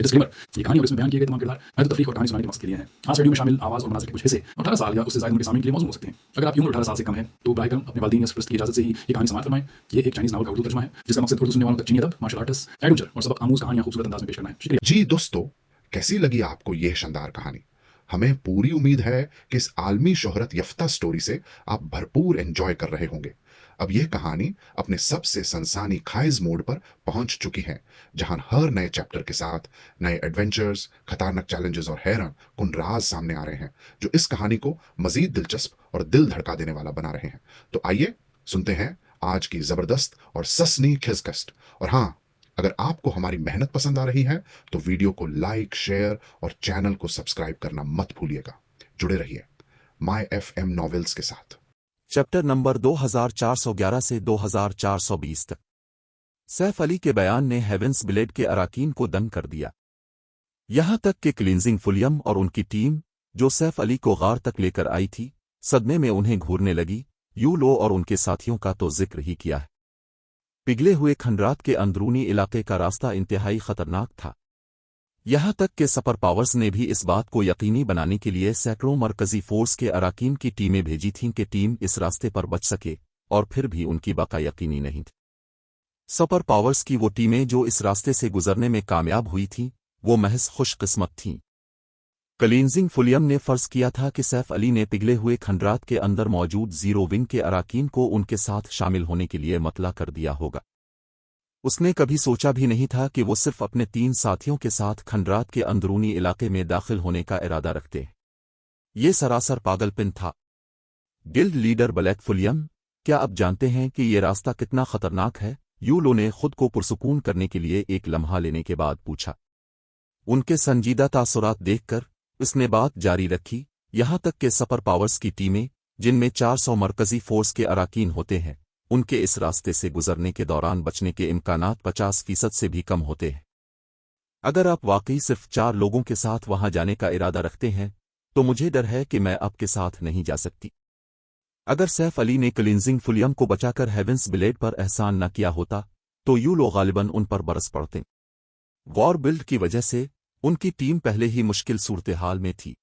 Disclaimer, ये कहानी और इसमें बयान किए गए तमाम किरदार महज तफरीक और कहानी सुनाने के मकसद के लिए हैं। आज वीडियो में शामिल आवाज़ और मनाज़िर के कुछ हिस्से 18 साल या उससे ज़्यादा उम्र के सामने के लिए मौजूद हो सकते हैं। अगर आपकी उम्र 18 साल से कम है तो बराए करम अपने वालिदैन या सरपरस्त की इजाज़त से ही ये कहानी समाअत फरमाएं। ये एक चाइनीज़ नावल का उर्दू तर्जुमा है जिसका मकसद उर्दू सुनने वालों तक चीनी अदब, मार्शल आर्ट्स, एडवेंचर और सबक आमूज़ कहानियां खूबसूरत अंदाज में पेश करना है। शुक्रिया जी दोस्तों, कैसी लगी आपको यह शानदार कहानी? हमें पूरी उम्मीद है कि इस आलमी शोहरत यफ्ता स्टोरी से आप भरपूर एंजॉय कर रहे होंगे। अब यह कहानी अपने सबसे सनसानी खाइज मोड पर पहुंच चुकी है, जहां हर नए चैप्टर के साथ नए एडवेंचर्स, खतरनाक चैलेंजेस और हैरान कुन राज सामने आ रहे हैं, जो इस कहानी को मजीद दिलचस्प और दिल धड़का देने वाला बना रहे हैं। तो आइए सुनते हैं आज की जबरदस्त और ससनी खिजकस्ट। और हाँ, अगर आपको हमारी मेहनत पसंद आ रही है तो वीडियो को लाइक, शेयर और चैनल को सब्सक्राइब करना मत भूलिएगा। जुड़े रहिए माय एफएम नॉवेल्स के साथ। चैप्टर नंबर 2411 से 2420 तक। सैफ अली के बयान ने हेवेंस ब्लेड के अराकीन को दंग कर दिया। यहां तक कि क्लींजिंग फुलियम और उनकी टीम, जो सैफ अली को गार तक लेकर आई थी, सदमे में उन्हें घूरने लगी। यू लो और उनके साथियों का तो जिक्र ही किया है। पिघले हुए खंडरात के अंदरूनी इलाके का रास्ता इंतहाई खतरनाक था। यहां तक कि सुपर पावर्स ने भी इस बात को यकीनी बनाने के लिए सैकड़ों मरकजी फोर्स के अराकीन की टीमें भेजी थीं कि टीम इस रास्ते पर बच सके, और फिर भी उनकी बका यकीनी नहीं थी। सुपर पावर्स की वो टीमें जो इस रास्ते से गुजरने में कामयाब हुई थीं, वो महज खुशकिस्मत थीं। क्लींजिंग फुलियम ने फर्ज किया था कि सैफ अली ने पिघले हुए खंडरात के अंदर मौजूद जीरो विंग के अराकीन को उनके साथ शामिल होने के लिए मतला कर दिया होगा। उसने कभी सोचा भी नहीं था कि वो सिर्फ अपने 3 साथियों के साथ खंडरात के अंदरूनी इलाके में दाखिल होने का इरादा रखते हैं। ये सरासर पागलपन था। गिल्ड लीडर ब्लैक फुलियम, क्या आप जानते हैं कि ये रास्ता कितना खतरनाक है? यूलो ने खुद को पुरसुकून करने के लिए एक लम्हा लेने के बाद पूछा। उनके संजीदा तासुरात देखकर उसने बात जारी रखी। यहां तक कि सुपर पावर्स की टीमें, जिनमें 400 मरकजी फोर्स के अराकीन होते हैं, उनके इस रास्ते से गुजरने के दौरान बचने के इम्कानात 50% से भी कम होते हैं। अगर आप वाकई सिर्फ 4 लोगों के साथ वहां जाने का इरादा रखते हैं, तो मुझे डर है कि मैं आपके साथ नहीं जा सकती। अगर सैफ अली ने क्लींजिंग फुलियम को बचाकर हेवेंस ब्लेड पर एहसान न किया होता, तो यू लोग गालिबन उन पर बरस पड़ते। वॉर बिल्ड की वजह से उनकी टीम पहले ही मुश्किल सूरत-ए-हाल में थी।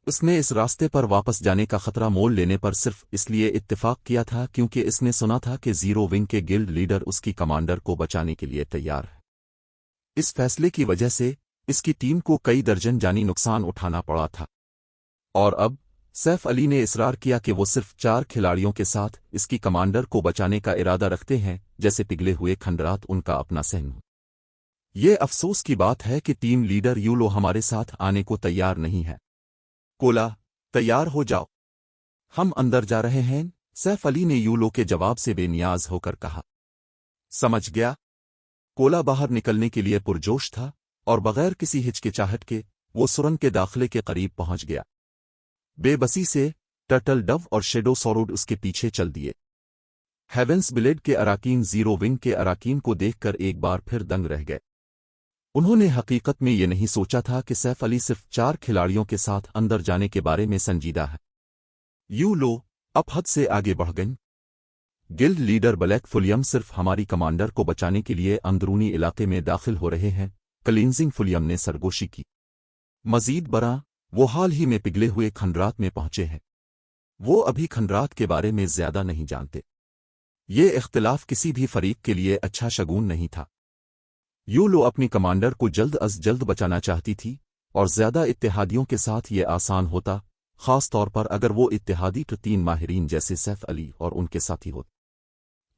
उसने इस रास्ते पर वापस जाने का खतरा मोल लेने पर सिर्फ इसलिए इत्तेफाक किया था क्योंकि इसने सुना था कि जीरो विंग के गिल्ड लीडर उसकी कमांडर को बचाने के लिए तैयार है। इस फैसले की वजह से इसकी टीम को कई दर्जन जानी नुकसान उठाना पड़ा था। और अब सैफ अली ने इसरार किया कि वो सिर्फ 4 खिलाड़ियों के साथ इसकी कमांडर को बचाने का इरादा रखते हैं, जैसे पिघले हुए खंडरात उनका अपना सहन। ये अफसोस की बात है कि टीम लीडर यूलो हमारे साथ आने को तैयार नहीं है। कोला, तैयार हो जाओ, हम अंदर जा रहे हैं, सैफ अली ने यूलो के जवाब से बेनियाज होकर कहा। समझ गया। कोला बाहर निकलने के लिए पुरजोश था और बगैर किसी हिचकिचाहट के वो सुरंग के दाखिले के करीब पहुंच गया। बेबसी से टर्टल डव और शेडो सॉरोड उसके पीछे चल दिए। हेवेंस ब्लेड के अराकीन जीरो विंग के अराकीन को देखकर एक बार फिर दंग रह गए। उन्होंने हकीकत में ये नहीं सोचा था कि सैफ अली सिर्फ 4 खिलाड़ियों के साथ अंदर जाने के बारे में संजीदा है। यू लो अब हद से आगे बढ़ गई। गिल्ड लीडर ब्लैक फुलियम सिर्फ हमारी कमांडर को बचाने के लिए अंदरूनी इलाके में दाखिल हो रहे हैं, क्लींजिंग फुलियम ने सरगोशी की। मजीद बरा, वो हाल ही में पिघले हुए खंडरात में पहुंचे हैं। वो अभी खंडरात के बारे में ज्यादा नहीं जानते। ये इख्तिलाफ किसी भी फरीक के लिए अच्छा शगुन नहीं था। यूलो अपनी कमांडर को जल्द अज जल्द बचाना चाहती थी, और ज्यादा इत्तेहादियों के साथ ये आसान होता, खास तौर पर अगर वो इत्तेहादी 3 माहिरीन जैसे सैफ अली और उनके साथी होते।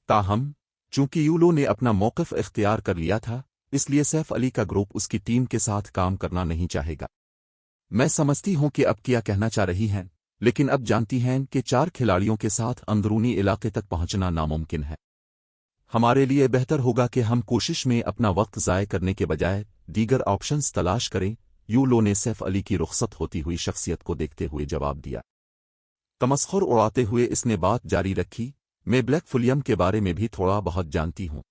ताहम, चूंकि यूलो ने अपना मौक़िफ़ इख्तियार कर लिया था, इसलिए सैफ अली का ग्रुप उसकी टीम के साथ काम करना नहीं चाहेगा। मैं समझती हूं कि अब क्या कहना चाह रही हैं, लेकिन अब जानती हैं कि 4 खिलाड़ियों के साथ अंदरूनी इलाके तक पहुंचना नामुमकिन है। हमारे लिए बेहतर होगा कि हम कोशिश में अपना वक्त ज़ाय करने के बजाय दीगर ऑप्शंस तलाश करें, यूलो ने सैफ अली की रुखसत होती हुई शख्सियत को देखते हुए जवाब दिया। तमस्खुर उड़ाते हुए इसने बात जारी रखी। मैं ब्लैक फुलियम के बारे में भी थोड़ा बहुत जानती हूँ।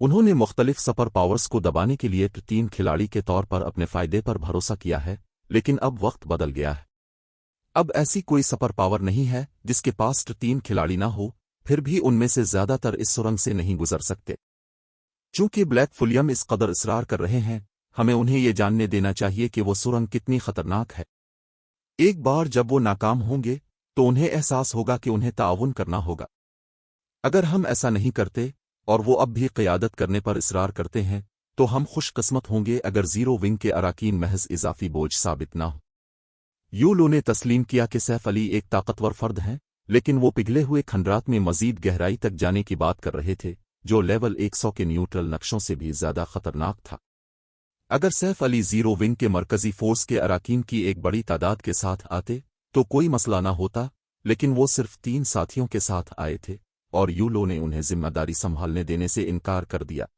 उन्होंने मुख्तलिफ सुपर पावर्स को दबाने के लिए 3 खिलाड़ी के तौर पर अपने फ़ायदे पर भरोसा किया है, लेकिन अब वक्त बदल गया है। अब ऐसी कोई सुपर पावर नहीं है जिसके पास 3 खिलाड़ी ना हो, फिर भी उनमें से ज्यादातर इस सुरंग से नहीं गुजर सकते। चूंकि ब्लैक फुलियम इस कदर इसरार कर रहे हैं, हमें उन्हें ये जानने देना चाहिए कि वो सुरंग कितनी खतरनाक है। एक बार जब वो नाकाम होंगे तो उन्हें एहसास होगा कि उन्हें ताउन करना होगा। अगर हम ऐसा नहीं करते और वो अब भी क़यादत करने पर इसरार करते हैं तो हम खुशकिस्मत होंगे अगर ज़ीरो विंग के अराकीन महज इजाफी बोझ साबित ना हो। यूलो ने तस्लीम किया कि सैफ अली एक ताकतवर फर्द हैं, लेकिन वो पिघले हुए खंडरात में मजीद गहराई तक जाने की बात कर रहे थे, जो लेवल 100 के न्यूट्रल नक्शों से भी ज़्यादा खतरनाक था। अगर सैफ अली ज़ीरो विंग के मरकज़ी फोर्स के अराकीन की एक बड़ी तादाद के साथ आते तो कोई मसला ना होता, लेकिन वो सिर्फ 3 साथियों के साथ आए थे और यूलो ने उन्हें जिम्मेदारी संभालने देने से इनकार कर दिया।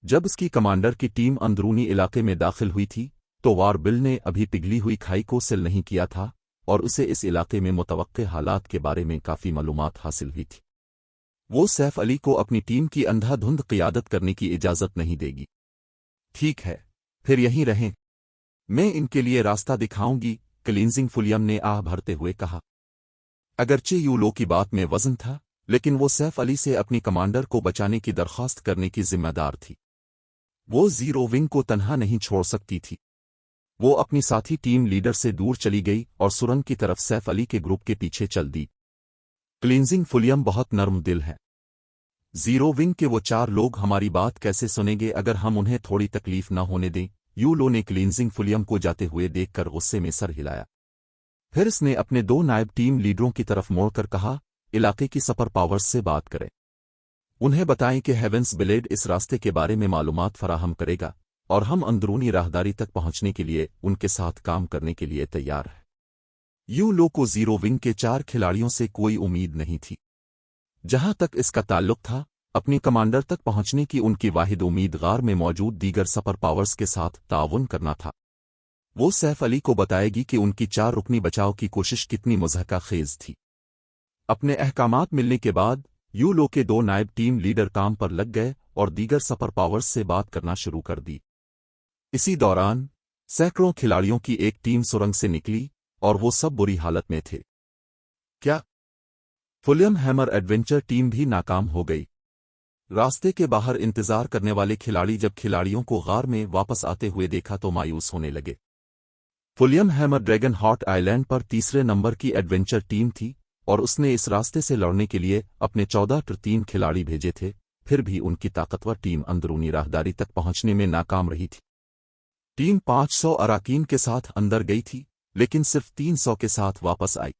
जब उसकी कमांडर की टीम अंदरूनी इलाके में दाखिल हुई थी तो वारबिल ने अभी पिघली हुई खाई को सील नहीं किया था और उसे इस इलाके में मुतवक्के हालात के बारे में काफ़ी मालूमात हासिल हुई थी। वो सैफ अली को अपनी टीम की अंधाधुंध क़यादत करने की इजाज़त नहीं देगी। ठीक है, फिर यहीं रहें, मैं इनके लिए रास्ता दिखाऊंगी, क्लींजिंग फुलियम ने आह भरते हुए कहा। अगरचे यूलो की बात में वज़न था, लेकिन वो सैफ अली से अपनी कमांडर को बचाने की दरख्वास्त करने की जिम्मेदार थी। वो ज़ीरो विंग को तन्हा नहीं छोड़ सकती थी। वो अपनी साथी टीम लीडर से दूर चली गई और सुरंग की तरफ सैफ अली के ग्रुप के पीछे चल दी। क्लींजिंग फुलियम बहुत नर्म दिल है। ज़ीरो विंग के वो 4 लोग हमारी बात कैसे सुनेंगे अगर हम उन्हें थोड़ी तकलीफ न होने दें। यूलो ने क्लींजिंग फुलियम को जाते हुए देखकर गुस्से में सर हिलाया। फिर उसने अपने 2 नायब टीम लीडरों की तरफ मोड़कर कहा, इलाके की सुपर पावर्स से बात करें। उन्हें बताएं कि हेवेंस ब्लेड इस रास्ते के बारे में मालूमात फराहम करेगा और हम अंदरूनी राहदारी तक पहुंचने के लिए उनके साथ काम करने के लिए तैयार हैं। यूलो को ज़ीरो विंग के 4 खिलाड़ियों से कोई उम्मीद नहीं थी। जहां तक इसका ताल्लुक था, अपनी कमांडर तक पहुंचने की उनकी वाहिद उम्मीद गार में मौजूद दीगर सुपर पावर्स के साथ ताउन करना था। वो सैफ अली को बताएगी कि उनकी 4 रुकनी बचाव की कोशिश कितनी मुज़हका खेज थी। अपने अहकामात मिलने के बाद यूलो के 2 नायब टीम लीडर काम पर लग गए और दीगर सुपर पावर्स से बात करना शुरू कर दी। इसी दौरान सैकड़ों खिलाड़ियों की एक टीम सुरंग से निकली और वो सब बुरी हालत में थे। क्या फुलियम हैमर एडवेंचर टीम भी नाकाम हो गई? रास्ते के बाहर इंतजार करने वाले खिलाड़ी जब खिलाड़ियों को गार में वापस आते हुए देखा तो मायूस होने लगे। फुलियम हैमर ड्रैगन हॉट आइलैंड पर 3रे नंबर की एडवेंचर टीम थी और उसने इस रास्ते से लड़ने के लिए अपने 14 खिलाड़ी भेजे थे, फिर भी उनकी ताकतवर टीम अंदरूनी राहदारी तक पहुंचने में नाकाम रही थी। टीम 500 अराकीन के साथ अंदर गई थी, लेकिन सिर्फ 300 के साथ वापस आई।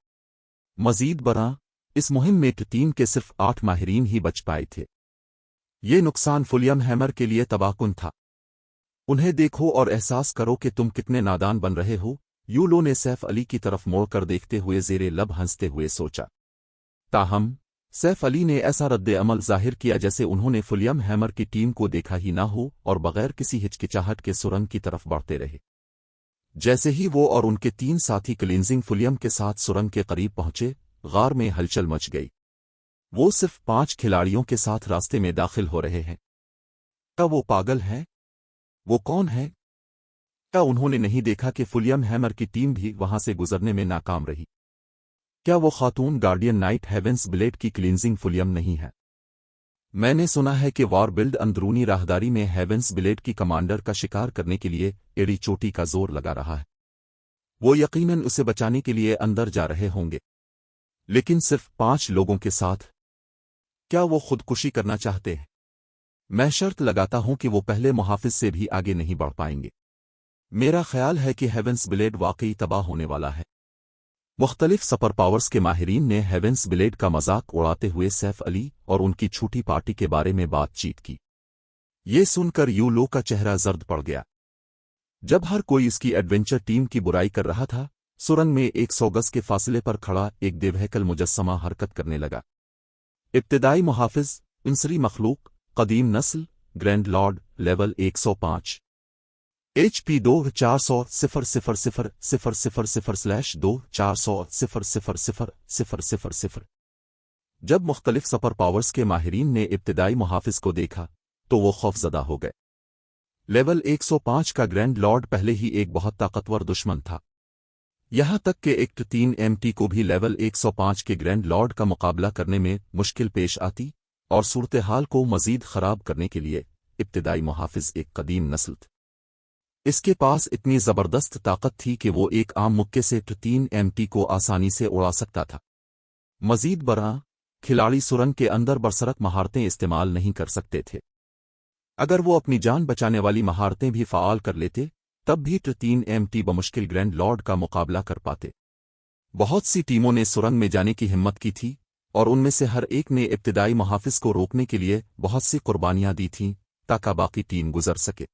मजीद बरा, इस मुहिम में टीम के सिर्फ 8 माहिरीन ही बच पाए थे। ये नुकसान फुलियम हैमर के लिए तबाहकुन था। उन्हें देखो और एहसास करो कि तुम कितने नादान बन रहे हो, यूलो ने सैफ अली की तरफ मोड़कर देखते हुए ज़ेरे लब हंसते हुए सोचा। ताहम सैफ अली ने ऐसा रद्द-ए-अमल ज़ाहिर किया जैसे उन्होंने फुलियम हैमर की टीम को देखा ही ना हो और बगैर किसी हिचकिचाहट के सुरंग की तरफ बढ़ते रहे। जैसे ही वो और उनके 3 साथी क्लींजिंग फुलियम के साथ सुरंग के करीब पहुंचे, गार में हलचल मच गई। वो सिर्फ 5 खिलाड़ियों के साथ रास्ते में दाखिल हो रहे हैं। क्या वो पागल है? वो कौन है? क्या उन्होंने नहीं देखा कि फुलियम हैमर की टीम भी वहां से गुजरने में नाकाम रही? क्या वो खातून गार्डियन नाइट हेवेंस ब्लेड की क्लींजिंग फुलियम नहीं है? मैंने सुना है कि वारबिल्ड अंदरूनी राहदारी में हेवेंस ब्लेड की कमांडर का शिकार करने के लिए एड़ी चोटी का जोर लगा रहा है। वो यकीनन उसे बचाने के लिए अंदर जा रहे होंगे, लेकिन सिर्फ 5 लोगों के साथ। क्या वो खुदकुशी करना चाहते हैं? मैं शर्त लगाता हूं कि वो पहले मुहाफिज से भी आगे नहीं बढ़ पाएंगे। मेरा ख्याल है कि हेवेंस ब्लेड वाकई तबाह होने वाला है। मुख्तलिफ सुपर पावर्स के माहिरीन ने हेवेंस ब्लेड का मजाक उड़ाते हुए सैफ अली और उनकी छूटी पार्टी के बारे में बातचीत की। ये सुनकर यूलो का चेहरा जर्द पड़ गया। जब हर कोई इसकी एडवेंचर टीम की बुराई कर रहा था, सुरंग में 100 गज के फासले पर खड़ा एक देवहैकल मुजस्समा हरकत करने लगा। इब्तिदाई मुहाफिज, इंसरी मखलूक, कदीम नस्ल, ग्रैंड लॉर्ड, लेवल 105, HP 24000000/240000000। जब मुख्तलिफ सुपर पावर्स के माहिरीन ने इब्तिदाई मुहाफिज को देखा तो वो खौफजदा हो गए। लेवल 105 का ग्रैंड लॉर्ड पहले ही एक बहुत ताकतवर दुश्मन था। यहां तक कि एक 3MT को भी लेवल 105 के ग्रैंड लॉर्ड का मुकाबला करने में मुश्किल पेश आती, और सूरत हाल को मजीद खराब करने के लिए इब्तिदाई मुहाफिज एक कदीम नस्ल थी। इसके पास इतनी जबरदस्त ताकत थी कि वो एक आम मुक्के से 3 MT को आसानी से उड़ा सकता था। मजीद बरा, खिलाड़ी सुरंग के अंदर बरसरक महारतें इस्तेमाल नहीं कर सकते थे। अगर वो अपनी जान बचाने वाली महारतें भी फ़ाल कर लेते, तब भी 3 MT बमुश्किल ग्रैंड लॉर्ड का मुकाबला कर पाते। बहुत सी टीमों ने सुरंग में जाने की हिम्मत की थी, और उनमें से हर एक ने इब्तिदाई मुहाफिज को रोकने के लिए बहुत सी कुर्बानियां दी थीं ताकि बाकी टीम गुजर सके।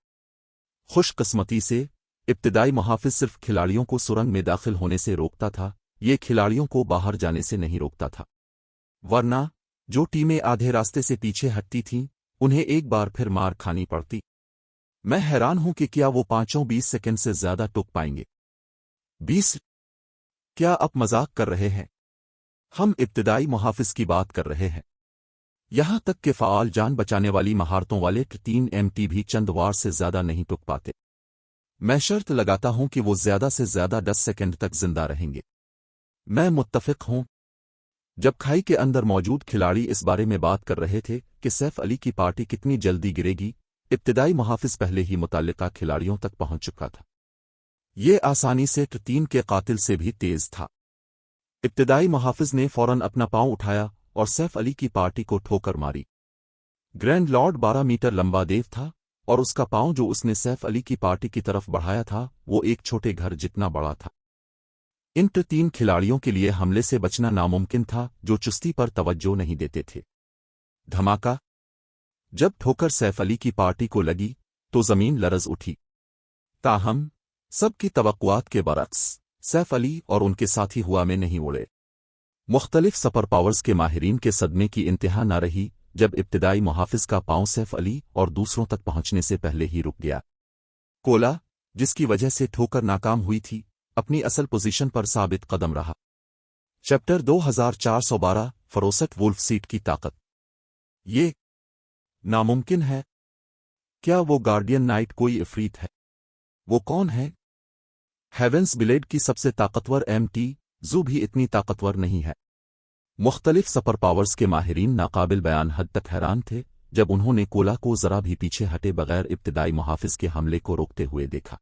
खुशकिस्मती से इब्तिदाई मुहाफिज सिर्फ खिलाड़ियों को सुरंग में दाखिल होने से रोकता था, ये खिलाड़ियों को बाहर जाने से नहीं रोकता था। वरना जो टीमें आधे रास्ते से पीछे हटती थीं, उन्हें एक बार फिर मार खानी पड़ती। मैं हैरान हूं कि क्या वो 20 सेकंड से ज्यादा टुक पाएंगे। 20? क्या आप मजाक कर रहे हैं? हम इब्तिदाई मुहाफिज की बात कर रहे हैं। यहां तक कि फ़ाल जान बचाने वाली महारतों वाले 3 MT भी चंद वार से ज्यादा नहीं टुक पाते। मैं शर्त लगाता हूं कि वो ज्यादा से ज्यादा 10 सेकंड तक जिंदा रहेंगे। मैं मुत्तफिक हूं। जब खाई के अंदर मौजूद खिलाड़ी इस बारे में बात कर रहे थे कि सैफ अली की पार्टी कितनी जल्दी गिरेगी, इब्तिदाई मुहाफिज पहले ही मुताल्लिका खिलाड़ियों तक पहुंच चुका था। ये आसानी से 3 के कातिल से भी तेज था। इब्तिदाई मुहाफिज ने फौरन अपना पांव उठाया और सैफ अली की पार्टी को ठोकर मारी। ग्रैंड लॉर्ड 12 मीटर लंबा देव था, और उसका पांव जो उसने सैफ अली की पार्टी की तरफ बढ़ाया था, वो एक छोटे घर जितना बड़ा था। इन 3 खिलाड़ियों के लिए हमले से बचना नामुमकिन था, जो चुस्ती पर तवज्जो नहीं देते थे। धमाका! जब ठोकर सैफ अली की पार्टी को लगी, तो जमीन लरज उठी। ताहम सबकी तवक्कुआत के बरक्स सैफ अली और उनके साथी हुआ में नहीं उड़े। मुख्तलिफ सुपर पावर्स के माहिरीन के सदमे की इंतहा न रही जब इब्तिदाई मुहाफिज का पांव सैफ अली और दूसरों तक पहुंचने से पहले ही रुक गया। कोला, जिसकी वजह से ठोकर नाकाम हुई थी, अपनी असल पोजीशन पर साबित कदम रहा। चैप्टर 2412 फरोसट वुल्फ सीट की ताकत। ये नामुमकिन है। क्या वो गार्डियन नाइट कोई इफरीत है? वो कौन है? हेवेंस ब्लेड की सबसे ताकतवर MT जू भी इतनी ताकतवर नहीं है। मुख्तलिफ सुपर पावर्स के माहिरीन नाकाबिल बयान हद तक हैरान थे जब उन्होंने कोला को जरा भी पीछे हटे बगैर इब्तिदाई मुहाफिज के हमले को रोकते हुए देखा।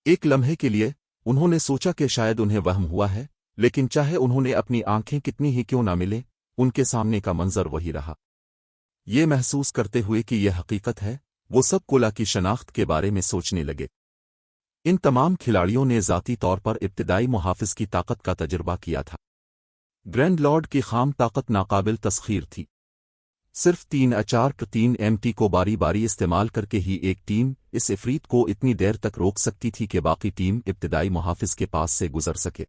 एक लम्हे के लिए उन्होंने सोचा कि शायद उन्हें वहम हुआ है, लेकिन चाहे उन्होंने अपनी आंखें कितनी ही क्यों ना मिले, उनके सामने का मंजर वही रहा। ये महसूस करते हुए कि यह हकीकत है, वो सब कोला की शनाख्त के बारे में सोचने लगे। इन तमाम खिलाड़ियों ने ज़ाती तौर पर इब्तिदाई मुहाफिज की ताकत का तजुर्बा किया था। ग्रैंड लॉर्ड की खाम ताकत नाकाबिल तस्खीर थी। सिर्फ 3 MT को बारी बारी इस्तेमाल करके ही एक टीम इस इफरीत को इतनी देर तक रोक सकती थी कि बाकी टीम इब्तिदाई मुहाफिज के पास से गुजर सके।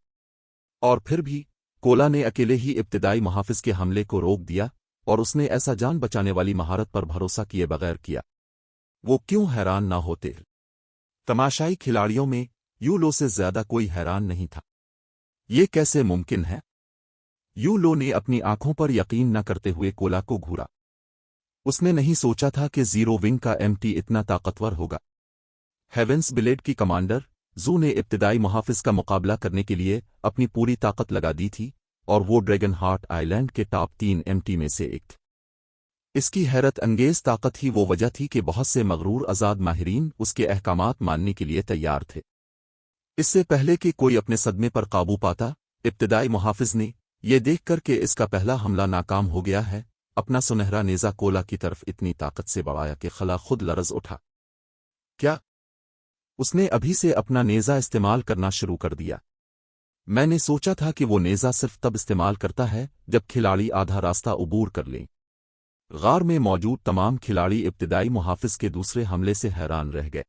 और फिर भी कोला ने अकेले ही इब्तिदाई मुहाफिज के हमले को रोक दिया, और उसने ऐसा जान बचाने वाली महारत पर भरोसा किए बगैर किया। वो क्यों हैरान ना होते? तमाशाई खिलाड़ियों में यूलो से ज्यादा कोई हैरान नहीं था। ये कैसे मुमकिन है? यूलो ने अपनी आंखों पर यकीन न करते हुए कोला को घूरा। उसने नहीं सोचा था कि जीरो विंग का MT इतना ताकतवर होगा। हेवेंस ब्लेड की कमांडर जू ने इब्तिदाई मुहाफिज का मुकाबला करने के लिए अपनी पूरी ताकत लगा दी थी, और वो ड्रैगन हार्ट आइलैंड के टॉप 3 MT में से एक। इसकी हैरत अंगेज ताकत ही वो वजह थी कि बहुत से मगरूर आज़ाद माहिरीन उसके अहकामात मानने के लिए तैयार थे। इससे पहले कि कोई अपने सदमे पर काबू पाता, इब्तिदाई मुहाफिज ने ये देखकर कि इसका पहला हमला नाकाम हो गया है, अपना सुनहरा नेज़ा कोला की तरफ इतनी ताकत से बढ़ाया कि खला खुद लरज उठा। क्या? उसने अभी से अपना नेज़ा इस्तेमाल करना शुरू कर दिया। मैंने सोचा था कि वो नेज़ा सिर्फ तब इस्तेमाल करता है जब खिलाड़ी आधा रास्ता उबूर कर लें। गार में मौजूद तमाम खिलाड़ी इब्तिदाई मुहाफिज के दूसरे हमले से हैरान रह गए।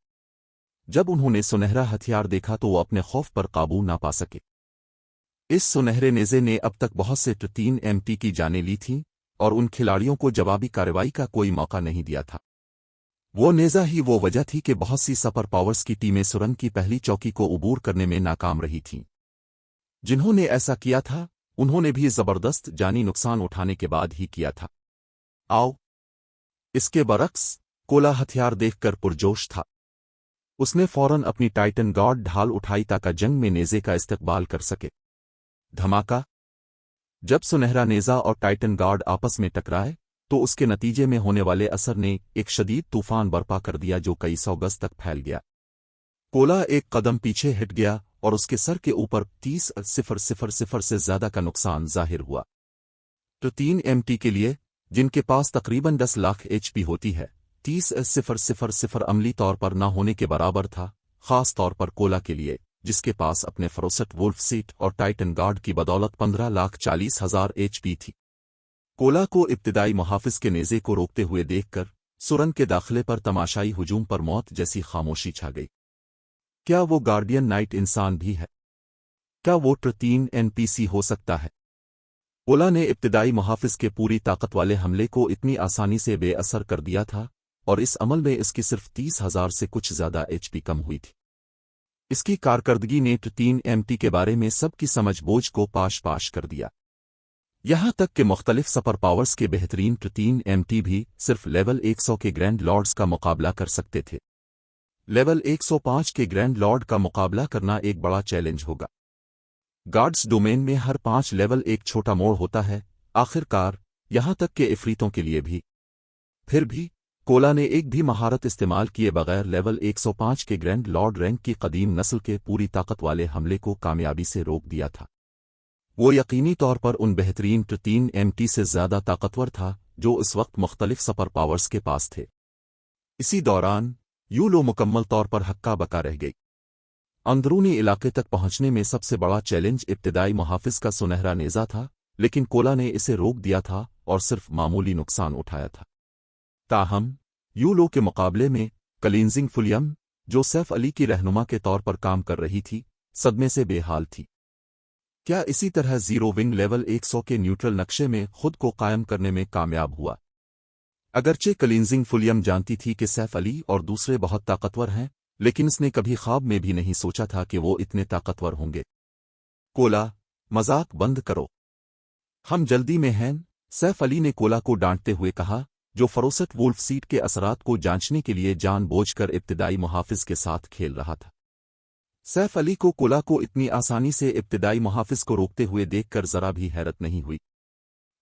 जब उन्होंने सुनहरा हथियार देखा तो वो अपने खौफ पर काबू ना पा सके। इस सुनहरे नेज़े ने अब तक बहुत से 3 MT की जानें ली थीं, और उन खिलाड़ियों को जवाबी कार्रवाई का कोई मौका नहीं दिया था। वो नेज़ा ही वो वजह थी कि बहुत सी सुपर पावर्स की टीमें सुरंग की पहली चौकी को उबूर करने में नाकाम रही थीं। जिन्होंने ऐसा किया था, उन्होंने भी जबरदस्त जानी नुकसान उठाने के बाद ही किया था। आओ! इसके बरक्स कोला हथियार देखकर पुरजोश था। उसने फौरन अपनी टाइटन गार्ड ढाल उठाई ताकि जंग में नेज़े का इस्तकबाल कर सके। धमाका! जब सुनहरा नेज़ा और टाइटन गार्ड आपस में टकराए, तो उसके नतीजे में होने वाले असर ने एक शदीद तूफान बर्पा कर दिया जो कई सौ गज तक फैल गया। कोला एक कदम पीछे हट गया और उसके सर के ऊपर 30,000 से ज्यादा का नुकसान जाहिर हुआ। तो 3 MT के लिए, जिनके पास तकरीबन 10 लाख HP होती है, 30,000 अमली तौर पर ना होने के बराबर था, खास तौर पर कोला के लिए, जिसके पास अपने फरोसट वुल्फ सीट और टाइटन गार्ड की बदौलत 15,40,000 HP थी। कोला को इब्तिदाई मुहाफिज के नेज़े को रोकते हुए देखकर सुरंग के दाखिले पर तमाशाई हुजूम पर मौत जैसी खामोशी छा गई। क्या वो गार्डियन नाइट इंसान भी है? क्या वो 3 NPC हो सकता है? कोला ने इब्तिदाई मुहाफिज के पूरी ताकत वाले हमले को इतनी आसानी से बेअसर कर दिया था, और इस अमल में इसकी सिर्फ 30,000 से कुछ ज्यादा HP कम हुई थी। इसकी कारकर्दगी ने 3 MT के बारे में सबकी समझ बोझ को पाश कर दिया। यहां तक कि मुख्तलिफ सुपर पावर्स के बेहतरीन 3 MT भी सिर्फ लेवल 100 के ग्रैंड लॉर्ड्स का मुकाबला कर सकते थे। लेवल 105 के ग्रैंड लॉर्ड का मुकाबला करना एक बड़ा चैलेंज होगा। गार्ड्स डोमेन में हर 5 लेवल एक छोटा मोड़ होता है, आखिरकार यहां तक के इफरीतों के लिए भी। फिर भी कोला ने एक भी महारत इस्तेमाल किए बगैर लेवल 105 के ग्रैंड लॉर्ड रैंक की कदीम नस्ल के पूरी ताकत वाले हमले को कामयाबी से रोक दिया था। वो यकीनी तौर पर उन बेहतरीन 3 MT से ज्यादा ताकतवर था जो इस वक्त मुख्तलिफ सुपर पावर्स के पास थे। इसी दौरान यूलो मुकम्मल तौर पर हक्का बका रह गई। अंदरूनी इलाके तक पहुंचने में सबसे बड़ा चैलेंज इब्तिदाई मुहाफिज का सुनहरा नेज़ा था, लेकिन कोला ने इसे रोक दिया था और सिर्फ मामूली नुकसान उठाया था। ताहम यूलो के मुकाबले में क्लींजिंग फुलियम, जो सैफ अली की रहनुमा के तौर पर काम कर रही थी, सदमे से बेहाल थी। क्या इसी तरह जीरो विंग लेवल 100 के न्यूट्रल नक्शे में खुद को कायम करने में कामयाब हुआ। अगरचे क्लींजिंग फुलियम जानती थी कि सैफ अली और दूसरे बहुत ताकतवर हैं, लेकिन उसने कभी ख्वाब में भी नहीं सोचा था कि वो इतने ताकतवर होंगे। कोला, मजाक बंद करो, हम जल्दी में हैं, सैफ अली ने कोला को डांटते हुए कहा, जो फरोसट वुल्फ सीट के असरात को जांचने के लिए जानबूझकर इब्तिदाई मुहाफिज के साथ खेल रहा था। सैफ अली को कोला को इतनी आसानी से इब्तिदाई मुहाफिज को रोकते हुए देखकर जरा भी हैरत नहीं हुई।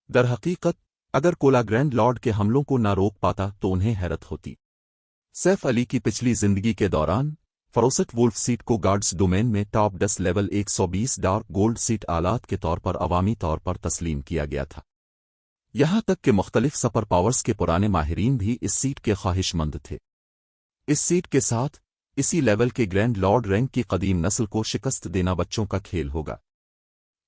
दरहकीकत अगर कोला ग्रैंड लॉर्ड के हमलों को ना रोक पाता तो उन्हें हैरत होती। सैफ अली की पिछली जिंदगी के दौरान फरोसट वुल्फ सीट को गार्ड्स डोमेन में top 10 level 120 dark gold seat आलात के तौर पर अवामी तौर पर तस्लीम किया गया था। यहां तक कि मुख्तलिफ सुपर पावर्स के पुराने माहिरीन भी इस सीट के ख्वाहिशमंद थे। इस सीट के साथ इसी लेवल के ग्रैंड लॉर्ड रैंक की कदीम नस्ल को शिकस्त देना बच्चों का खेल होगा।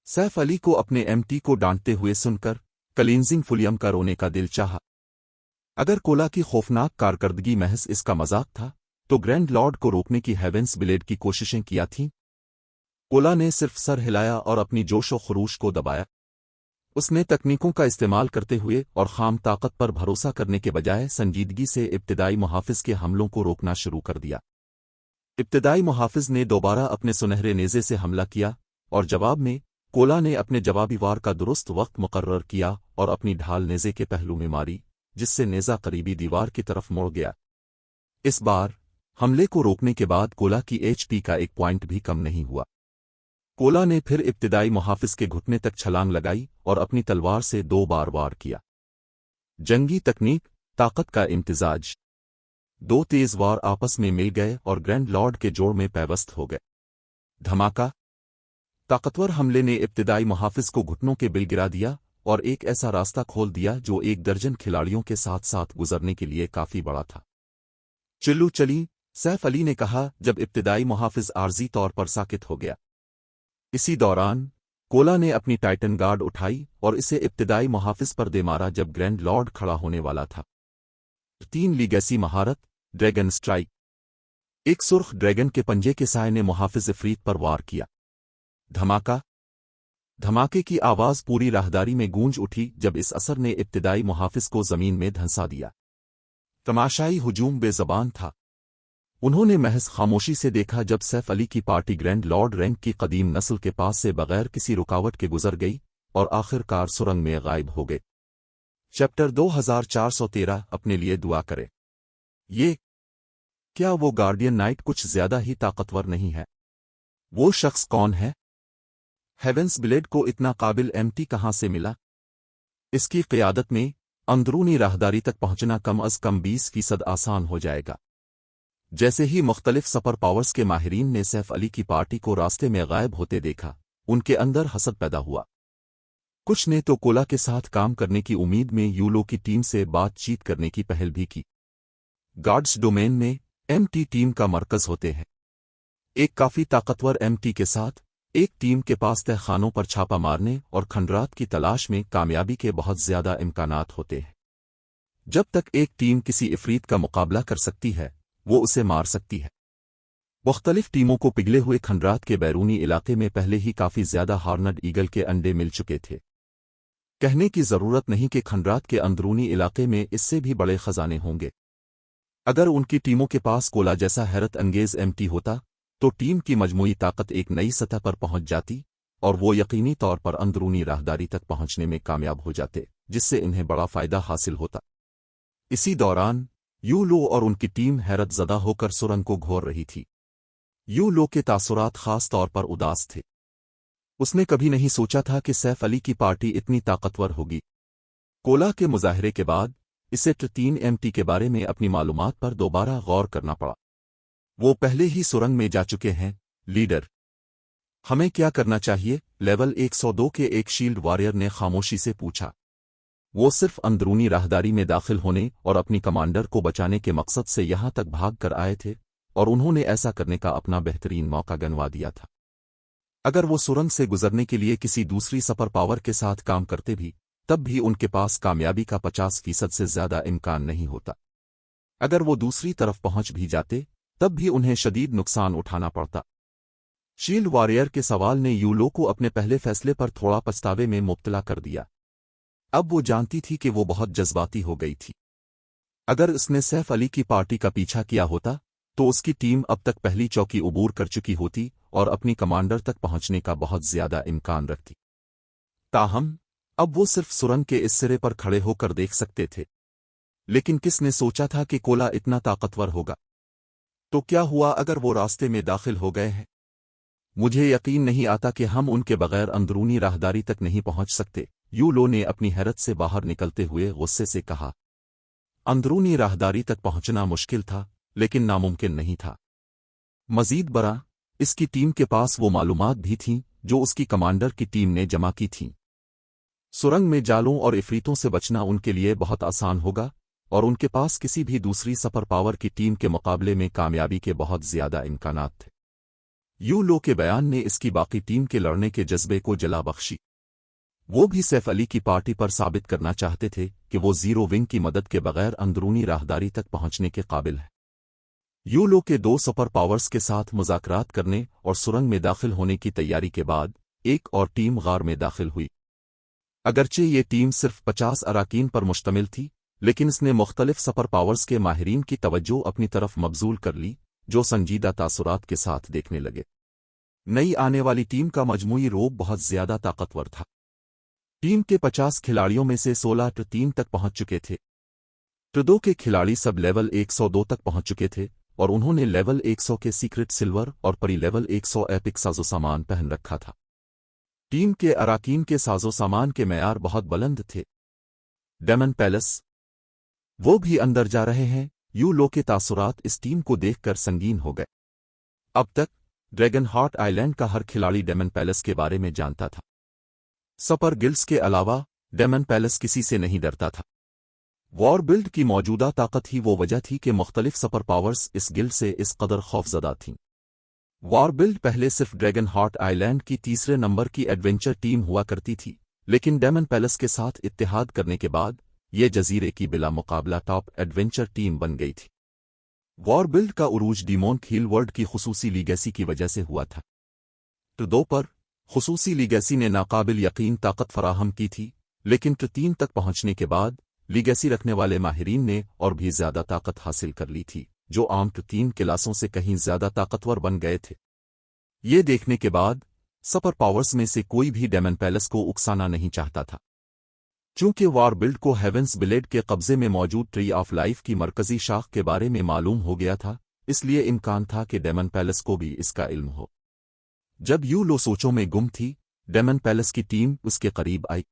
सैफ अली को अपने MT को डांटते हुए सुनकर क्लींजिंग फुलियम का रोने का दिल चाहा। अगर कोला की खौफनाक कारकर्दगी महज इसका मजाक था, तो ग्रैंड लॉर्ड को रोकने की हेवेंस ब्लेड की कोशिशें किया थीं। कोला ने सिर्फ सर हिलाया और अपनी जोशो खरूश को दबाया। उसने तकनीकों का इस्तेमाल करते हुए और खाम ताकत पर भरोसा करने के बजाय संजीदगी से इब्तिदाई मुहाफिज के हमलों को रोकना शुरू कर दिया। इब्तिदाई मुहाफिज ने दोबारा अपने सुनहरे नेज़े से हमला किया और जवाब में कोला ने अपने जवाबी वार का दुरुस्त वक्त मुकर्रर किया और अपनी ढाल नेज़े के पहलू में मारी, जिससे नेज़ा करीबी दीवार की तरफ मुड़ गया। इस बार हमले को रोकने के बाद कोला की HP का 1 पॉइंट भी कम नहीं हुआ। कोला ने फिर इब्तिदाई मुहाफिज के घुटने तक छलांग लगाई और अपनी तलवार से 2 बार वार किया। जंगी तकनीक, ताकत का इम्तिजाज। 2 तेज वार आपस में मिल गए और ग्रैंड लॉर्ड के जोड़ में पैवस्त हो गए। धमाका। ताकतवर हमले ने इब्तिदाई मुहाफिज को घुटनों के बिल गिरा दिया और एक ऐसा रास्ता खोल दिया जो 1 दर्जन खिलाड़ियों के साथ साथ गुजरने के लिए काफी बड़ा था। चिल्लू चली, सैफ अली ने कहा जब इब्तिदाई मुहाफिज आर्जी तौर पर साकित हो गया। इसी दौरान कोला ने अपनी टाइटन गार्ड उठाई और इसे इब्तिदाई मुहाफिज पर दे मारा जब ग्रैंड लॉर्ड खड़ा होने वाला था। 3 लीगेसी महारत, ड्रैगन स्ट्राइक। एक सुर्ख ड्रैगन के पंजे के साय ने मुहाफिज इफरीत पर वार किया। धमाका। धमाके की आवाज पूरी राहदारी में गूंज उठी जब इस असर ने इब्तिदाई मुहाफिज को जमीन में धंसा दिया। तमाशाई हुजूम बेज़बान था। उन्होंने महज खामोशी से देखा जब सैफ अली की पार्टी ग्रैंड लॉर्ड रैंक की कदीम नस्ल के पास से बगैर किसी रुकावट के गुजर गई और आखिरकार सुरंग में गायब हो गए। चैप्टर 2413 अपने लिए दुआ करें। ये क्या वो गार्डियन नाइट कुछ ज्यादा ही ताकतवर नहीं है? वो शख्स कौन है? हेवेंस ब्लेड को इतना काबिल MT कहां से मिला? इसकी क़ियादत में अंदरूनी राहदारी तक पहुंचना कम अज कम 20% आसान हो जाएगा। जैसे ही मुख्तलिफ सुपर पावर्स के माहिरीन ने सैफ अली की पार्टी को रास्ते में गायब होते देखा, उनके अंदर हसद पैदा हुआ। कुछ ने तो कोला के साथ काम करने की उम्मीद में यूलो की टीम से बातचीत करने की पहल भी की। गार्ड्स डोमेन में एमटी टीम का मरकज होते हैं। एक काफी ताकतवर एमटी के साथ एक टीम के पास तहखानों पर छापा मारने और खंडरात की तलाश में कामयाबी के बहुत ज्यादा इम्कानात होते हैं। जब तक एक टीम किसी इफरीत का मुकाबला कर सकती है, वो उसे मार सकती है। मुख्तलिफ टीमों को पिघले हुए खंडरात के बैरूनी इलाके में पहले ही काफी ज्यादा हॉर्नड ईगल के अंडे मिल चुके थे। कहने की जरूरत नहीं कि खंडरात के अंदरूनी इलाके में इससे भी बड़े खजाने होंगे। अगर उनकी टीमों के पास कोला जैसा हैरत अंगेज एमटी होता तो टीम की मजमूई ताकत एक नई सतह पर पहुंच जाती और वो यकीनी तौर पर अंदरूनी राहदारी तक पहुंचने में कामयाब हो जाते, जिससे इन्हें बड़ा फायदा हासिल होता। इसी दौरान यूलो और उनकी टीम हैरत ज़दा होकर सुरंग को घोर रही थी। यूलो के तासुरात खास तौर पर उदास थे। उसने कभी नहीं सोचा था कि सैफ अली की पार्टी इतनी ताकतवर होगी। कोला के मुजाहरे के बाद इसे 3 एमटी के बारे में अपनी मालूमात पर दोबारा गौर करना पड़ा। वो पहले ही सुरंग में जा चुके हैं, लीडर। हमें क्या करना चाहिए? लेवल 102 के एक शील्ड वॉरियर ने खामोशी से पूछा। वो सिर्फ अंदरूनी राहदारी में दाखिल होने और अपनी कमांडर को बचाने के मकसद से यहां तक भाग कर आए थे और उन्होंने ऐसा करने का अपना बेहतरीन मौका गंवा दिया था। अगर वो सुरंग से गुजरने के लिए किसी दूसरी सुपर पावर के साथ काम करते भी, तब भी उनके पास कामयाबी का 50% से ज्यादा इम्कान नहीं होता। अगर वो दूसरी तरफ पहुंच भी जाते, तब भी उन्हें शदीद नुकसान उठाना पड़ता। शील्ड वॉरियर के सवाल ने यूलो को अपने पहले फैसले पर थोड़ा पछतावे में मुब्तला कर दिया। अब वो जानती थी कि वो बहुत जज्बाती हो गई थी। अगर उसने सैफ अली की पार्टी का पीछा किया होता तो उसकी टीम अब तक पहली चौकी उबूर कर चुकी होती और अपनी कमांडर तक पहुंचने का बहुत ज्यादा इम्कान रखती। ताहम अब वो सिर्फ सुरंग के इस सिरे पर खड़े होकर देख सकते थे। लेकिन किसने सोचा था कि कोला इतना ताकतवर होगा? तो क्या हुआ अगर वो रास्ते में दाखिल हो गए हैं? मुझे यकीन नहीं आता कि हम उनके बगैर अंदरूनी राहदारी तक नहीं पहुंच सकते, यूलो ने अपनी हैरत से बाहर निकलते हुए गुस्से से कहा। अंदरूनी राहदारी तक पहुंचना मुश्किल था, लेकिन नामुमकिन नहीं था। मजीद बरा, इसकी टीम के पास वो मालूमात भी थीं जो उसकी कमांडर की टीम ने जमा की थीं। सुरंग में जालों और इफरीतों से बचना उनके लिए बहुत आसान होगा और उनके पास किसी भी दूसरी सुपर पावर की टीम के मुकाबले में कामयाबी के बहुत ज्यादा इम्कानात थे। यूलो के बयान ने इसकी बाकी टीम के लड़ने के जज्बे को जला बख्शी। वो भी सैफ अली की पार्टी पर साबित करना चाहते थे कि वो जीरो विंग की मदद के बगैर अंदरूनी राहदारी तक पहुंचने के काबिल है। यूलो के 2 सुपर पावर्स के साथ मुज़ाकरात करने और सुरंग में दाखिल होने की तैयारी के बाद एक और टीम गार में दाखिल हुई। अगरचे ये टीम सिर्फ 50 अराकीन पर मुश्तमिल थी, लेकिन इसने मुख्तलिफ सुपर पावर्स के माहिरीन की तवज्जो अपनी तरफ मबजूल कर ली, जो संजीदा तासुरात के साथ देखने लगे। नई आने वाली टीम का मजमूई रोब बहुत ज्यादा ताकतवर था। टीम के 50 खिलाड़ियों में से 16 3 तक पहुंच चुके थे। 2 के खिलाड़ी सब लेवल 102 तक पहुंच चुके थे और उन्होंने लेवल 100 के सीक्रेट सिल्वर और परी लेवल 100 एपिक साजो सामान पहन रखा था। टीम के अराकीन के साजो सामान के मेयार बहुत बुलंद थे। डेमन पैलेस, वो भी अंदर जा रहे हैं। यूलो के तासुरात इस टीम को देखकर संगीन हो गए। अब तक ड्रैगन हार्ट आइलैंड का हर खिलाड़ी डेमन पैलेस के बारे में जानता था। सुपर गिल्ड्स के अलावा डेमन पैलेस किसी से नहीं डरता था। वॉर बिल्ड की मौजूदा ताकत ही वो वजह थी कि मुख्तलिफ सुपर पावर्स इस गिल्ड से इस कदर खौफजदा थीं। वॉर बिल्ड पहले सिर्फ ड्रैगन हार्ट आइलैंड की तीसरे नंबर की एडवेंचर टीम हुआ करती थी, लेकिन डेमन पैलेस के साथ इत्तेहाद करने के बाद ये जजीरे की बिला मुकाबला टॉप एडवेंचर टीम बन गई थी। वॉर बिल्ड का उरूज डीमोन हील वर्ल्ड की खुसूसी लीगेसी की वजह से हुआ था। तो 2 पर खुसूसी लीगेसी ने नाकाबिल यकीन ताकत फराहम की थी, लेकिन 3 तक पहुंचने के बाद लीगेसी रखने वाले माहिरीन ने और भी ज्यादा ताकत हासिल कर ली थी, जो आम 3 क्लासों से कहीं ज्यादा ताकतवर बन गए थे। ये देखने के बाद सुपर पावर्स में से कोई भी डेमन पैलेस को उकसाना नहीं चाहता था। चूंकि वॉर बिल्ड को हेवेंस ब्लेड के कब्जे में मौजूद ट्री ऑफ लाइफ की मरकजी शाख के बारे में मालूम हो गया था, इसलिए इम्कान था कि डेमन पैलेस को भी इसका इल्म हो। जब यूलो सोचों में गुम थी, डेमन पैलेस की टीम उसके करीब आई।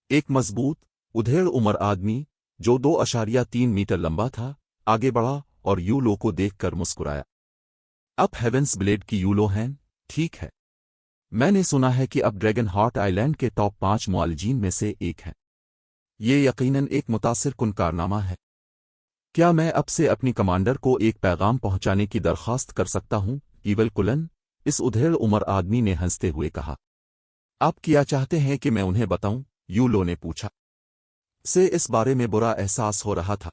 एक मजबूत उधेड़ उम्र आदमी जो 2.3 मीटर लंबा था आगे बढ़ा और यूलो को देखकर मुस्कुराया। अब हेवेंस ब्लेड की यूलो हैं, ठीक है। मैंने सुना है कि अब ड्रैगन हार्ट आइलैंड के टॉप 5 मुआलिजीन में से एक है। ये यकीनन एक मुतासिर कुन कारनामा है। क्या मैं अब से अपनी कमांडर को एक पैगाम पहुंचाने की दरख्वास्त कर सकता हूं? ईवल कुलन, इस उधेड़ उम्र आदमी ने हंसते हुए कहा। आप क्या चाहते हैं कि मैं उन्हें बताऊं? यूलो ने पूछा। से इस बारे में बुरा एहसास हो रहा था।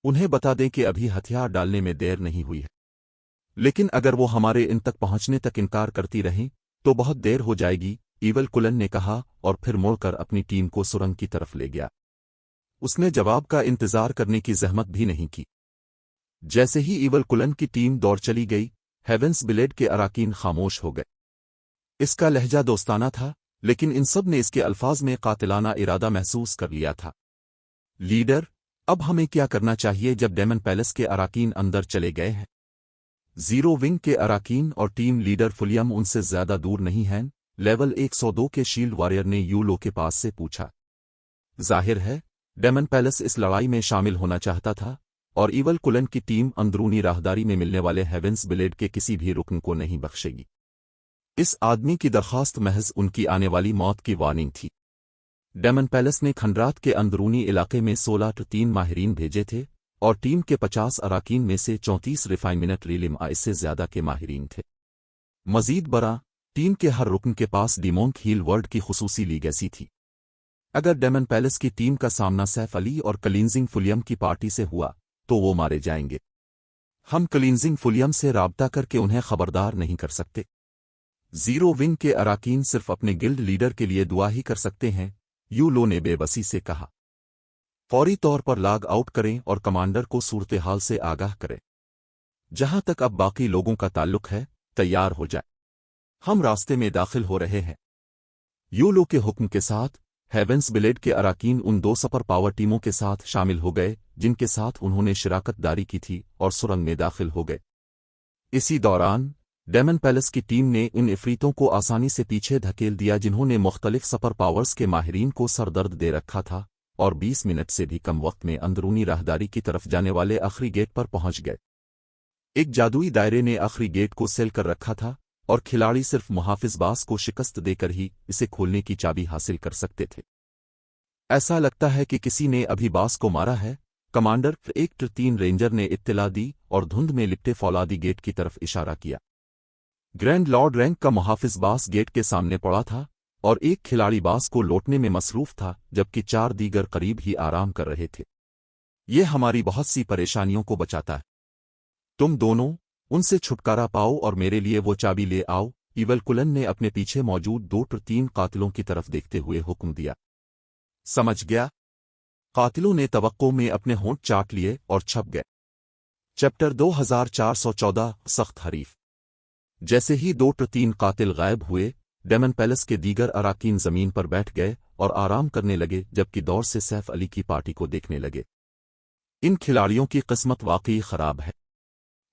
उन्हें बता दें कि अभी हथियार डालने में देर नहीं हुई है, लेकिन अगर वो हमारे इन तक पहुंचने तक इनकार करती रहें तो बहुत देर हो जाएगी, ईवल कुलन ने कहा और फिर मुड़कर अपनी टीम को सुरंग की तरफ ले गया। उसने जवाब का इंतजार करने की जहमत भी नहीं की। जैसे ही ईवल कुलन की टीम दौड़ चली गई, हेवेंस ब्लेड के अराकीन खामोश हो गए। इसका लहजा दोस्ताना था, लेकिन इन सब ने इसके अल्फाज में कातिलाना इरादा महसूस कर लिया था। लीडर, अब हमें क्या करना चाहिए जब डेमन पैलेस के अराकीन अंदर चले गए हैं? जीरो विंग के अराकीन और टीम लीडर फुलियम उनसे ज्यादा दूर नहीं हैं, लेवल 102 के शील्ड वॉरियर ने यूलो के पास से पूछा। जाहिर है डेमन पैलेस इस लड़ाई में शामिल होना चाहता था, और ईवल कुलन की टीम अंदरूनी राहदारी में मिलने वाले हेवेंस ब्लेड के किसी भी रुकन को नहीं बख्शेगी। इस आदमी की दरख्वास्त महज उनकी आने वाली मौत की वार्निंग थी। डेमन पैलेस ने खंडरात के अंदरूनी इलाके में 16 माहिरीन भेजे थे, और टीम के 50 अराकीन में से 34 रिफाइनमेंट रिलिम से ज्यादा के माहिरीन थे। मजीद बरा, टीम के हर रुकन के पास डिमोंक हील वर्ल्ड की खुसूसी लीगेसी थी। अगर डेमन पैलेस की टीम का सामना सैफ अली और क्लींजिंग फुलियम की पार्टी से हुआ तो वो मारे जाएंगे। हम क्लींजिंग फुलियम से राब्ता करके उन्हें खबरदार नहीं कर सकते। जीरो विंग के अराकीन सिर्फ अपने गिल्ड लीडर के लिए दुआ ही कर सकते हैं, यूलो ने बेबसी से कहा। फौरी तौर पर लॉग आउट करें और कमांडर को सूरत हाल से आगाह करें। जहां तक अब बाकी लोगों का ताल्लुक है, तैयार हो जाए, हम रास्ते में दाखिल हो रहे हैं। यूलो के हुक्म के साथ हेवेंस ब्लेड के अराकीन उन 2 सुपर पावर टीमों के साथ शामिल हो गए जिनके साथ उन्होंने शिराकत दारी की थी, और सुरंग में दाखिल हो गए। इसी दौरान डेमन पैलेस की टीम ने इन इफरीतों को आसानी से पीछे धकेल दिया जिन्होंने मुख्तलिफ सुपर पावर्स के माहिरीन को सरदर्द दे रखा था, और 20 मिनट से भी कम वक्त में अंदरूनी राहदारी की तरफ जाने वाले आखिरी गेट पर पहुंच गए। एक जादुई दायरे ने आखिरी गेट को सील कर रखा था, और खिलाड़ी सिर्फ मुहाफिज बास को शिकस्त देकर ही इसे खोलने की चाबी हासिल कर सकते थे। ऐसा लगता है कि किसी ने अभी बास को मारा है, कमांडर 1-3 रेंजर ने इत्तला दी और धुंध में लिपटे फौलादी गेट की तरफ इशारा किया। ग्रैंड लॉर्ड रैंक का मुहाफिज बास गेट के सामने पड़ा था, और एक खिलाड़ी बास को लौटने में मसरूफ था, जबकि 4 दीगर करीब ही आराम कर रहे थे। ये हमारी बहुत सी परेशानियों को बचाता है। तुम दोनों उनसे छुटकारा पाओ और मेरे लिए वो चाबी ले आओ, ईवल कुलन ने अपने पीछे मौजूद 2-3 कातिलों की तरफ देखते हुए हुक्म दिया। समझ गया। कातिलों ने तवक्को में अपने होंठ चाट लिए और छप गए। चैप्टर 2414 सख्त हरीफ। जैसे ही 2-3 कातिल गायब हुए, डेमन पैलेस के दीगर अराकीन जमीन पर बैठ गए और आराम करने लगे, जबकि दौर से सैफ अली की पार्टी को देखने लगे। इन खिलाड़ियों की किस्मत वाकई खराब है।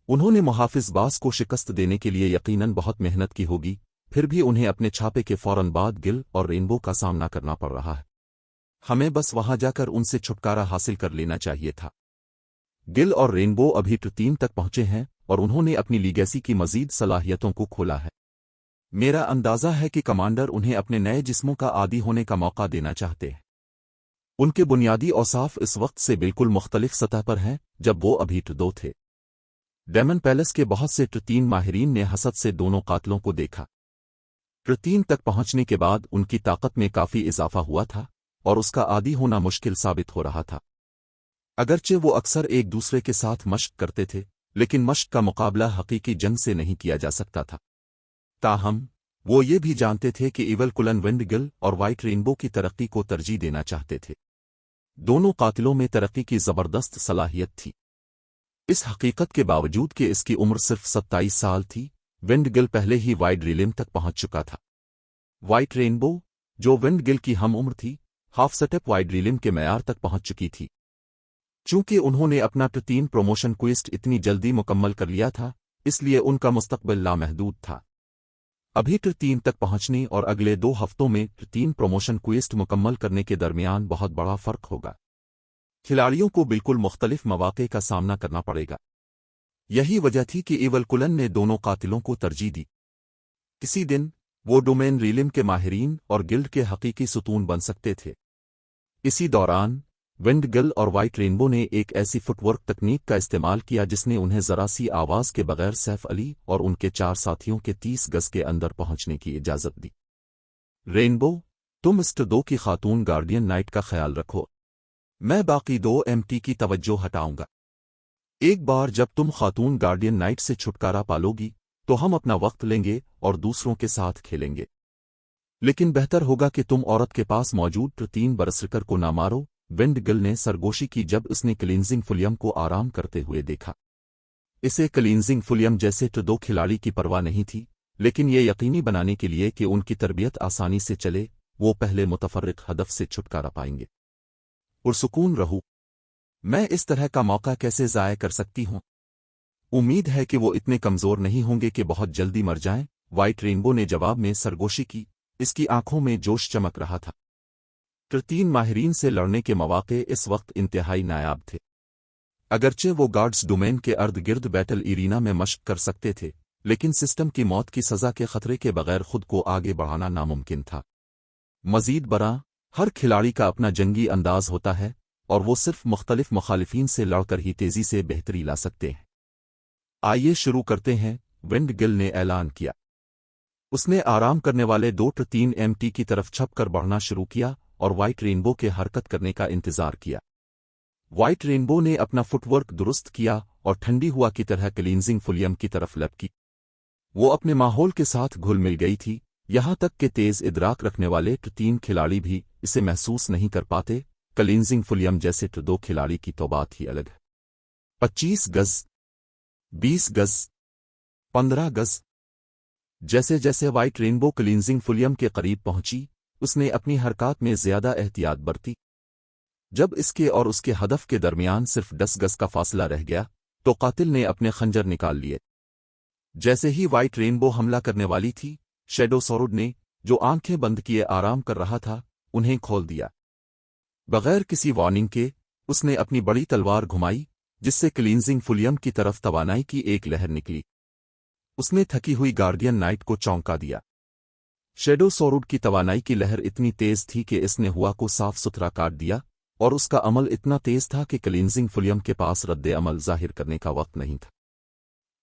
उन्होंने मुहाफिज बास को शिकस्त देने के लिए यकीनन बहुत मेहनत की होगी, फिर भी उन्हें अपने छापे के फौरन बाद गिल और रेनबो का सामना करना पड़ रहा है। हमें बस वहां जाकर उनसे छुटकारा हासिल कर लेना चाहिए था। गिल और रेनबो अभी 3 तक पहुंचे हैं, और उन्होंने अपनी लीगेसी की मजीद सलाहियतों को खोला है। मेरा अंदाजा है कि कमांडर उन्हें अपने नए जिस्मों का आदी होने का मौका देना चाहते हैं। उनके बुनियादी औसाफ इस वक्त से बिल्कुल मुख्तलिफ सतह पर हैं जब वो अभी 2 थे। डेमन पैलेस के बहुत से 3 माहिरीन ने हसद से दोनों कातलों को देखा। 3 तक पहुंचने के बाद उनकी ताकत में काफी इजाफा हुआ था, और उसका आदी होना मुश्किल साबित हो रहा था। अगरचे वो अक्सर एक दूसरे के साथ मश्क करते थे, लेकिन मश्क का मुकाबला हकीकी जंग से नहीं किया जा सकता था। ताहम वो ये भी जानते थे कि ईवल कुलन विंडगिल और वाइट रेनबो की तरक्की को तरजीह देना चाहते थे। दोनों कातिलों में तरक्की की जबरदस्त सलाहियत थी। इस हकीकत के बावजूद कि इसकी उम्र सिर्फ 27 साल थी, विंडगिल पहले ही वाइड रिलिम तक पहुंच चुका था। वाइट रेनबो, जो विंडगिल की हम उम्र थी, हाफ स्टेप वाइड रिलिम के मैयार तक पहुंच चुकी थी। चूंकि उन्होंने अपना 3 प्रमोशन क्वेस्ट इतनी जल्दी मुकम्मल कर लिया था, इसलिए उनका मुस्तकबिल लामहदूद था। अभी 3 तक पहुंचने और अगले 2 हफ्तों में 3 प्रमोशन क्वेस्ट मुकम्मल करने के दरमियान बहुत बड़ा फर्क होगा। खिलाड़ियों को बिल्कुल मुख्तलिफ मौक़े का सामना करना पड़ेगा। यही वजह थी कि एवल कुलन ने दोनों कातिलों को तरजीह दी। किसी दिन वो डोमेन रीलिम के माहिरीन और गिल्ड के हकीकी सुतून बन सकते थे। इसी दौरान विंड गिल और वाइट रेनबो ने एक ऐसी फुटवर्क तकनीक का इस्तेमाल किया जिसने उन्हें ज़रा सी आवाज़ के बगैर सैफ अली और उनके 4 साथियों के 30 गज के अंदर पहुंचने की इजाज़त दी। रेनबो, तुम इस 2 की खातून गार्डियन नाइट का ख्याल रखो, मैं बाकी 2 MT की तवज्जो हटाऊंगा। एक बार जब तुम खातून गार्डियन नाइट से छुटकारा पालोगी तो हम अपना वक्त लेंगे और दूसरों के साथ खेलेंगे, लेकिन बेहतर होगा कि तुम औरत के पास मौजूद 3 बरसकर को ना मारो। विंड गिल ने सरगोशी की जब उसने क्लींजिंग फुलियम को आराम करते हुए देखा। इसे क्लींजिंग फुलियम जैसे 2 खिलाड़ी की परवाह नहीं थी, लेकिन ये यकीनी बनाने के लिए कि उनकी तरबियत आसानी से चले, वो पहले मुतफर्रिक हदफ से छुटकारा पाएंगे। पुरसुकून रहो, मैं इस तरह का मौका कैसे ज़ाया कर सकती हूँ। उम्मीद है कि वो इतने कमज़ोर नहीं होंगे कि बहुत जल्दी मर जाएं। वाइट रेनबो ने जवाब में सरगोशी की, इसकी आंखों में जोश चमक रहा था। 3 माहिरीन से लड़ने के मौके इस वक्त इंतहाई नायाब थे। अगरचे वो गार्ड्स डोमेन के अर्द गिर्द बैटल इरीना में मशक कर सकते थे, लेकिन सिस्टम की मौत की सज़ा के खतरे के बगैर खुद को आगे बढ़ाना नामुमकिन था। मज़ीद बरा, हर खिलाड़ी का अपना जंगी अंदाज होता है और वो सिर्फ मुख्तलिफ मुखालिफिन से लड़कर ही तेज़ी से बेहतरी ला सकते हैं। आइए शुरू करते हैं, विंड गिल ने ऐलान किया। उसने आराम करने वाले 2-3 MT की तरफ छपकर बढ़ना शुरू किया और वाइट रेनबो के हरकत करने का इंतजार किया। वाइट रेनबो ने अपना फुटवर्क दुरुस्त किया और ठंडी हुआ की तरह क्लींजिंग फुलियम की तरफ लपकी। वो अपने माहौल के साथ घुल मिल गई थी, यहां तक कि तेज इदराक रखने वाले 3 खिलाड़ी भी इसे महसूस नहीं कर पाते। क्लींजिंग फुलियम जैसे 2 खिलाड़ी की तो बात ही अलग है। 25 गज, 20 गज, 15 गज। जैसे जैसे वाइट रेनबो क्लींजिंग फुलियम के करीब पहुंची, उसने अपनी हरकत में ज्यादा एहतियात बरती। जब इसके और उसके हदफ के दरमियान सिर्फ 10 गज का फासला रह गया तो कातिल ने अपने खंजर निकाल लिए। जैसे ही वाइट रेनबो हमला करने वाली थी, शैडो सॉर्ड ने, जो आंखें बंद किए आराम कर रहा था, उन्हें खोल दिया। बगैर किसी वार्निंग के उसने अपनी बड़ी तलवार घुमाई, जिससे क्लींजिंग फुलियम की तरफ तवानाई की एक लहर निकली। उसने थकी हुई गार्डियन नाइट को चौंका दिया। शैडो सॉर्ड की तवानाई की लहर इतनी तेज थी कि इसने हुआ को साफ सुथरा काट दिया, और उसका अमल इतना तेज था कि क्लींजिंग फुलियम के पास रद्द अमल जाहिर करने का वक्त नहीं था।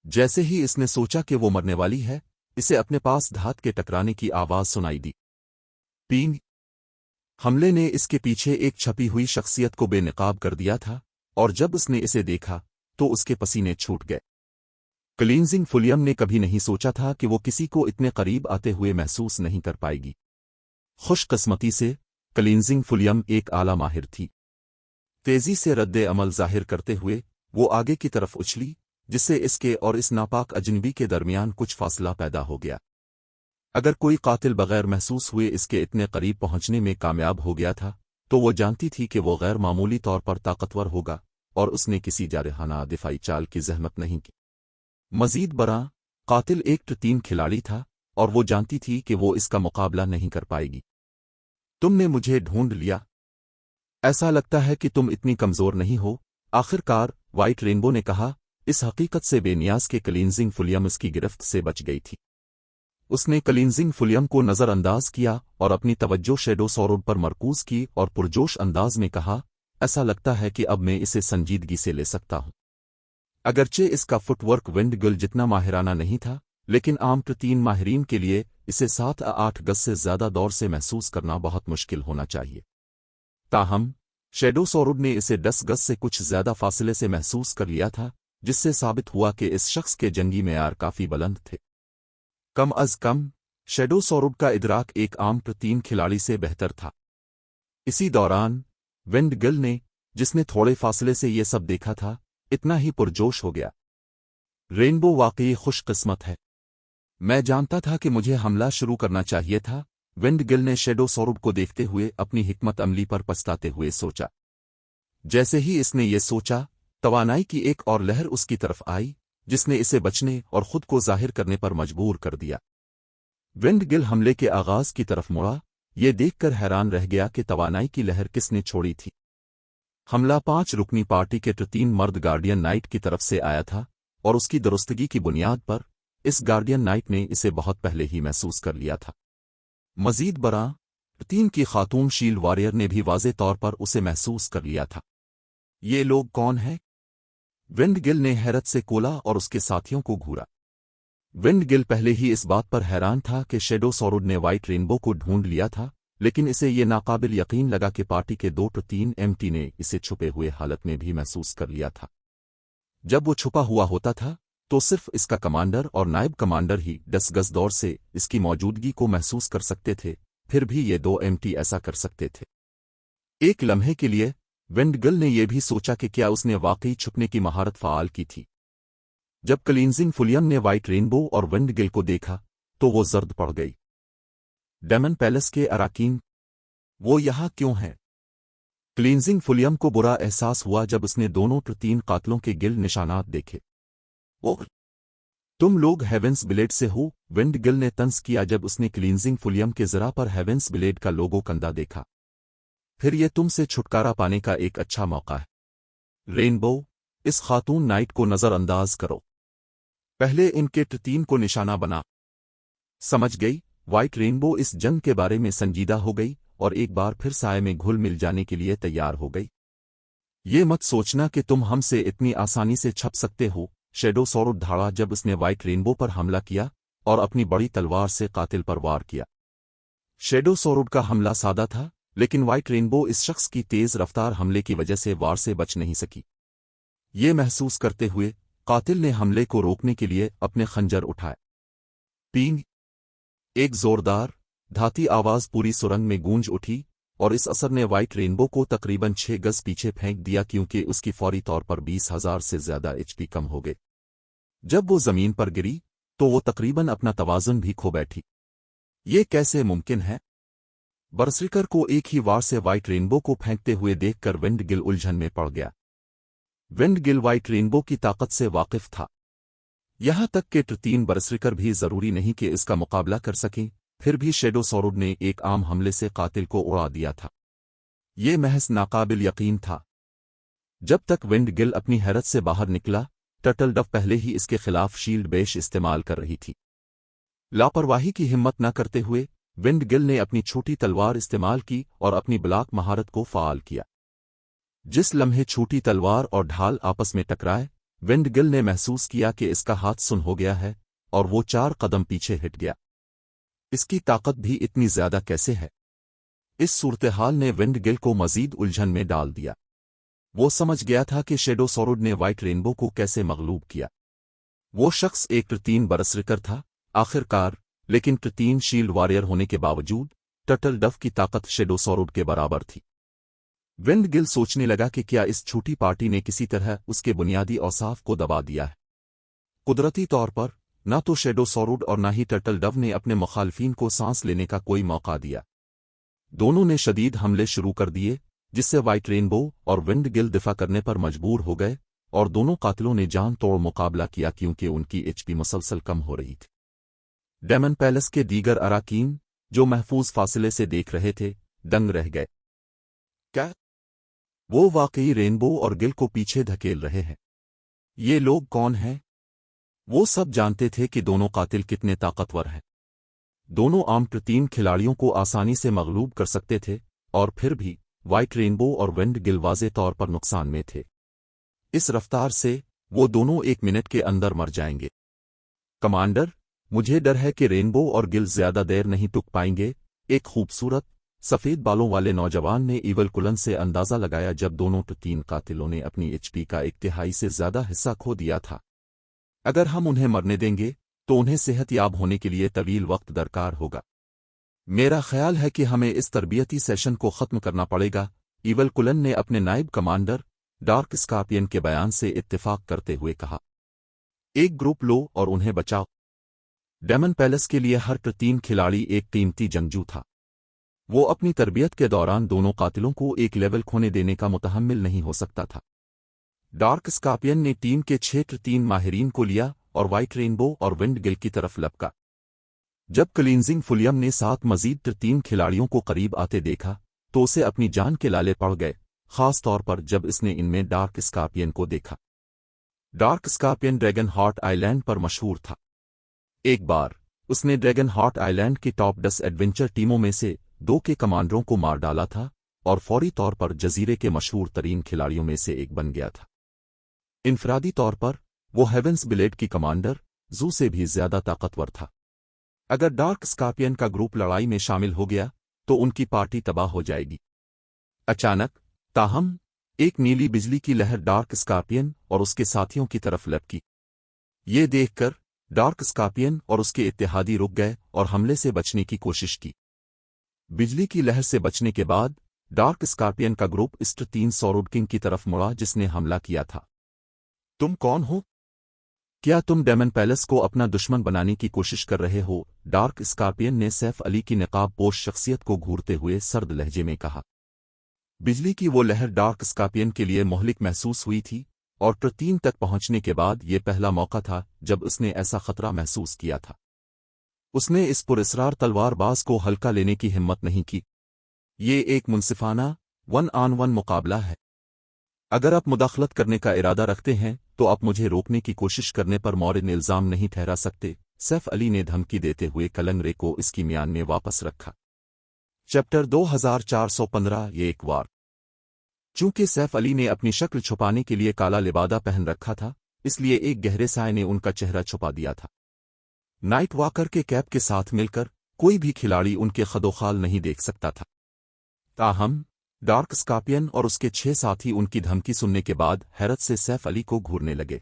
जैसे ही इसने सोचा कि वो मरने वाली है, इसे अपने पास धात के टकराने की आवाज सुनाई दी। 3 हमले ने इसके पीछे एक छपी हुई शख्सियत को बेनकाब कर दिया था, और जब उसने इसे देखा तो उसके पसीने छूट गए। क्लींजिंग फुलियम ने कभी नहीं सोचा था कि वो किसी को इतने करीब आते हुए महसूस नहीं कर पाएगी। खुशकिस्मती से क्लींजिंग फुलियम एक आला माहिर थी। तेजी से रद्द अमल जाहिर करते हुए वो आगे की तरफ उछली, जिससे इसके और इस नापाक अजनबी के दरमियान कुछ फासला पैदा हो गया। अगर कोई कातिल बगैर महसूस हुए इसके इतने करीब पहुंचने में कामयाब हो गया था, तो वो जानती थी कि वो गैर मामूली तौर पर ताकतवर होगा, और उसने किसी जारहाना दिफाई चाल की जहमत नहीं की। मजीद बरा, कातिल एक 3 खिलाड़ी था, और वो जानती थी कि वो इसका मुकाबला नहीं कर पाएगी। तुमने मुझे ढूंढ लिया। ऐसा लगता है कि तुम इतनी कमजोर नहीं हो, आखिरकार, वाइट रेनबो ने कहा। इस हकीकत से बेनियाज के क्लींजिंग फुलियम इसकी गिरफ्त से बच गई थी। उसने क्लींजिंग फुलियम को नजरअंदाज किया और अपनी तवज्जो शैडो सॉर्ड पर मरकूज की और पुरजोश अंदाज में कहा, ऐसा लगता है कि अब मैं इसे संजीदगी से ले सकता हूं। अगरचे इसका फुटवर्क विंड गिल जितना माहिराना नहीं था, लेकिन आम 3 माहिरीन के लिए इसे 7 या 8 गज से ज्यादा दौर से महसूस करना बहुत मुश्किल होना चाहिए। ताहम, शैडो सॉर्ड ने इसे 10 गज से कुछ ज्यादा फासले से महसूस कर लिया था, जिससे साबित हुआ कि इस शख्स के जंगी मेयार काफी बुलंद थे। कम अज कम, शैडो सॉर्ड का इदराक एक आम 3 खिलाड़ी से बेहतर था। इसी दौरान विंड गिल ने, जिसने थोड़े फासले से ये सब देखा था, इतना ही पुरजोश हो गया। रेनबो वाकई खुशकिस्मत है। मैं जानता था कि मुझे हमला शुरू करना चाहिए था, विंड गिल ने शैडो सॉर्ड को देखते हुए अपनी हिकमत अमली पर पछताते हुए सोचा। जैसे ही इसने ये सोचा, तवानाई की एक और लहर उसकी तरफ आई, जिसने इसे बचने और खुद को जाहिर करने पर मजबूर कर दिया। विंड गिल हमले के आगाज की तरफ मुड़ा, ये देखकर हैरान रह गया कि तवानाई की लहर किसने छोड़ी थी। حملہ 5 رکنی پارٹی کے 3 مرد گارڈین نائٹ کی طرف سے آیا تھا اور اس کی درستگی کی بنیاد پر اس گارڈین نائٹ نے اسے بہت پہلے ہی محسوس کر لیا تھا۔ مزید برآں 3 کی خاتون شیلڈ واریر نے بھی واضح طور پر اسے محسوس کر لیا تھا۔ یہ لوگ کون ہیں؟ ونڈ گل نے حیرت سے کولا اور اس کے ساتھیوں کو گھورا۔ ونڈ گل پہلے ہی اس بات پر حیران تھا کہ شیڈو سورڈ نے وائٹ رینبو کو ڈھونڈ لیا تھا، لیکن اسے یہ ناقابل یقین لگا کہ پارٹی کے 2-3 MT نے اسے چھپے ہوئے حالت میں بھی محسوس کر لیا تھا۔ جب وہ چھپا ہوا ہوتا تھا تو صرف اس کا کمانڈر اور نائب کمانڈر ہی 10 گز دور سے اس کی موجودگی کو محسوس کر سکتے تھے، پھر بھی یہ 2 MT ایسا کر سکتے تھے۔ ایک لمحے کے لیے ونڈ گل نے یہ بھی سوچا کہ کیا اس نے واقعی چھپنے کی مہارت فعال کی تھی۔ جب کلینزنگ فلیم نے وائٹ رینبو اور ونڈ گل کو دیکھا تو وہ زرد پڑ گئی۔ ڈیمن پیلس کے اراکین، وہ یہاں کیوں ہیں؟ کلینزنگ فلیم کو برا احساس ہوا جب اس نے دونوں 3 قاتلوں کے گل نشانات دیکھے۔ تم لوگ ہیونس بلیڈ سے ہو؟ ونڈ گل نے طنز کیا جب اس نے کلینزنگ فلیم کے ذرا پر ہیونس بلیڈ کا لوگو کندہ دیکھا۔ پھر یہ تم سے چھٹکارا پانے کا ایک اچھا موقع ہے۔ رینبو، اس خاتون نائٹ کو نظر انداز کرو۔ پہلے ان کے 3 کو نشانہ بنا۔ سمجھ گئی؟ وائٹ رینبو اس جنگ کے بارے میں سنجیدہ ہو گئی اور ایک بار پھر سائے میں گھل مل جانے کے لیے تیار ہو گئی۔ یہ مت سوچنا کہ تم ہم سے اتنی آسانی سے چھپ سکتے ہو، شیڈو سورڈ دھاڑا جب اس نے وائٹ رینبو پر حملہ کیا اور اپنی بڑی تلوار سے قاتل پر وار کیا۔ شیڈو سورڈ کا حملہ سادہ تھا، لیکن وائٹ رینبو اس شخص کی تیز رفتار حملے کی وجہ سے وار سے بچ نہیں سکی۔ یہ محسوس کرتے ہوئے قاتل نے حملے کو روکنے کے لیے اپنے خنجر اٹھائے۔ پینگ! ایک زوردار، دھاتی آواز پوری سرنگ میں گونج اٹھی اور اس اثر نے وائٹ رینبو کو تقریباً 6 گز پیچھے پھینک دیا کیونکہ اس کی فوری طور پر 20,000 سے زیادہ HP کم ہو گئے۔ جب وہ زمین پر گری تو وہ تقریباً اپنا توازن بھی کھو بیٹھی۔ یہ کیسے ممکن ہے؟ برسرکر کو ایک ہی وار سے وائٹ رینبو کو پھینکتے ہوئے دیکھ کر ونڈ گل الجھن میں پڑ گیا۔ ونڈ گل وائٹ رینبو کی طاقت سے واقف تھا، یہاں تک کہ 3 برسرکر بھی ضروری نہیں کہ اس کا مقابلہ کر سکیں، پھر بھی شیڈو سورڈ نے ایک عام حملے سے قاتل کو اڑا دیا تھا۔ یہ محض ناقابل یقین تھا۔ جب تک ونڈ گل اپنی حیرت سے باہر نکلا، ٹرٹل ڈو پہلے ہی اس کے خلاف شیلڈ بیش استعمال کر رہی تھی۔ لاپرواہی کی ہمت نہ کرتے ہوئے ونڈ گل نے اپنی چھوٹی تلوار استعمال کی اور اپنی بلاک مہارت کو فعال کیا۔ جس لمحے چھوٹی تلوار اور ڈھال آپس میں ٹکرائے، ونڈ گل نے محسوس کیا کہ اس کا ہاتھ سن ہو گیا ہے اور وہ 4 قدم پیچھے ہٹ گیا۔ اس کی طاقت بھی اتنی زیادہ کیسے ہے؟ اس صورتحال نے ونڈ گل کو مزید الجھن میں ڈال دیا۔ وہ سمجھ گیا تھا کہ شیڈو سورڈ نے وائٹ رینبو کو کیسے مغلوب کیا۔ وہ شخص ایک 3 برسرکر تھا آخر کار، لیکن 3 شیلڈ واریر ہونے کے باوجود ٹرٹل ڈو کی طاقت شیڈو سورڈ کے برابر تھی۔ ونڈ گل سوچنے لگا کہ کیا اس چھوٹی پارٹی نے کسی طرح اس کے بنیادی اوصاف کو دبا دیا ہے۔ قدرتی طور پر نہ تو شیڈو سورڈ اور نہ ہی ٹرٹل ڈو نے اپنے مخالفین کو سانس لینے کا کوئی موقع دیا۔ دونوں نے شدید حملے شروع کر دیے، جس سے وائٹ رینبو اور ونڈ گل دفاع کرنے پر مجبور ہو گئے اور دونوں قاتلوں نے جان توڑ مقابلہ کیا کیونکہ ان کی HP مسلسل کم ہو رہی تھی۔ ڈیمن پیلس کے دیگر اراکین جو محفوظ فاصلے سے دیکھ رہے تھے دنگ رہ گئے۔ کیا وہ واقعی رینبو اور گل کو پیچھے دھکیل رہے ہیں؟ یہ لوگ کون ہیں؟ وہ سب جانتے تھے کہ دونوں قاتل کتنے طاقتور ہیں۔ دونوں عام 3 کھلاڑیوں کو آسانی سے مغلوب کر سکتے تھے اور پھر بھی وائٹ رینبو اور ونڈ گل واضح طور پر نقصان میں تھے۔ اس رفتار سے وہ دونوں 1 منٹ کے اندر مر جائیں گے۔ کمانڈر، مجھے ڈر ہے کہ رینبو اور گل زیادہ دیر نہیں ٹک پائیں گے، ایک خوبصورت سفید بالوں والے نوجوان نے ایول کلن سے اندازہ لگایا جب دونوں 3 قاتلوں نے اپنی HP کا 1/3 سے زیادہ حصہ کھو دیا تھا۔ اگر ہم انہیں مرنے دیں گے تو انہیں صحت یاب ہونے کے لیے طویل وقت درکار ہوگا۔ میرا خیال ہے کہ ہمیں اس تربیتی سیشن کو ختم کرنا پڑے گا، ایول کلن نے اپنے نائب کمانڈر ڈارک اسکارپین کے بیان سے اتفاق کرتے ہوئے کہا۔ ایک گروپ لو اور انہیں بچاؤ۔ ڈیمن پیلس کے لیے ہر 3 کھلاڑی ایک قیمتی جنگجو تھا۔ وہ اپنی تربیت کے دوران دونوں قاتلوں کو ایک لیول کھونے دینے کا متحمل نہیں ہو سکتا تھا۔ ڈارک اسکارپین نے ٹیم کے 6 3 ماہرین کو لیا اور وائٹ رینبو اور ونڈ گل کی طرف لپکا۔ جب کلینزنگ فلیم نے 7 مزید 3 کھلاڑیوں کو قریب آتے دیکھا تو اسے اپنی جان کے لالے پڑ گئے خاص طور پر جب اس نے ان میں ڈارک اسکارپین کو دیکھا۔ Dark scorpion dragon heart island پر مشہور تھا۔ ایک بار اس نے ڈریگن ہارٹ آئی لینڈ کی ٹاپ 10 ایڈونچر ٹیموں میں سے 2 کے کمانڈروں کو مار ڈالا تھا اور فوری طور پر جزیرے کے مشہور ترین کھلاڑیوں میں سے ایک بن گیا تھا۔ انفرادی طور پر وہ ہیونز بلیڈ کی کمانڈر زو سے بھی زیادہ طاقتور تھا۔ اگر ڈارک اسکارپین کا گروپ لڑائی میں شامل ہو گیا تو ان کی پارٹی تباہ ہو جائے گی۔ اچانک تاہم ایک نیلی بجلی کی لہر ڈارک اسکارپین اور اس کے ساتھیوں کی طرف لپکی۔ یہ دیکھ کر ڈارک اسکارپین اور اس کے اتحادی رک گئے اور حملے سے بچنے کی کوشش کی۔ بجلی کی لہر سے بچنے کے بعد ڈارک اسکارپین کا گروپ اسٹر 3 سوروڈ کنگ کی طرف مڑا جس نے حملہ کیا تھا۔ تم کون ہو؟ کیا تم ڈیمن پیلس کو اپنا دشمن بنانے کی کوشش کر رہے ہو؟ ڈارک اسکارپین نے سیف علی کی نقاب پوش شخصیت کو گھورتے ہوئے سرد لہجے میں کہا۔ بجلی کی وہ لہر ڈارک اسکارپین کے لیے مہلک محسوس ہوئی تھی اور ٹر 3 تک پہنچنے کے بعد یہ پہلا موقع تھا جب اس نے ایسا خطرہ محسوس کیا تھا۔ اس نے اس پراسرار تلوار باز کو ہلکا لینے کی ہمت نہیں کی۔ یہ ایک منصفانہ 1 آن 1 مقابلہ ہے۔ اگر آپ مداخلت کرنے کا ارادہ رکھتے ہیں تو آپ مجھے روکنے کی کوشش کرنے پر مورد الزام نہیں ٹھہرا سکتے۔ سیف علی نے دھمکی دیتے ہوئے کلنگرے کو اس کی میان میں واپس رکھا۔ چیپٹر 2415 یہ ایک وار۔ چونکہ سیف علی نے اپنی شکل چھپانے کے لیے کالا لبادہ پہن رکھا تھا اس لیے ایک گہرے سائے نے ان کا چہرہ چھپا دیا تھا۔ نائٹ واکر کے کیپ کے ساتھ مل کر کوئی بھی کھلاڑی ان کے خدوخال نہیں دیکھ سکتا تھا۔ تاہم ڈارک اسکارپین اور اس کے 6 ساتھی ان کی دھمکی سننے کے بعد حیرت سے سیف علی کو گھورنے لگے۔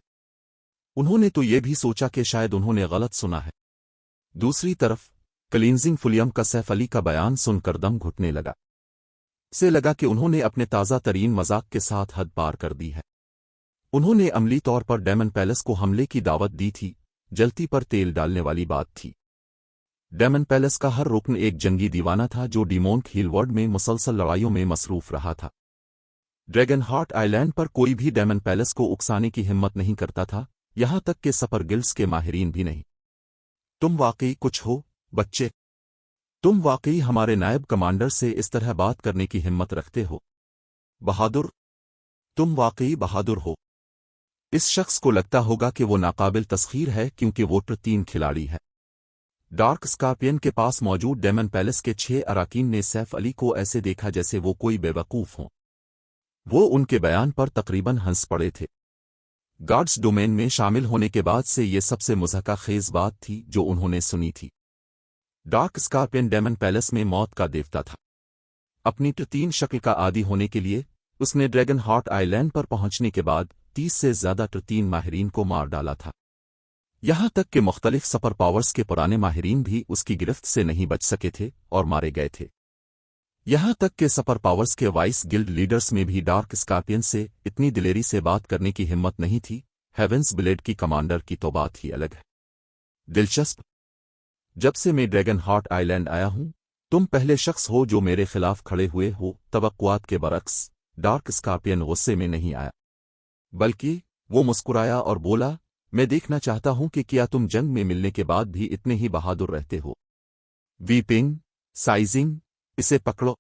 انہوں نے تو یہ بھی سوچا کہ شاید انہوں نے غلط سنا ہے۔ دوسری طرف کلینزنگ فلیم کا سیف علی کا بیان سن کر دم گھٹنے لگا۔ اسے لگا کہ انہوں نے اپنے تازہ ترین مذاق کے ساتھ حد پار کر دی ہے۔ انہوں نے عملی طور پر ڈیمن پیلس کو حملے کی دعوت دی تھی، جلتی پر تیل ڈالنے والی بات تھی۔ ڈیمن پیلس کا ہر رکن ایک جنگی دیوانہ تھا جو ڈیمونک ہیل ورلڈ میں مسلسل لڑائیوں میں مصروف رہا تھا۔ ڈریگن ہارٹ آئی لینڈ پر کوئی بھی ڈیمن پیلس کو اکسانے کی ہمت نہیں کرتا تھا، یہاں تک کہ سپر گلڈز کے ماہرین بھی نہیں۔ تم واقعی کچھ ہو، بچے؟ تم واقعی ہمارے نائب کمانڈر سے اس طرح بات کرنے کی ہمت رکھتے ہو؟ بہادر، تم واقعی بہادر ہو۔ اس شخص کو لگتا ہوگا کہ وہ ناقابل تسخیر ہے کیونکہ وہ ٹر 3 کھلاڑی ہے۔ ڈارک اسکارپین کے پاس موجود ڈیمن پیلس کے 6 اراکین نے سیف علی کو ایسے دیکھا جیسے وہ کوئی بے وقوف ہوں۔ وہ ان کے بیان پر تقریباً ہنس پڑے تھے۔ گارڈز ڈومین میں شامل ہونے کے بعد سے یہ سب سے مضحکہ خیز بات تھی جو انہوں نے سنی تھی۔ ڈارک اسکارپین ڈیمن پیلس میں موت کا دیوتا تھا۔ اپنی ٹر 3 شکل کا عادی ہونے کے لیے اس نے ڈریگن ہارٹ آئی لینڈ پر پہنچنے کے بعد 30 سے زیادہ ٹر 3 ماہرین کو مار ڈالا تھا۔ یہاں تک کہ مختلف سپر پاورز کے پرانے ماہرین بھی اس کی گرفت سے نہیں بچ سکے تھے اور مارے گئے تھے۔ یہاں تک کہ سپر پاورز کے وائس گلڈ لیڈرز میں بھی ڈارک اسکارپین سے اتنی دلیری سے بات کرنے کی ہمت نہیں تھی۔ ہیونز بلیڈ کی کمانڈر کی تو بات ہی الگ ہے۔ دلچسپ، جب سے میں ڈریگن ہارٹ آئی لینڈ آیا ہوں تم پہلے شخص ہو جو میرے خلاف کھڑے ہوئے ہو۔ توقعات کے برعکس ڈارک اسکارپین غصے میں نہیں آیا، بلکہ وہ مسکرایا اور بولا، میں دیکھنا چاہتا ہوں کہ کیا تم جنگ میں ملنے کے بعد بھی اتنے ہی بہادر رہتے ہو۔ ویپنگ، سائزنگ، اسے پکڑو۔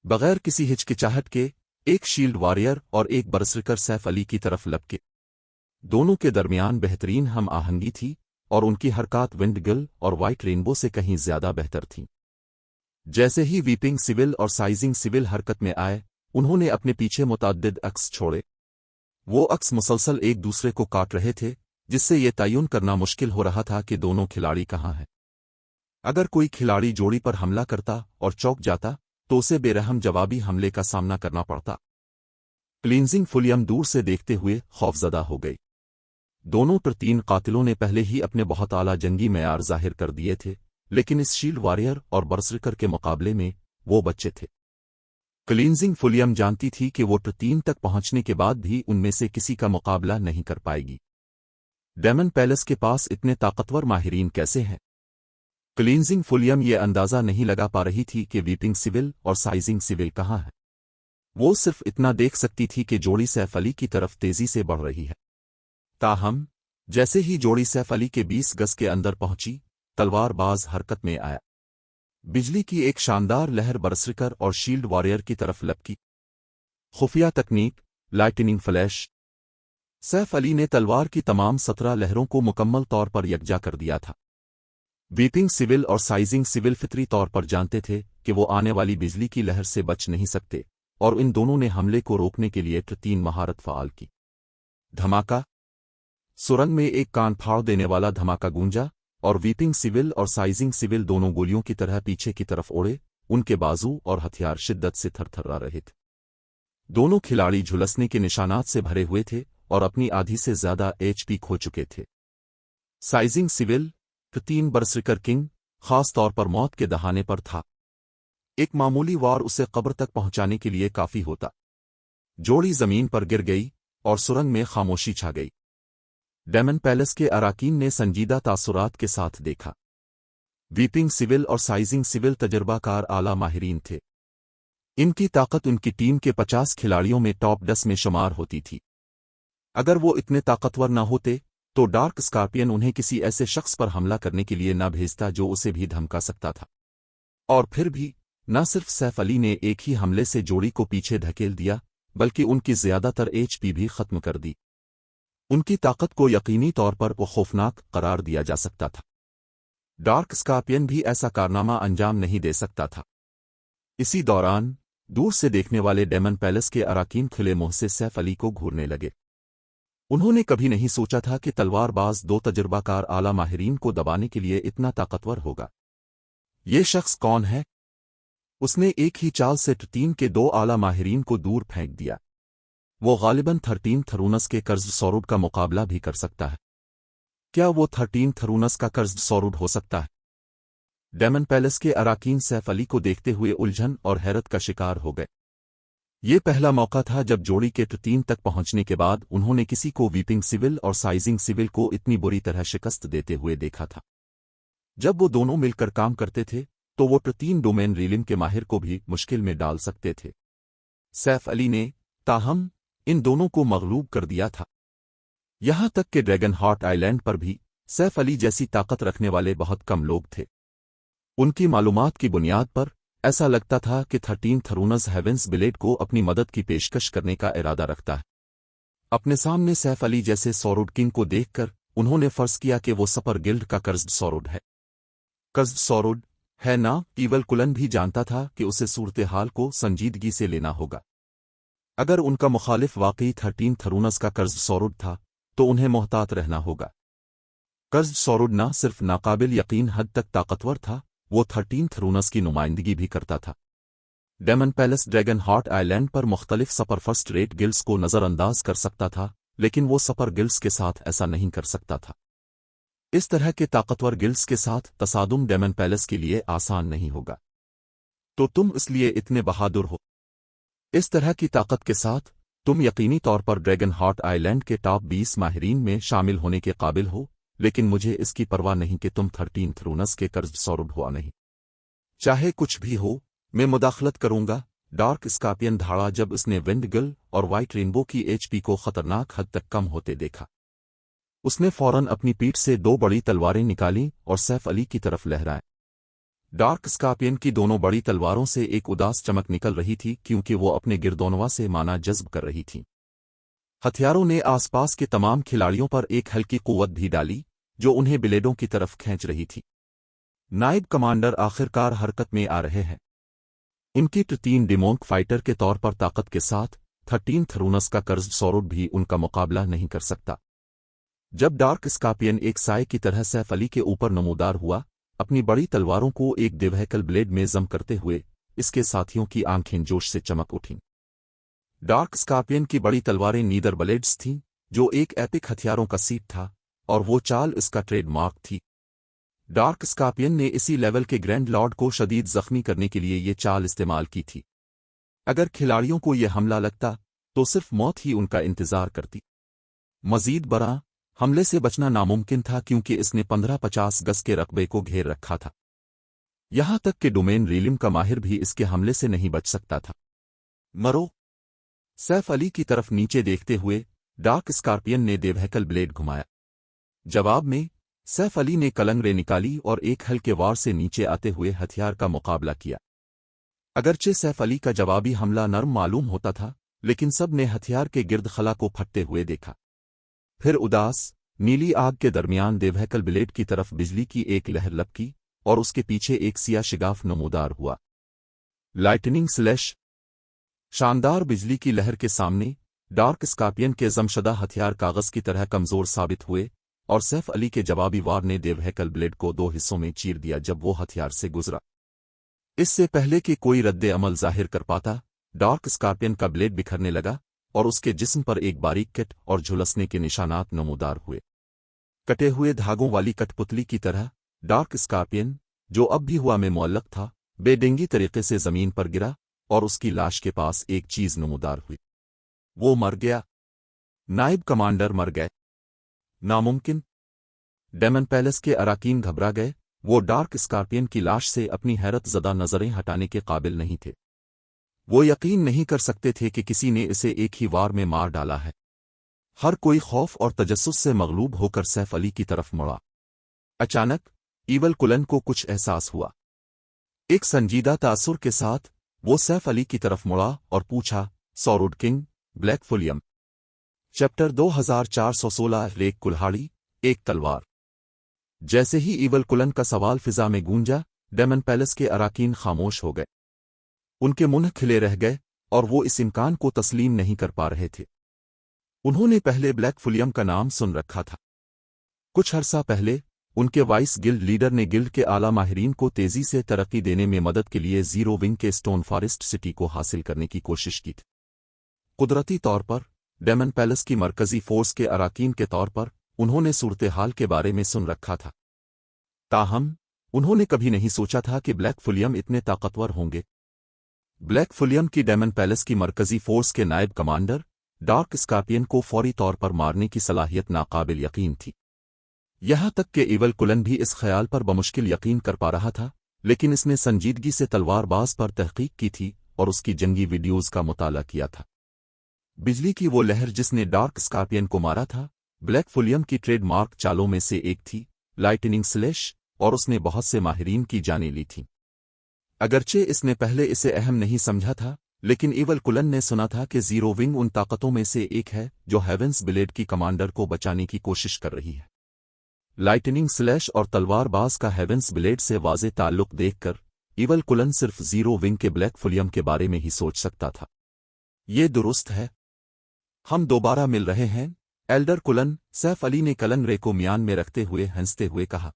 بغیر کسی ہچکچاہٹ کے ایک شیلڈ واریر اور ایک برسرکر سیف علی کی طرف لپکے۔ دونوں کے درمیان بہترین ہم آہنگی تھی اور ان کی حرکات ونڈ گل اور وائٹ رینبو سے کہیں زیادہ بہتر تھیں۔ جیسے ہی ویپنگ سول اور سائزنگ سول حرکت میں آئے انہوں نے اپنے پیچھے متعدد عکس چھوڑے۔ وہ عکس مسلسل ایک دوسرے کو کاٹ رہے تھے جس سے یہ تعین کرنا مشکل ہو رہا تھا کہ دونوں کھلاڑی کہاں ہیں۔ اگر کوئی کھلاڑی جوڑی پر حملہ کرتا اور چوک جاتا تو اسے بے رحم جوابی حملے کا سامنا کرنا پڑتا۔ کلینزنگ فلیم دور سے دیکھتے ہوئے خوفزدہ ہو گئی۔ دونوں ٹر 3 قاتلوں نے پہلے ہی اپنے بہت اعلیٰ جنگی معیار ظاہر کر دیے تھے، لیکن اس شیلڈ واریر اور برسرکر کے مقابلے میں وہ بچے تھے۔ کلینزنگ فلیم جانتی تھی کہ وہ ٹر 3 تک پہنچنے کے بعد بھی ان میں سے کسی کا مقابلہ نہیں کر پائے گی۔ ڈیمن پیلس کے پاس اتنے طاقتور ماہرین کیسے ہیں؟ کلینزنگ فلیم یہ اندازہ نہیں لگا پا رہی تھی کہ ویپنگ سول اور سائزنگ سول کہاں ہے۔ وہ صرف اتنا دیکھ سکتی تھی کہ جوڑی سیف علی کی طرف تیزی سے بڑھ رہی ہے۔ تاہم جیسے ہی جوڑی سیف علی کے 20 گز کے اندر پہنچی تلوار باز حرکت میں آیا۔ بجلی کی ایک شاندار لہر برسرکر اور شیلڈ واریر کی طرف لپکی۔ खुफिया तकनीक, लाइटनिंग फ्लैश। सैफ अली ने तलवार की तमाम 17 लहरों को मुकम्मल तौर पर यकजा कर दिया था। वीपिंग सिविल और साइजिंग सिविल फितरी तौर पर जानते थे कि वो आने वाली बिजली की लहर से बच नहीं सकते, और इन दोनों ने हमले को रोकने के लिए 3 महारत फ़ाल की। धमाका। सुरंग में एक कान फाड़ देने वाला धमाका गूंजा, और वीपिंग सिविल और साइजिंग सिविल दोनों गोलियों की तरह पीछे की तरफ उड़े। उनके बाजू और हथियार शिद्दत से थरथरा रहे थे। दोनों खिलाड़ी झुलसने के निशानात से भरे हुए थे और अपनी आधी से ज्यादा एचपी खो चुके थे। साइजिंग सिविल 3 बरसरिकर किंग खास तौर पर मौत के दहाने पर था। एक मामूली वार उसे कब्र तक पहुंचाने के लिए काफी होता। जोड़ी जमीन पर गिर गई और सुरंग में खामोशी छा गई। डेमन पैलेस के अराकीन ने संजीदा तासुरात के साथ देखा। वीपिंग सिविल और साइजिंग सिविल तजर्बाकार आला माहिरीन थे। इनकी ताकत उनकी टीम के 50 खिलाड़ियों में टॉप 10 में शुमार होती थी। अगर वो इतने ताकतवर न होते तो डार्क स्कॉर्पियन उन्हें किसी ऐसे शख्स पर हमला करने के लिए न भेजता जो उसे भी धमका सकता था। और फिर भी न सिर्फ सैफ अली ने एक ही हमले से जोड़ी को पीछे धकेल दिया, बल्कि उनकी ज्यादातर एचपी भी खत्म कर दी। उनकी ताकत को यकीनी तौर पर वो खौफनाक करार दिया जा सकता था। डार्क स्कॉर्पियन भी ऐसा कारनामा अंजाम नहीं दे सकता था। इसी दौरान दूर से देखने वाले डेमन पैलेस के अराकीन खुले मुंह से सैफ अली को घूरने लगे। उन्होंने कभी नहीं सोचा था कि तलवारबाज 2 तजर्बाकार आला माहिरीन को दबाने के लिए इतना ताकतवर होगा। ये शख्स कौन है? उसने एक ही चाल से 3 के 2 आला माहिरीन को दूर फेंक दिया। वो गालिबन 13 थरूनस के कर्ज सौरुड का मुकाबला भी कर सकता है। क्या वो 13 थरूनस का कर्ज सौरुड हो सकता है? डेमन पैलेस के अराकीन सैफ अली को देखते हुए उलझन और हैरत का शिकार हो गए। ये पहला मौका था जब जोड़ी के 3 तक पहुंचने के बाद उन्होंने किसी को वीपिंग सिविल और साइजिंग सिविल को इतनी बुरी तरह शिकस्त देते हुए देखा था। जब वो दोनों मिलकर काम करते थे तो वो 3 डोमेन रीलिंग के माहिर को भी मुश्किल में डाल सकते थे। सैफ अली ने ताहम इन दोनों को मगलूब कर दिया था। यहां तक कि ड्रैगन हार्ट आइलैंड पर भी सैफ अली जैसी ताकत रखने वाले बहुत कम लोग थे। उनकी मालूमात की बुनियाद पर ऐसा लगता था कि 13 थरूनस हेवेंस ब्लेड को अपनी मदद की पेशकश करने का इरादा रखता है। अपने सामने सैफ अली जैसे सौरुड किंग को देखकर उन्होंने फर्ज किया कि वो सपर गिल्ड का कर्ज सौरुड है। कर्ज सौरुड है ना? ईवल कुलन भी जानता था कि उसे सूरत हाल को संजीदगी से लेना होगा। अगर उनका मुखालिफ वाकई 13 थरूनस का कर्ज सौरुड था तो उन्हें मोहतात रहना होगा। कर्ज सौरुड न सिर्फ नाकाबिल यकीन हद तक ताकतवर था, वो 13 थरूनस की नुमाइंदगी भी करता था। Demon Palace Dragon Heart Island पर मुख्तलिफ सपर फर्स्ट रेट गिल्ड्स को नज़रअंदाज कर सकता था, लेकिन वो सपर गिल्ड्स के साथ ऐसा नहीं कर सकता था। इस तरह के ताकतवर गिल्ड्स के साथ तसादुम डेमन पैलेस के लिए आसान नहीं होगा। तो तुम इसलिए इतने बहादुर हो। इस तरह की ताकत के साथ तुम यकीनी तौर पर ड्रैगन हार्ट आइलैंड के टॉप 20 माहिरीन में शामिल होने के काबिल हो, लेकिन मुझे इसकी परवाह नहीं कि तुम 13 थरूनस के कर्ज सौरुड हुआ नहीं। चाहे कुछ भी हो, मैं मुदाखलत करूंगा। डार्क स्कॉर्पियन धाड़ा जब उसने विंडगल और व्हाइट रेनबो की एचपी को खतरनाक हद तक कम होते देखा। उसने फौरन अपनी पीठ से 2 बड़ी तलवारें निकाली और सैफ अली की तरफ लहराए। डार्क स्कॉर्पियन की दोनों बड़ी तलवारों से एक उदास चमक निकल रही थी, क्योंकि वो अपने गिरदोनवा से माना जज्ब कर रही थी। हथियारों ने आसपास के तमाम खिलाड़ियों पर एक हल्की कुव्वत भी डाली जो उन्हें ब्लेडों की तरफ खींच रही थी। नायब कमांडर आखिरकार हरकत में आ रहे हैं। उनकी 3 डिमोंक फाइटर के तौर पर ताकत के साथ 13 थरूनस का कर्ज सौरुड भी उनका मुकाबला नहीं कर सकता। जब डार्क स्कॉर्पियन एक साए की तरह सैफ अली के ऊपर नमूदार हुआ, अपनी बड़ी तलवारों को एक दिवहकल ब्लेड में जम करते हुए इसके साथियों की आंखें जोश से चमक उठीं। डार्क स्कॉर्पियन की बड़ी तलवारें नीदर ब्लेड्स थीं, जो एक एपिक हथियारों का सीट था, और वो चाल इसका ट्रेडमार्क थी। डार्क स्कॉर्पियन ने इसी लेवल के ग्रैंड लॉर्ड को शदीद जख्मी करने के लिए ये चाल इस्तेमाल की थी। अगर खिलाड़ियों को यह हमला लगता तो सिर्फ मौत ही उनका इंतजार करती। मजीद बड़ा हमले से बचना नामुमकिन था, क्योंकि इसने 15-50 गज के रकबे को घेर रखा था। यहां तक कि डोमेन रीलिम का माहिर भी इसके हमले से नहीं बच सकता था। मरो। सैफ अली की तरफ नीचे देखते हुए डार्क स्कॉर्पियन ने देवहकल ब्लेड घुमाया। जवाब में सैफ अली ने कलंगरे निकाली और एक हल्के वार से नीचे आते हुए हथियार का मुकाबला किया। अगरचे सैफ अली का जवाबी हमला नर्म मालूम होता था, लेकिन सब ने हथियार के गिर्द खला को फटते हुए देखा। फिर उदास नीली आग के दरमियान देवहैकल ब्लेड की तरफ बिजली की एक लहर लपकी और उसके पीछे एक सिया शिगाफ नमूदार हुआ। Lightning slash. शानदार बिजली की लहर के सामने डार्क स्कॉर्पियन के जमशदा हथियार कागज की तरह कमजोर साबित हुए और सैफ अली के जवाबी वार ने देवहैकल ब्लेड को 2 हिस्सों में चीर दिया जब वो हथियार से गुजरा। इससे पहले कि कोई रद्दे अमल जाहिर कर पाता, डार्क स्कॉर्पियन का ब्लेड बिखरने लगा और उसके जिस्म पर एक बारीक कट और झुलसने के निशानात नमूदार हुए। कटे हुए धागों वाली कठपुतली की तरह डार्क स्कॉर्पियन, जो अब भी हुआ में मुअल्लक था, बेढंगी तरीके से जमीन पर गिरा और उसकी लाश के पास एक चीज नमूदार हुई। वो मर गया। नायब कमांडर मर गए। नामुमकिन। डेमन पैलेस के अराकीन घबरा गए। वो डार्क स्कॉर्पियन की लाश से अपनी हैरत ज़दा नजरें हटाने के काबिल नहीं थे। वो यकीन नहीं कर सकते थे कि किसी ने इसे एक ही वार में मार डाला है। हर कोई खौफ और तजस्सुस से मगलूब होकर सैफ अली की तरफ मुड़ा। अचानक ईवल कुलन को कुछ एहसास हुआ। एक संजीदा तासुर के साथ वो सैफ अली की तरफ मुड़ा और पूछा, सॉरुड किंग, ब्लैक फुलियम। चैप्टर 2416 एक कुल्हाड़ी, एक तलवार। जैसे ही ईवल कुलन का सवाल फिजा में गूंजा, डेमन पैलेस के अराकीन खामोश हो गए। उनके मुंह खिले रह गए और वो इस इम्कान को तस्लीम नहीं कर पा रहे थे। उन्होंने पहले ब्लैक फुलियम का नाम सुन रखा था। कुछ अरसा पहले उनके वाइस गिल्ड लीडर ने गिल्ड के आला माहिरीन को तेजी से तरक्की देने में मदद के लिए जीरो विंग के स्टोन फॉरेस्ट सिटी को हासिल करने की कोशिश की थी। कुदरती तौर पर डेमन पैलेस की मरकजी फोर्स के अराकीन के तौर पर उन्होंने सूरत हाल के बारे में सुन रखा था। ताहम उन्होंने कभी नहीं सोचा था कि ब्लैक फुलियम इतने ताकतवर होंगे। ब्लैक फुलियम की डेमन पैलेस की मरकजी फोर्स के नायब कमांडर डार्क स्कॉर्पियन को फौरी तौर पर मारने की सलाहियत नाकाबिल यकीन थी। यहां तक कि ईवल कुलन भी इस ख्याल पर बमुश्किल यकीन कर पा रहा था, लेकिन इसने संजीदगी से तलवारबाज पर तहकीक की थी और उसकी जंगी वीडियोज़ का मुताला किया था। बिजली की वो लहर जिसने डार्क स्कॉर्पियन को मारा था, ब्लैक फुलियम की ट्रेडमार्क चालों में से एक थी, लाइटनिंग स्लैश, और उसने बहुत से माहिरीन की जानें ली थीं। अगरचे इसने पहले इसे अहम नहीं समझा था, लेकिन ईवल कुलन ने सुना था कि जीरो विंग उन ताकतों में से एक है जो हेवेंस ब्लेड की कमांडर को बचाने की कोशिश कर रही है। लाइटनिंग स्लैश और तलवारबाज का हेवेंस ब्लेड से वाज़े ताल्लुक देखकर ईवल कुलन सिर्फ जीरो विंग के ब्लैक फुलियम के बारे में ही सोच सकता था। ये दुरुस्त है। हम दोबारा मिल रहे हैं, एल्डर कुलन, सैफ अली ने कलन रे को म्यान में रखते हुए हंसते हुए कहा।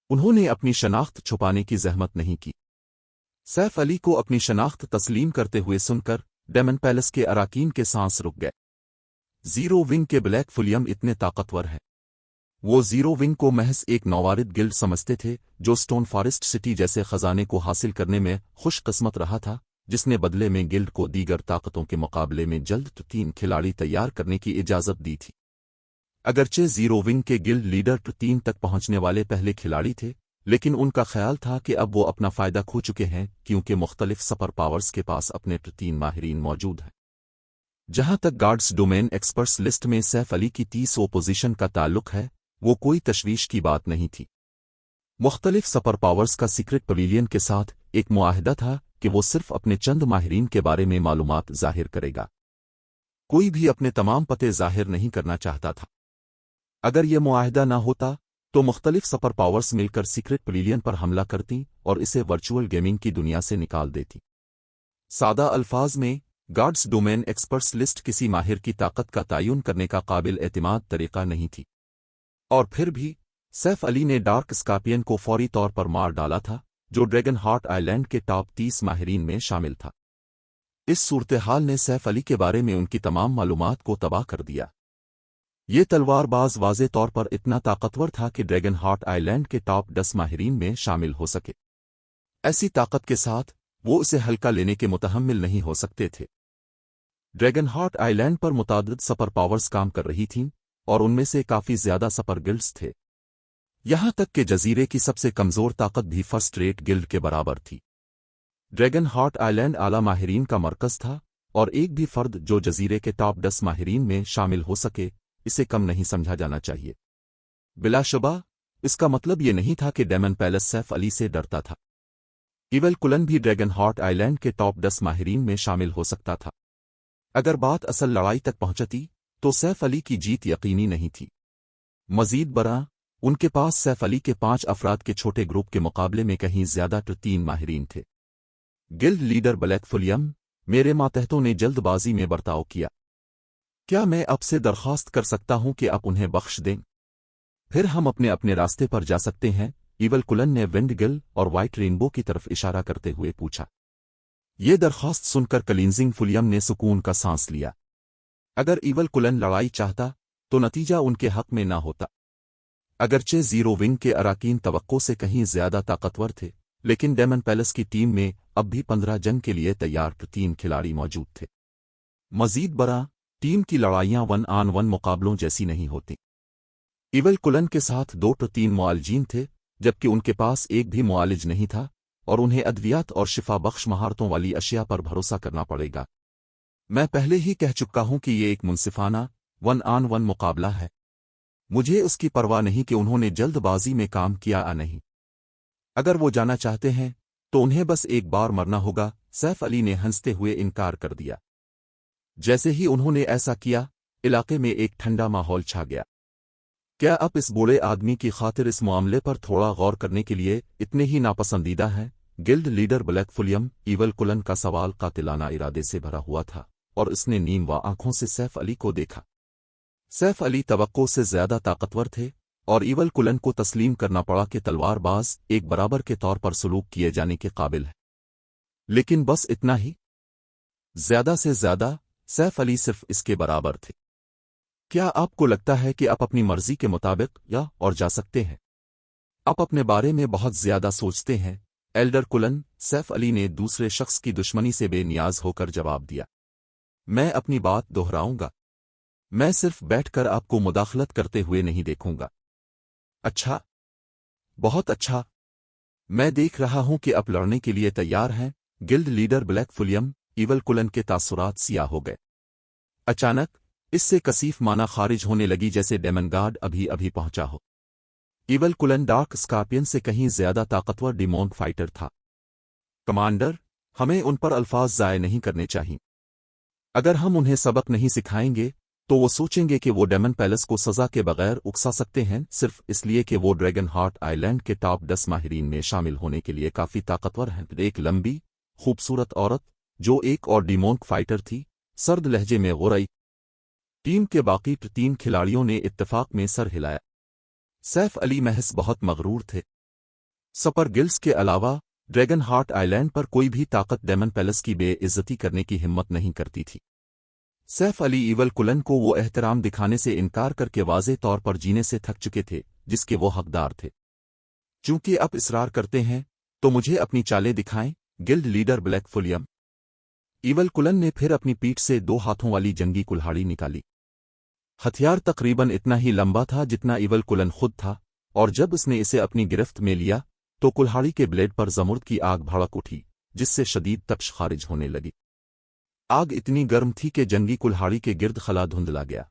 उन्होंने अपनी शनाख्त छुपाने की जहमत नहीं की। सैफ अली को अपनी शनाख्त तस्लीम करते हुए सुनकर डेमन पैलेस के अराकीन के सांस रुक गए। जीरो विंग के ब्लैक फुलियम इतने ताकतवर हैं। वो जीरो विंग को महज एक नौवारिद गिल्ड समझते थे जो स्टोन फॉरेस्ट सिटी जैसे खजाने को हासिल करने में खुशकिस्मत रहा था, जिसने बदले में गिल्ड को दीगर ताकतों के मुकाबले में जल्द 3 खिलाड़ी तैयार करने की इजाज़त दी थी। अगरचे जीरो विंग के गिल्ड लीडर 3 तक पहुंचने वाले पहले खिलाड़ी थे, लेकिन उनका ख्याल था कि अब वो अपना फ़ायदा खो चुके हैं क्योंकि मुख्तलिफ सुपर पावर्स के पास अपने 3 माहिरीन मौजूद हैं। जहां तक गार्ड्स डोमेन एक्सपर्ट्स लिस्ट में सैफ अली की 30 पोजीशन का ताल्लुक है, वो कोई तशवीश की बात नहीं थी। मुख्तलिफ सुपर पावर्स का सीक्रेट पवेलियन के साथ एक मुआहदा था कि वो सिर्फ अपने चंद माहिरीन के बारे में मालूमात जाहिर करेगा। कोई भी अपने तमाम पते जाहिर नहीं करना चाहता था। अगर यह मुआहदा ना होता तो मुख्तलिफ सुपर पावर्स मिलकर सीक्रेट पवेलियन पर हमला करती और इसे वर्चुअल गेमिंग की दुनिया से निकाल देती। सादा अल्फाज में, गार्ड्स डोमेन एक्सपर्ट्स लिस्ट किसी माहिर की ताकत का तयन करने का काबिल एतमाद तरीका नहीं थी। और फिर भी सैफ अली ने डार्क स्कॉर्पियन को फौरी तौर पर मार डाला था, जो ड्रैगन हार्ट आइलैंड के टॉप 30 माहिरीन में शामिल था। इस सूरत हाल ने सैफ अली के बारे में उनकी तमाम मालूमात को तबाह कर दिया। ये तलवारबाज वाज़े तौर पर इतना ताकतवर था कि ड्रैगन हार्ट आइलैंड के टॉप 10 माहिरीन में शामिल हो सके। ऐसी ताकत के साथ वो उसे हल्का लेने के मुतहम्मिल नहीं हो सकते थे। ड्रैगन हार्ट आइलैंड पर मुतादिद सुपर पावर्स काम कर रही थीं और उनमें से काफ़ी ज़्यादा सुपर गिल्ड्स थे। यहां तक कि जजीरे की सबसे कमज़ोर ताकत भी फर्स्ट रेट गिल्ड के बराबर थी। ड्रैगन हार्ट आइलैंड आला माहिरीन का मरकज़ था और एक भी फर्द जो जजीरे के टॉप 10 माहिरीन में शामिल हो सके, इसे कम नहीं समझा जाना चाहिए। बिलाशुबा इसका मतलब ये नहीं था कि डेमन पैलेस सैफ अली से डरता था। ईवल कुलन भी ड्रैगन हार्ट आइलैंड के टॉप 10 माहिरीन में शामिल हो सकता था। अगर बात असल लड़ाई तक पहुंचती तो सैफ अली की जीत यकीनी नहीं थी। मजीद बरआं, उनके पास सैफ अली के 5 अफराद के छोटे ग्रुप के मुकाबले में कहीं ज्यादा 3 माहिरीन थे। गिल्ड लीडर ब्लैक फुलियम, मेरे मातहतों ने जल्दबाजी में बर्ताव किया। क्या मैं आपसे दरख्वास्त कर सकता हूं कि आप उन्हें बख्श दें? फिर हम अपने अपने रास्ते पर जा सकते हैं, ईवल कुलन ने विंडगिल और व्हाइट रेनबो की तरफ इशारा करते हुए पूछा। ये दरख्वास्त सुनकर क्लींजिंग फुलियम ने सुकून का सांस लिया। अगर ईवल कुलन लड़ाई चाहता तो नतीजा उनके हक में ना होता। अगरचे जीरो विंग के अराकीन तवक्को से कहीं ज्यादा ताकतवर थे, लेकिन डेमन पैलेस की टीम में अब भी 15 जंग के लिए तैयार 3 खिलाड़ी मौजूद थे। मजीद बड़ा, टीम की लड़ाइयां 1-on-1 मुकाबलों जैसी नहीं होती। ईवल कुलन के साथ 2-3 मुआलजीन थे, जबकि उनके पास एक भी मुआलिज नहीं था, और उन्हें अद्वियात और शिफा बख्श महारतों वाली अशिया पर भरोसा करना पड़ेगा। मैं पहले ही कह चुका हूं कि ये एक मुनसिफाना 1-on-1 मुकाबला है। मुझे उसकी परवाह नहीं कि उन्होंने जल्दबाजी में काम किया या नहीं। अगर वो जाना चाहते हैं तो उन्हें बस एक बार मरना होगा। सैफ अली ने हंसते हुए इनकार कर दिया। जैसे ही उन्होंने ऐसा किया, इलाके में एक ठंडा माहौल छा गया। क्या आप इस बूढ़े आदमी की खातिर इस मामले पर थोड़ा गौर करने के लिए इतने ही नापसंदीदा हैं? गिल्ड लीडर ब्लैक फुलियम, ईवल कुलन का सवाल कातिलाना इरादे से भरा हुआ था, और उसने नीम व आंखों से सैफ अली को देखा। सैफ अली तवक्को से ज्यादा ताकतवर थे, और ईवल कुलन को तस्लीम करना पड़ा कि तलवारबाज एक बराबर के तौर पर सलूक किए जाने के काबिल है। लेकिन बस इतना ही। ज्यादा से ज्यादा सैफ अली सिर्फ इसके बराबर थे। क्या आपको लगता है कि आप अपनी मर्जी के मुताबिक या और जा सकते हैं? आप अपने बारे में बहुत ज्यादा सोचते हैं, एल्डर कुलन, सैफ अली ने दूसरे शख्स की दुश्मनी से बेनियाज होकर जवाब दिया। मैं अपनी बात दोहराऊंगा। मैं सिर्फ बैठकर आपको मुदाखलत करते हुए नहीं देखूंगा। अच्छा, बहुत अच्छा। मैं देख रहा हूं कि आप लड़ने के लिए तैयार हैं। गिल्ड लीडर ब्लैक फुलियम, ईवल कुलन के तासुरात सियाह हो गए। अचानक इससे कसीफ माना खारिज होने लगी जैसे डेमन गार्ड अभी अभी पहुंचा हो। ईवल कुलन डार्क स्कॉर्पियन से कहीं ज्यादा ताकतवर डिमोन फाइटर था। कमांडर, हमें उन पर अल्फाज ज़ाय नहीं करने चाहिए। अगर हम उन्हें सबक नहीं सिखाएंगे तो वो सोचेंगे कि वो डेमन पैलेस को सजा के बगैर उकसा सकते हैं, सिर्फ इसलिए कि वो ड्रैगन हार्ट आइलैंड के टॉप 10 माहिरीन में शामिल होने के लिए काफी ताकतवर हैं। एक लंबी, खूबसूरत औरत जो एक और डिमोन फाइटर थी, सर्द लहजे में गुरई। टीम के बाकी 3 खिलाड़ियों ने इत्तेफाक में सर हिलाया। सैफ अली महज बहुत मगरूर थे। सपर गिल्स के अलावा ड्रैगन हार्ट आइलैंड पर कोई भी ताकत डेमन पैलेस की बेइज्जती करने की हिम्मत नहीं करती थी। सैफ अली ईवल कुलन को वो एहतराम दिखाने से इनकार करके वाज़े तौर पर जीने से थक चुके थे जिसके वो हकदार थे। चूंकि आप इसरार करते हैं तो मुझे अपनी चालें दिखाएं, गिल्ड लीडर ब्लैक फुलियम। ईवल कुलन ने फिर अपनी पीठ से 2 हाथों वाली जंगी कुल्हाड़ी निकाली। हथियार तकरीबन इतना ही लंबा था जितना ईवल कुलन खुद था, और जब उसने इसे अपनी गिरफ्त में लिया तो कुल्हाड़ी के ब्लेड पर जमुर्द की आग भड़क उठी, जिससे शदीद तप्श खारिज होने लगी। आग इतनी गर्म थी कि जंगी कुल्हाड़ी के गिर्द खला धुंधला गया।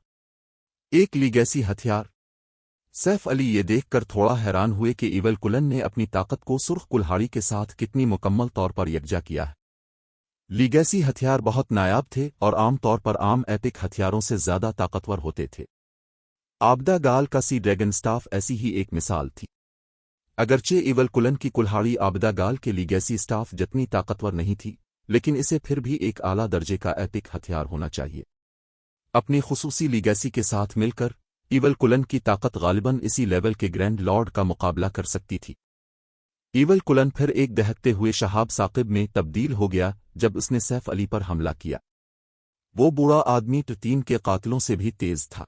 एक लीगैसी हथियार। सैफ अली ये देखकर थोड़ा हैरान हुए कि ईवल कुलन ने अपनी ताकत को सुर्ख कुल्हाड़ी के साथ कितनी मुकम्मल तौर पर यकजा किया है। लीगैसी हथियार बहुत नायाब थे और आम तौर पर आम एपिक हथियारों से ज्यादा ताकतवर होते थे। आबदा गाल का सी ड्रैगन स्टाफ ऐसी ही एक मिसाल थी। अगरचे ईवल कुलन की कुल्हाड़ी आबदा गाल के लीगैसी स्टाफ जितनी ताकतवर नहीं थी, लेकिन इसे फिर भी एक आला दर्जे का एपिक हथियार होना चाहिए। अपनी खुसूसी लीगैसी के साथ मिलकर ईवल कुलन की ताकत गालिबन इसी लेवल के ग्रैंड लॉर्ड का मुकाबला कर सकती थी। ईवल कुलन फिर एक दहकते हुए शहाब साकिब में तब्दील हो गया जब उसने सैफ अली पर हमला किया। वो बूढ़ा आदमी 3 के कातिलों से भी तेज था।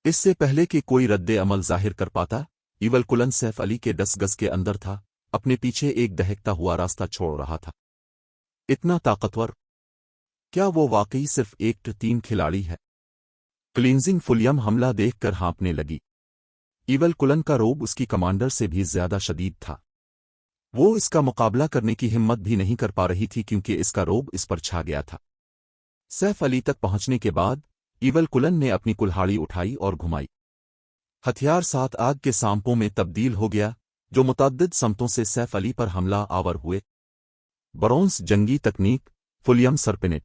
इससे पहले कि कोई रद्दे अमल जाहिर कर पाता, ईवल कुलन सैफ अली के 10 गज के अंदर था, अपने पीछे एक दहकता हुआ रास्ता छोड़ रहा था। इतना ताकतवर? क्या वो वाकई सिर्फ एक 3 खिलाड़ी है? क्लींजिंग फुलियम हमला देखकर हाँपने लगी। ईवल कुलन का रोब उसकी कमांडर से भी ज्यादा शदीद था। वो इसका मुकाबला करने की हिम्मत भी नहीं कर पा रही थी क्योंकि इसका रोब इस पर छा गया था। सैफ अली तक पहुंचने के बाद ईवल कुलन ने अपनी कुल्हाड़ी उठाई और घुमाई। हथियार 7 आग के सांपों में तब्दील हो गया जो मुतअद्दिद समतों से सैफ अली पर हमला आवर हुए। ब्रोंस जंगी तकनीक, फुलियम सरपिनेट।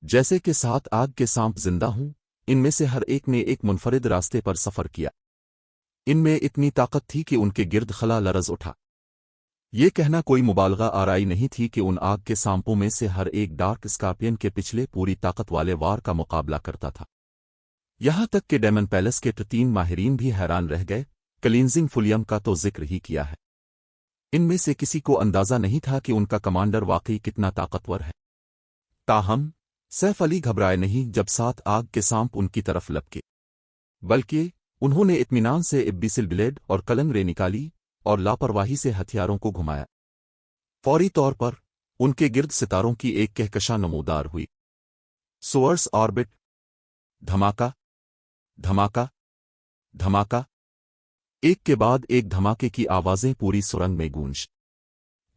जैसे कि 7 आग के सांप जिंदा हूं, इनमें से हर एक ने एक मुनफरिद रास्ते पर सफर किया। इनमें इतनी ताकत थी कि उनके गिर्द खला लरज उठा। ये कहना कोई मुबालगा आराई नहीं थी कि उन आग के सांपों में से हर एक डार्क स्कॉर्पियन के पिछले पूरी ताकत वाले वार का मुकाबला करता था। यहां तक कि डेमन पैलेस के 3 माहिरीन भी हैरान रह गए। क्लींजिंग फुलियम का तो जिक्र ही किया है। इनमें से किसी को अंदाजा नहीं था कि उनका कमांडर वाकई कितना ताकतवर है। ताहम सैफ अली घबराए नहीं जब 7 आग के सांप उनकी तरफ लपके, बल्कि उन्होंने इत्मीनान से इब्बिसिल ब्लेड और कलन रे निकाली और लापरवाही से हथियारों को घुमाया। फौरी तौर पर उनके गिर्द सितारों की एक कहकशा नमूदार हुई। Source orbit. धमाका, धमाका, धमाका। एक के बाद एक धमाके की आवाजें पूरी सुरंग में गूंज।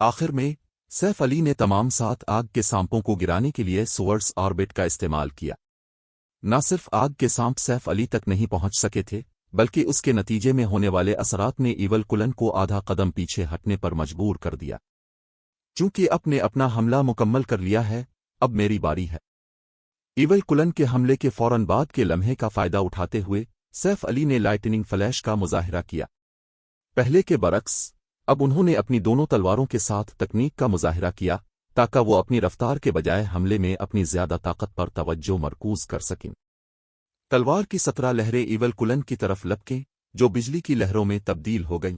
आखिर में सैफ अली ने तमाम 7 आग के सांपों को गिराने के लिए सोअर्स ऑर्बिट का इस्तेमाल किया। न सिर्फ आग के सांप सैफ अली तक नहीं पहुंच सके थे, बल्कि उसके नतीजे में होने वाले असरात ने ईवल कुलन को आधा कदम पीछे हटने पर मजबूर कर दिया। चूंकि आपने अपना हमला मुकम्मल कर लिया है, अब मेरी बारी है। ईवल कुलन के हमले के फौरन बाद के लम्हे का फायदा उठाते हुए सैफ अली ने लाइटनिंग फ्लैश का मुजाहिरा किया। पहले के बरक्स अब उन्होंने अपनी दोनों तलवारों के साथ तकनीक का मुजाहिरा किया ताकि वो अपनी रफ्तार के बजाय हमले में अपनी ज्यादा ताकत पर तवज्जो मरकूज कर सकें। तलवार की 17 लहरें ईवल कुलन की तरफ लपकें, जो बिजली की लहरों में तब्दील हो गईं।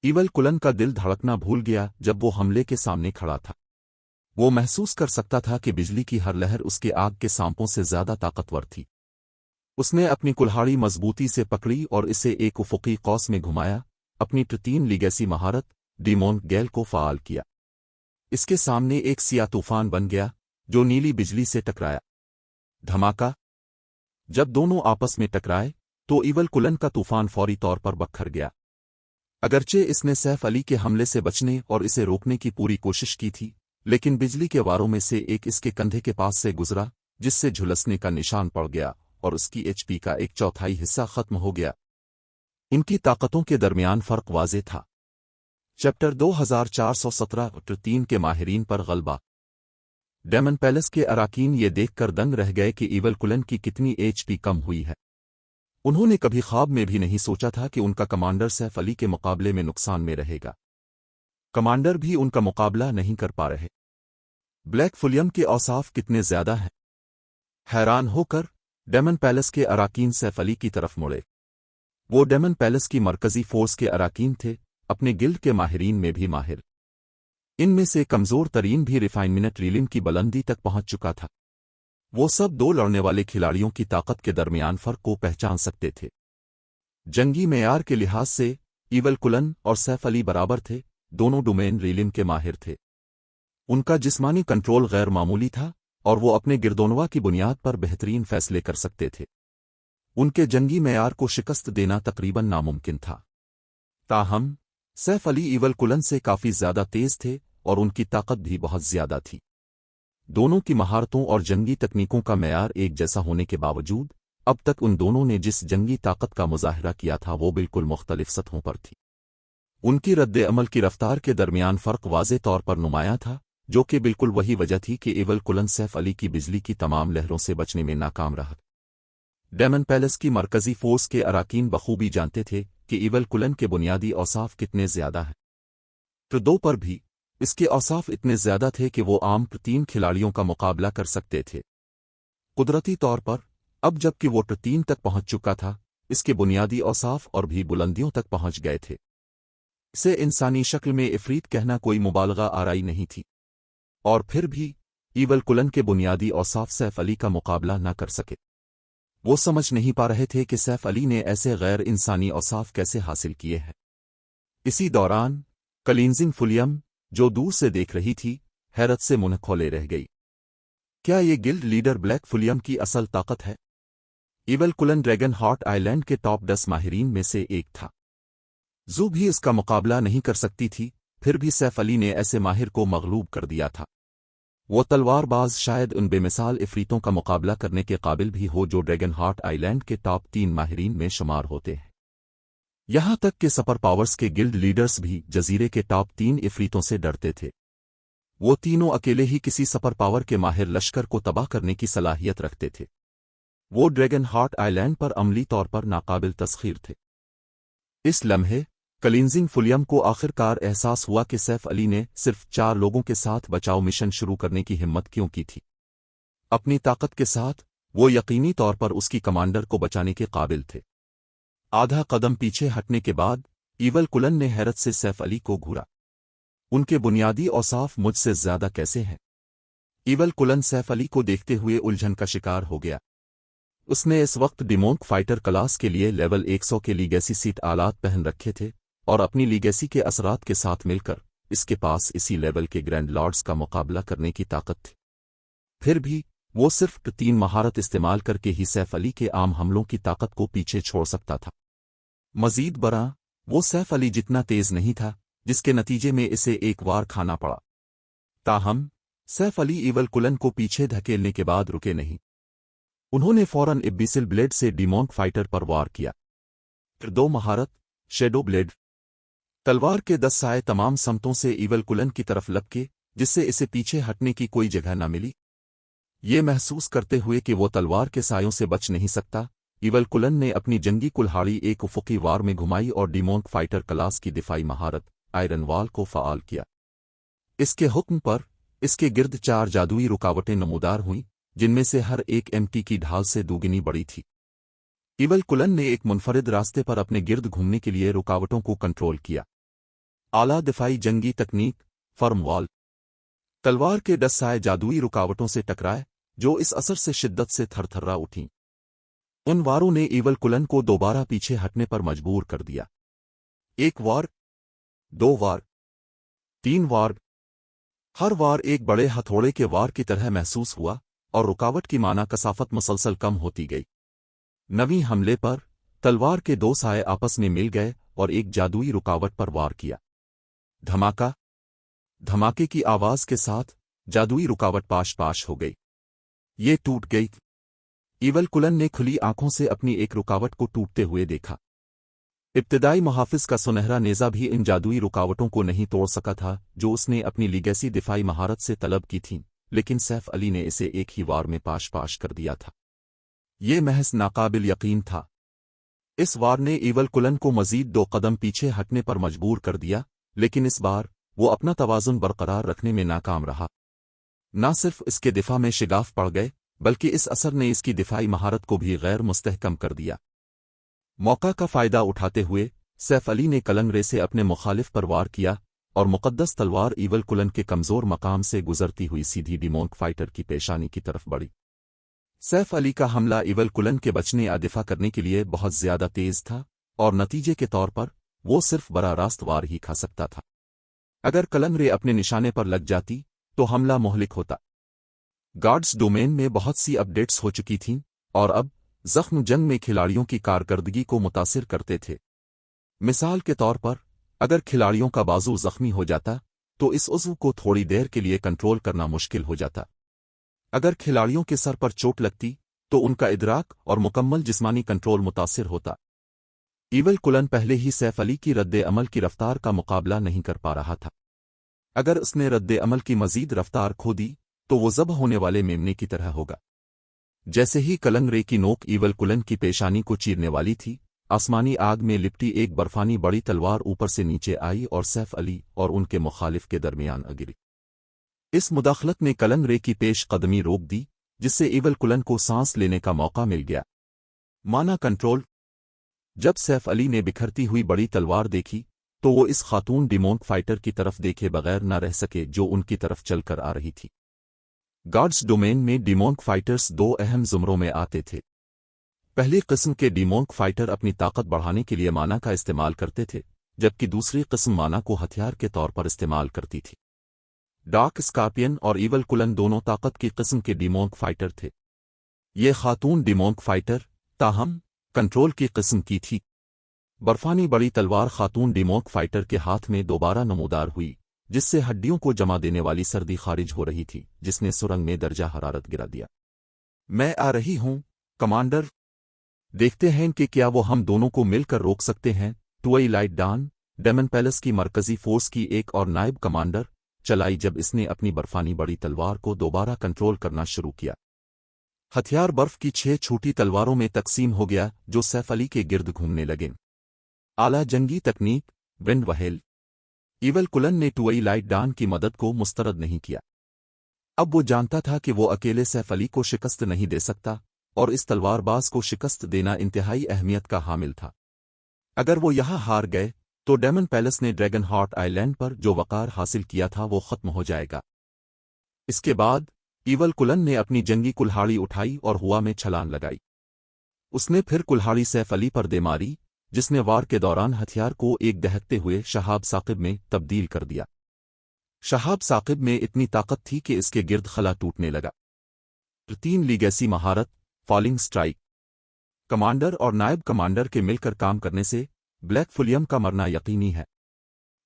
ईवल कुलन का दिल धड़कना भूल गया जब वो हमले के सामने खड़ा था। वो महसूस कर सकता था कि बिजली की हर लहर उसके आग के सांपों से ज्यादा ताकतवर थी। उसने अपनी कुल्हाड़ी मजबूती से पकड़ी और इसे एक उफुकी कौस में घुमाया, अपनी 3 लीगेसी महारत डीमोन गैल को फाल किया। इसके सामने एक सिया तूफान बन गया जो नीली बिजली से टकराया। धमाका। जब दोनों आपस में टकराए तो ईवल कुलन का तूफान फौरी तौर पर बखर गया। अगरचे इसने सैफ अली के हमले से बचने और इसे रोकने की पूरी कोशिश की थी, लेकिन बिजली के वारों में से एक इसके कंधे के पास से गुजरा, जिससे झुलसने का निशान पड़ गया और उसकी एचपी का 1/4 हिस्सा खत्म हो गया। इनकी ताकतों के दरमियान फर्क वाज़े था। चैप्टर 2417 के माहिरीन पर गलबा। डेमन पैलेस के अराकीन ये देखकर दंग रह गए कि ईवल कुलन की कितनी एचपी कम हुई है। उन्होंने कभी ख्वाब में भी नहीं सोचा था कि उनका कमांडर सैफ अली के मुकाबले में नुकसान में रहेगा। कमांडर भी उनका मुकाबला नहीं कर पा रहे। ब्लैक फुलियम के औसाफ कितने ज्यादा हैं। हैरान होकर डेमन पैलेस के अराकीन सैफ अली की तरफ मुड़े। वो डेमन पैलेस की मरकजी फोर्स के अराकीन थे, अपने गिल्ड के माहिरीन में भी माहिर। इनमें से कमजोर तरीन भी रिफाइनमेंट रीलिंग की बुलंदी तक पहुंच चुका था। वो सब 2 लड़ने वाले खिलाड़ियों की ताकत के दरमियान फर्क को पहचान सकते थे। जंगी मेयार के लिहाज से ईवल कुलन और सैफ अली बराबर थे, दोनों डोमेन रीलिंग के माहिर थे। उनका जिस्मानी कंट्रोल गैर मामूली था और वो अपने गिरदोनवा की बुनियाद पर बेहतरीन फैसले कर सकते थे। उनके जंगी मेयार को शिकस्त देना तकरीबन नामुमकिन था। ताहम सैफ अली ईवल कुलन से काफी ज्यादा तेज थे और उनकी ताकत भी बहुत ज्यादा थी। दोनों की महारतों और जंगी तकनीकों का मेयार एक जैसा होने के बावजूद अब तक उन दोनों ने जिस जंगी ताकत का मुजाहिरा किया था वो बिल्कुल मुख्तलिफ सतहों पर थी। उनकी रद्द अमल की रफ्तार के दरमियान फर्क वाज़े तौर पर नुमाया था, जो कि बिल्कुल वही वजह थी कि ईवल कुलन सैफ अली की बिजली की तमाम लहरों से बचने में नाकाम रहा। डेमन पैलेस की मरकजी फोर्स के अराकीन बखूबी जानते थे कि ईवल कुलन के बुनियादी औसाफ कितने ज्यादा हैं। तो 2 पर भी इसके औसाफ इतने ज्यादा थे कि वो आम 3 खिलाड़ियों का मुकाबला कर सकते थे। कुदरती तौर पर अब जबकि वो 3 तक पहुंच चुका था, इसके बुनियादी औसाफ और भी बुलंदियों तक पहुंच गए थे। इसे इंसानी शक्ल में इफरीत कहना कोई मुबालगा आराई नहीं थी। और फिर भी ईवल कुलन के बुनियादी औसाफ सैफ अली का मुकाबला न कर सके। वो समझ नहीं पा रहे थे कि सैफ अली ने ऐसे गैर इंसानी औसाफ कैसे हासिल किए हैं। इसी दौरान क्लींजिंग फुलियम, जो दूर से देख रही थी, हैरत से मुंह खोले रह गई। क्या ये गिल्ड लीडर ब्लैक फुलियम की असल ताकत है? ईवल कुलन ड्रैगन हॉट आइलैंड के टॉप 10 माहिरीन में से एक था। जू भी इसका मुकाबला नहीं कर सकती थी, फिर भी सैफ अली ने ऐसे माहिर को मगलूब कर दिया था। वो तलवारबाज शायद उन बेमिसाल इफरीतों का मुकाबला करने के काबिल भी हो जो ड्रैगन हॉट आइलैंड के टॉप 3 माहिरीन में शुमार होते हैं। यहां तक कि सुपर पावर्स के गिल्ड लीडर्स भी जजीरे के टॉप 3 इफरीतों से डरते थे। वो तीनों अकेले ही किसी सुपर पावर के माहिर लश्कर को तबाह करने की सलाहियत रखते थे। वो ड्रैगन हार्ट आइलैंड पर अमली तौर पर नाकाबिल तस्खीर थे। इस लम्हे क्लींजिंग फुलियम को आखिरकार एहसास हुआ कि सैफ अली ने सिर्फ 4 लोगों के साथ बचाव मिशन शुरू करने की हिम्मत क्यों की थी। अपनी ताकत के साथ वो यकीनी तौर पर उसकी कमांडर को बचाने के काबिल थे। आधा कदम पीछे हटने के बाद ईवल कुलन ने हैरत से सैफ अली को घूरा। उनके बुनियादी औसाफ मुझसे ज्यादा कैसे हैं? ईवल कुलन सैफ अली को देखते हुए उलझन का शिकार हो गया। उसने इस वक्त डिमोंक फाइटर क्लास के लिए लेवल 100 के लीगेसी सीट आलात पहन रखे थे और अपनी लीगेसी के असरात के साथ मिलकर इसके पास इसी लेवल के ग्रैंड लॉर्ड्स का मुकाबला करने की ताकत थी। फिर भी वो सिर्फ 3 महारत इस्तेमाल करके ही सैफ अली के आम हमलों की ताकत को पीछे छोड़ सकता था। मजीद बरा वो सैफ अली जितना तेज नहीं था, जिसके नतीजे में इसे एक वार खाना पड़ा। ताहम सैफ अली ईवल कुलन को पीछे धकेलने के बाद रुके नहीं। उन्होंने फौरन इब्बिसिल ब्लेड से डिमोंक फाइटर पर वार किया। फिर 2 महारत शेडो ब्लेड तलवार के 10 साए तमाम समतों से ईवल कुलन की तरफ लपके, जिससे इसे पीछे हटने की कोई जगह न मिली। ये महसूस करते हुए कि वो तलवार के सायों से बच नहीं सकता, ईवल कुलन ने अपनी जंगी कुल्हाड़ी एक उफ़ुकी वार में घुमाई और डिमोंक फाइटर क्लास की दिफाई महारत आयरन वॉल को फ़आल किया। इसके हुक्म पर इसके गिर्द 4 जादुई रुकावटें नमूदार हुईं, जिनमें से हर एक एमटी की ढाल से दोगुनी बड़ी थी। ईवल कुलन ने एक मुनफरिद रास्ते पर अपने गिर्द घूमने के लिए रुकावटों को कंट्रोल किया। आला दिफाई जंगी तकनीक फर्म वॉल तलवार के 10 साए जादुई रुकावटों से टकराए, जो इस असर से शिद्दत से थरथर्रा उठीं। उन वारों ने ईवल कुलन को दोबारा पीछे हटने पर मजबूर कर दिया। 1 वार, 2 वार, 3 वार। हर वार एक बड़े हथौड़े के वार की तरह महसूस हुआ और रुकावट की माना कसाफत मुसलसल कम होती गई। नवीं हमले पर तलवार के 2 साए आपस में मिल गए और एक जादुई रुकावट पर वार किया। धमाका। धमाके की आवाज के साथ जादुई रुकावट पाश-पाश हो गई। ये टूट गई। ईवल कुलन ने खुली आंखों से अपनी एक रुकावट को टूटते हुए देखा। इब्तिदाई मुहाफिज का सुनहरा नेज़ा भी इन जादुई रुकावटों को नहीं तोड़ सका था, जो उसने अपनी लीगेसी दिफाई महारत से तलब की थी, लेकिन सैफ अली ने इसे एक ही वार में पाश-पाश कर दिया था। ये महज नाकाबिल यकीन था। इस वार ने ईवल कुलन को मजीद 2 कदम पीछे हटने पर मजबूर कर दिया, लेकिन इस बार वो अपना तवाज़ुन बरकरार रखने में नाकाम रहा। न सिर्फ इसके दिफा में शिगाफ पड़ गए, बल्कि इस असर ने इसकी दिफाई महारत को भी गैर मुस्तहकम कर दिया। मौका का फायदा उठाते हुए सैफ अली ने कलंगरे से अपने मुखालिफ पर वार किया और मुकद्दस तलवार ईवल कुलन के कमजोर मकाम से गुजरती हुई सीधी डिमोंक फाइटर की पेशानी की तरफ बढ़ी। सैफ अली का हमला ईवल कुलन के बचने या दिफा करने के लिए बहुत ज्यादा तेज था और नतीजे के तौर पर वो सिर्फ बड़ा रास्त वार ही खा सकता था। अगर कलंगरे अपने निशाने पर लग जाती तो हमला मोहलिक होता। गार्ड्स डोमेन में बहुत सी अपडेट्स हो चुकी थीं और अब जख्म जंग में खिलाड़ियों की कारकर्दगी को मुतासिर करते थे। मिसाल के तौर पर अगर खिलाड़ियों का बाजू जख्मी हो जाता तो इस उज़्व को थोड़ी देर के लिए कंट्रोल करना मुश्किल हो जाता। अगर खिलाड़ियों के सर पर चोट लगती तो उनका इदराक और मुकम्मल जिस्मानी कंट्रोल मुतासिर होता। ईवल कुलन पहले ही सैफ अली की रद्द अमल की रफ्तार का मुकाबला नहीं कर पा रहा था। अगर उसने रद्द अमल की मजीद रफ्तार खो दी तो वो ज़ब्ह होने वाले मेमने की तरह होगा। जैसे ही कलंगरे की नोक ईवल कुलन की पेशानी को चीरने वाली थी, आसमानी आग में लिपटी एक बर्फानी बड़ी तलवार ऊपर से नीचे आई और सैफ अली और उनके मुखालिफ के दरमियान गिरी। इस मुदाखलत ने कलंगरे की पेश कदमी रोक दी, जिससे ईवल कुलन को सांस लेने का मौका मिल गया। माना कंट्रोल। जब सैफ अली ने बिखरती हुई बड़ी तलवार देखी तो वो इस खातून डिमोंक फाइटर की तरफ देखे बगैर न रह सके जो उनकी तरफ चलकर आ रही थी। गार्ड्स डोमेन में डिमोंक फाइटर्स 2 अहम ज़ुमरों में आते थे। पहली किस्म के डिमोंक फाइटर अपनी ताकत बढ़ाने के लिए माना का इस्तेमाल करते थे, जबकि दूसरी किस्म माना को हथियार के तौर पर इस्तेमाल करती थी। डार्क स्कॉर्पियन और ईवल कुलन दोनों ताकत की किस्म के डिमोंक फाइटर थे। ये खातून डिमोंक फाइटर ताहम कंट्रोल की किस्म की थी। बर्फानी बड़ी तलवार खातून डिमोंक फाइटर के हाथ में दोबारा नमूदार हुई, जिससे हड्डियों को जमा देने वाली सर्दी खारिज हो रही थी, जिसने सुरंग में दर्जा हरारत गिरा दिया। मैं आ रही हूं कमांडर। देखते हैं कि क्या वो हम दोनों को मिलकर रोक सकते हैं। ट्वाइलाइट डान डेमन पैलेस की मरकजी फोर्स की एक और नायब कमांडर چلائی جب اس نے اپنی برفانی بڑی تلوار کو دوبارہ کنٹرول کرنا شروع کیا۔ ہتھیار برف کی 6 چھوٹی تلواروں میں تقسیم ہو گیا جو سیف علی کے گرد گھومنے لگیں۔ اعلیٰ جنگی تکنیک ونڈ وہیل۔ ایول کلن نے ٹوئی لائٹ ڈان کی مدد کو مسترد نہیں کیا۔ اب وہ جانتا تھا کہ وہ اکیلے سیف علی کو شکست نہیں دے سکتا، اور اس تلوار باز کو شکست دینا انتہائی اہمیت کا حامل تھا۔ اگر وہ یہاں ہار گئے تو ڈیمن پیلس نے ڈریگن ہارٹ آئی لینڈ پر جو وقار حاصل کیا تھا وہ ختم ہو جائے گا۔ اس کے بعد ایول کلن نے اپنی جنگی کلہاڑی اٹھائی اور ہوا میں چھلانگ لگائی۔ اس نے پھر کلہاڑی سیف علی پر دے ماری، جس نے وار کے دوران ہتھیار کو ایک دہکتے ہوئے شہاب ثاقب میں تبدیل کر دیا۔ شہاب ثاقب میں اتنی طاقت تھی کہ اس کے گرد خلا ٹوٹنے لگا۔ 3 لیگیسی مہارت فالنگ سٹرائک۔ کمانڈر اور نائب کمانڈر کے مل کر کام کرنے سے بلیک فلیم کا مرنا یقینی ہے۔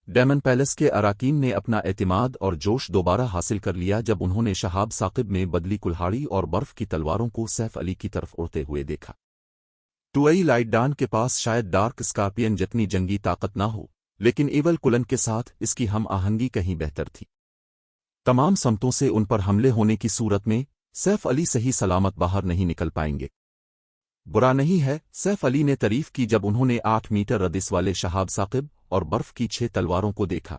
ڈیمن پیلس کے اراکین نے اپنا اعتماد اور جوش دوبارہ حاصل کر لیا جب انہوں نے شہاب ثاقب میں بدلی کلہاڑی اور برف کی تلواروں کو سیف علی کی طرف اڑتے ہوئے دیکھا۔ ٹوئی لائٹ ڈان کے پاس شاید ڈارک اسکارپین جتنی جنگی طاقت نہ ہو، لیکن ایول کلن کے ساتھ اس کی ہم آہنگی کہیں بہتر تھی۔ تمام سمتوں سے ان پر حملے ہونے کی صورت میں سیف علی صحیح سلامت باہر نہیں نکل پائیں گے۔ برا نہیں ہے، سیف علی نے تعریف کی جب انہوں نے 8 میٹر ردس والے شہاب ثاقب اور برف کی 6 تلواروں کو دیکھا۔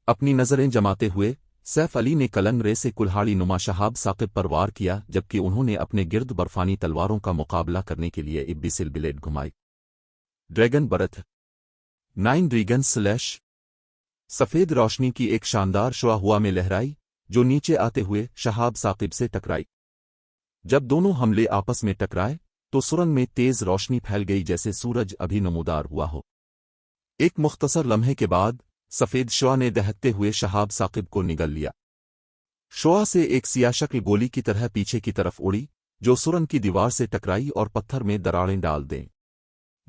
اپنی نظریں جماتے ہوئے سیف علی نے کلنگ رے سے کلہاڑی نما شہاب ثاقب پر وار کیا، جبکہ انہوں نے اپنے گرد برفانی تلواروں کا مقابلہ کرنے کے لیے ابیسل بلیڈ گھمائی۔ Dragon breath 9 dragon slash. سفید روشنی کی ایک شاندار شعاع ہوا میں لہرائی جو نیچے آتے ہوئے شہاب ثاقب سے ٹکرائی۔ جب دونوں حملے آپس میں ٹکرائے تو سرنگ میں تیز روشنی پھیل گئی جیسے سورج ابھی نمودار ہوا ہو۔ ایک مختصر لمحے کے بعد سفید شعاع نے دہکتے ہوئے شہاب ثاقب کو نگل لیا۔ شعاع سے ایک سیاہ شکل گولی کی طرح پیچھے کی طرف اڑی جو سرنگ کی دیوار سے ٹکرائی اور پتھر میں دراڑیں ڈال دیں۔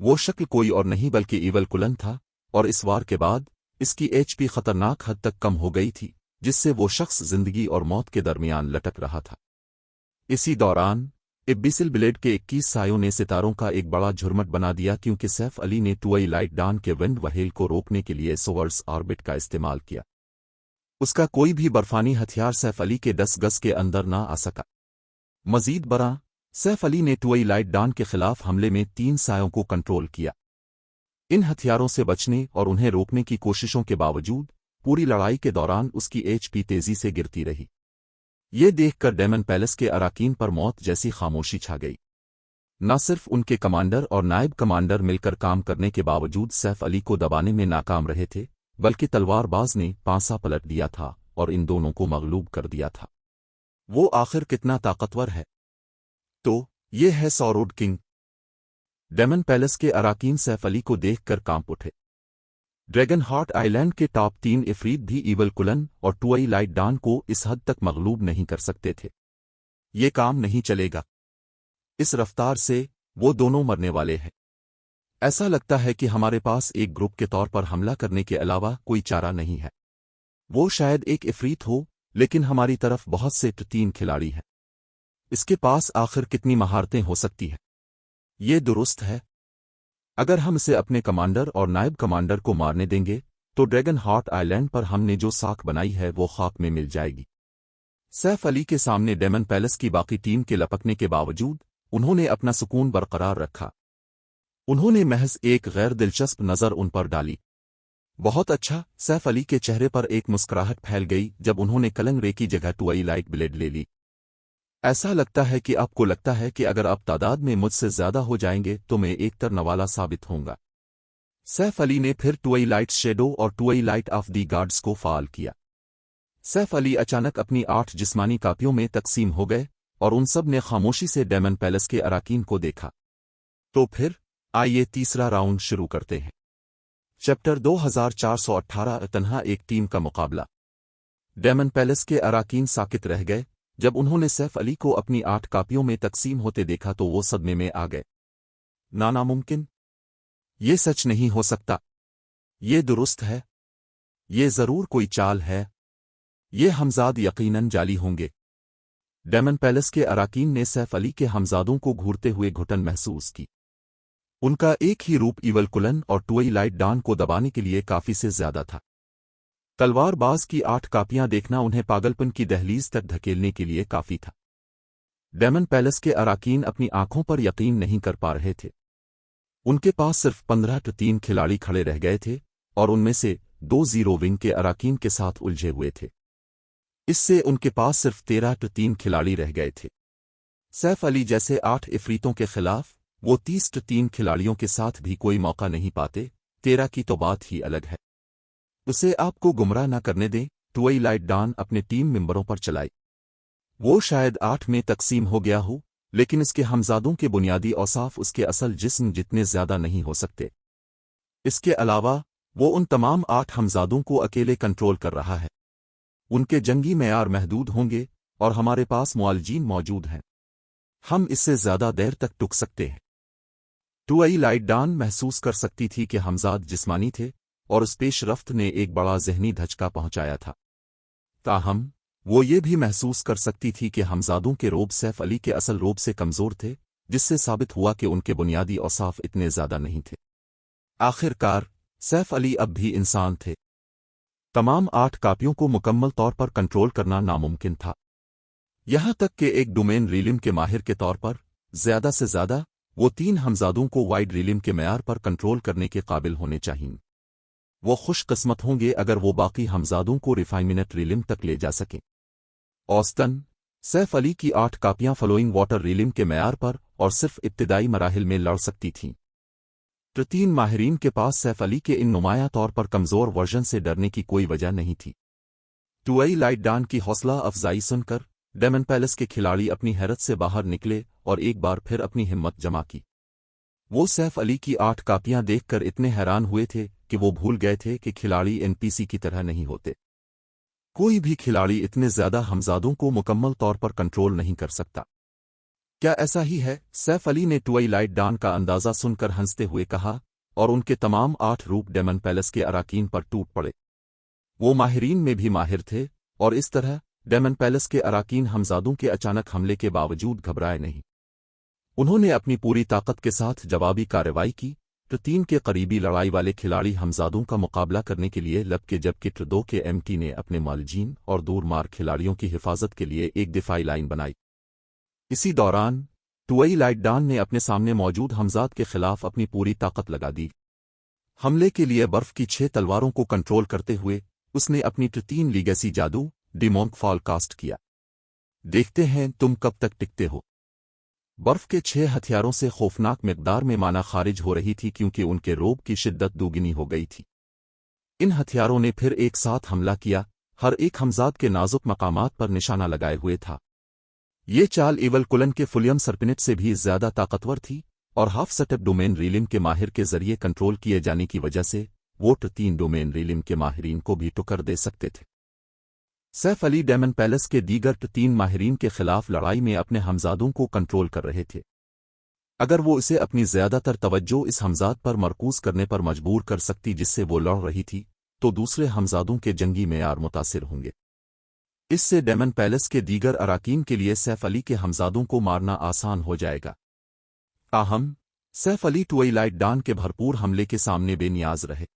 وہ شکل کوئی اور نہیں بلکہ ایول کلن تھا، اور اس وار کے بعد اس کی ایچ پی خطرناک حد تک کم ہو گئی تھی، جس سے وہ شخص زندگی اور موت کے درمیان لٹک رہا تھا۔ اسی دوران ابیسل بلیڈ کے 21 سایوں نے ستاروں کا ایک بڑا جھرمٹ بنا دیا کیونکہ سیف علی نے ٹوئی لائٹ ڈان کے ونڈ وہیل کو روکنے کے لیے سورڈز آربٹ کا استعمال کیا۔ اس کا کوئی بھی برفانی ہتھیار سیف علی کے 10 گز کے اندر نہ آ سکا۔ مزید برآں، سیف علی نے ٹوئی لائٹ ڈان کے خلاف حملے میں 3 سایوں کو کنٹرول کیا۔ ان ہتھیاروں سے بچنے اور انہیں روکنے کی کوششوں کے باوجود پوری لڑائی کے دوران اس کی ایچ پی تیزی سے گرتی رہی۔ یہ دیکھ کر ڈیمن پیلس کے اراکین پر موت جیسی خاموشی چھا گئی۔ نہ صرف ان کے کمانڈر اور نائب کمانڈر مل کر کام کرنے کے باوجود سیف علی کو دبانے میں ناکام رہے تھے، بلکہ تلوار باز نے پانسا پلٹ دیا تھا اور ان دونوں کو مغلوب کر دیا تھا۔ وہ آخر کتنا طاقتور ہے؟ تو یہ ہے سوروڈ کنگ۔ ڈیمن پیلس کے اراکین سیف علی کو دیکھ کر کانپ اٹھے۔ ڈریگن ہارٹ آئی لینڈ کے ٹاپ 3 افریت بھی ایول کلن اور ٹوئی لائٹ ڈان کو اس حد تک مغلوب نہیں کر سکتے تھے۔ یہ کام نہیں چلے گا۔ اس رفتار سے وہ دونوں مرنے والے ہیں۔ ایسا لگتا ہے کہ ہمارے پاس ایک گروپ کے طور پر حملہ کرنے کے علاوہ کوئی چارہ نہیں ہے۔ وہ شاید ایک افریت ہو، لیکن ہماری طرف بہت سے 3 کھلاڑی ہیں۔ اس کے پاس آخر کتنی مہارتیں ہو سکتی ہیں؟ یہ درست ہے۔ اگر ہم اسے اپنے کمانڈر اور نائب کمانڈر کو مارنے دیں گے تو ڈریگن ہارٹ آئی لینڈ پر ہم نے جو ساکھ بنائی ہے وہ خاک میں مل جائے گی۔ سیف علی کے سامنے ڈیمن پیلس کی باقی ٹیم کے لپکنے کے باوجود انہوں نے اپنا سکون برقرار رکھا۔ انہوں نے محض ایک غیر دلچسپ نظر ان پر ڈالی۔ بہت اچھا، سیف علی کے چہرے پر ایک مسکراہٹ پھیل گئی جب انہوں نے کلنگ رے کی جگہ ٹوئی لائٹ بلیڈ لے لی۔ ایسا لگتا ہے کہ آپ کو لگتا ہے کہ اگر آپ تعداد میں مجھ سے زیادہ ہو جائیں گے تو میں ایک ترنوالا ثابت ہوں گا۔ سیف علی نے پھر ٹوئی لائٹ شیڈو اور ٹوئی لائٹ آف دی گارڈز کو فعال کیا۔ سیف علی اچانک اپنی 8 جسمانی کاپیوں میں تقسیم ہو گئے اور ان سب نے خاموشی سے ڈیمن پیلس کے اراکین کو دیکھا۔ تو پھر آئیے تیسرا راؤنڈ شروع کرتے ہیں۔ چیپٹر 2418 تنہا ایک ٹیم کا مقابلہ۔ ڈیمن پیلس کے اراکین ساکت رہ گئے جب انہوں نے سیف علی کو اپنی 8 کاپیوں میں تقسیم ہوتے دیکھا تو وہ صدمے میں آ گئے۔ ناممکن! یہ سچ نہیں ہو سکتا۔ یہ درست ہے۔ یہ ضرور کوئی چال ہے۔ یہ ہمزاد یقیناً جعلی ہوں گے۔ ڈیمن پیلس کے اراکین نے سیف علی کے ہمزادوں کو گھورتے ہوئے گھٹن محسوس کی۔ ان کا ایک ہی روپ ایول کلن اور ٹوئی لائٹ ڈان کو دبانے کے لیے کافی سے زیادہ تھا۔ तलवार बाज की 8 कापियां देखना उन्हें पागलपन की दहलीज तक धकेलने के लिए काफी था। डेमन पैलेस के अराकीन अपनी आंखों पर यकीन नहीं कर पा रहे थे। उनके पास सिर्फ 15-3 खिलाड़ी खड़े रह गए थे और उनमें से 2 जीरो विंग के अराकीन के साथ उलझे हुए थे। इससे उनके पास सिर्फ 13-3 खिलाड़ी रह गए थे। सैफ अली जैसे 8 इफरीतों के खिलाफ वो 30-3 खिलाड़ियों के साथ भी कोई मौका नहीं पाते। 13 की तो बात ही अलग है। उसे आपको गुमराह न करने दें। ट्वाइलाइट डॉन अपने टीम मेंबरों पर चलाई। वो शायद 8 में तकसीम हो गया हो, लेकिन इसके हमजादों के बुनियादी औसाफ उसके असल जिस्म जितने ज्यादा नहीं हो सकते। इसके अलावा वो उन तमाम 8 हमजादों को अकेले कंट्रोल कर रहा है। उनके जंगी मेयार महदूद होंगे और हमारे पास मुआलजीन मौजूद हैं। हम इससे ज्यादा देर तक टुक सकते हैं। ट्वाइलाइट डॉन महसूस कर सकती थी कि हमजाद जिस्मानी थे और उस पेशरफ्त ने एक बड़ा जहनी धचका पहुंचाया था। ताहम वो ये भी महसूस कर सकती थी कि हमजादों के रोब सैफ अली के असल रोब से कमजोर थे, जिससे साबित हुआ कि उनके बुनियादी औसाफ इतने ज्यादा नहीं थे। आखिरकार सैफ अली अब भी इंसान थे। तमाम 8 कापियों को मुकम्मल तौर पर कंट्रोल करना नामुमकिन था। यहां तक कि एक डोमेन रीलिम के माहिर के तौर पर ज्यादा से ज्यादा वो 3 हमजादों को वाइड रीलिम के मेयार पर कंट्रोल करने के काबिल होने चाहिए। वो खुशकिस्मत होंगे अगर वो बाकी हमजादों को रिफाइनमेंट रीलिम तक ले जा सकें। औसतन सैफ अली की 8 कापियां फलोइंग वाटर रीलिम के मेयार पर और सिर्फ इब्तिदाई मराहिल में लड़ सकती थीं। 3 माहिरीन के पास सैफ अली के इन नुमाया तौर पर कमजोर वर्जन से डरने की कोई वजह नहीं थी। ट्वाइलाइट डॉन की हौसला अफजाई सुनकर डेमन पैलेस के खिलाड़ी अपनी हैरत से बाहर निकले और एक बार फिर अपनी हिम्मत जमा की। वो सैफ अली की 8 कापियां देखकर इतने हैरान हुए थे कि वो भूल गए थे कि खिलाड़ी एनपीसी की तरह नहीं होते। कोई भी खिलाड़ी इतने ज्यादा हमजादों को मुकम्मल तौर पर कंट्रोल नहीं कर सकता। क्या ऐसा ही है? सैफ अली ने ट्वाइलाइट डॉन का अंदाजा सुनकर हंसते हुए कहा और उनके तमाम 8 रूप डेमन पैलेस के अराकीन पर टूट पड़े। वो माहिरीन में भी माहिर थे और इस तरह डेमन पैलेस के अराकीन हमजादों के अचानक हमले के बावजूद घबराए नहीं। उन्होंने अपनी पूरी ताकत के साथ जवाबी कार्रवाई की। 3 के करीबी लड़ाई वाले खिलाड़ी हमजादों का मुकाबला करने के लिए लपके, जबकि 2 के एमटी ने अपने मालजीन और दूर मार खिलाड़ियों की हिफाजत के लिए एक दिफाई लाइन बनाई। इसी दौरान ट्वाइलाइट डॉन ने अपने सामने मौजूद हमजाद के खिलाफ अपनी पूरी ताकत लगा दी। हमले के लिए बर्फ की 6 तलवारों को कंट्रोल करते हुए उसने अपनी 3 लीगेसी जादू डिमोंक फॉल कास्ट किया। देखते हैं तुम कब तक टिकते हो। बर्फ के 6 हथियारों से खौफनाक मिकदार में माना खारिज हो रही थी क्योंकि उनके रोब की शिद्दत दोगुनी हो गई थी। इन हथियारों ने फिर एक साथ हमला किया, हर एक हमजाद के नाजुक मकामात पर निशाना लगाए हुए था। ये चाल एवल कुलन के फुलियम सरपिनेट से भी ज्यादा ताकतवर थी और हाफ सेटअप डोमेन रीलिम के माहिर के जरिए कंट्रोल किए जाने की वजह से वो 3 डोमेन रीलिम के माहिरीन को भी टक्कर दे सकते थे। सैफ अली डेमन पैलेस के दीगर 3 माहिरीन के खिलाफ लड़ाई में अपने हमजादों को कंट्रोल कर रहे थे। अगर वो इसे अपनी ज्यादातर तवज्जो इस हमजाद पर मरकूज करने पर मजबूर कर सकती जिससे वो लड़ रही थी, तो दूसरे हमजादों के जंगी मेयार मुतासिर होंगे। इससे डेमन पैलेस के दीगर अराकीन के लिए सैफ अली के हमजादों को मारना आसान हो जाएगा। ताहम सैफ अली ट्वाइलाइट डॉन के भरपूर हमले के सामने बेनियाज रहे।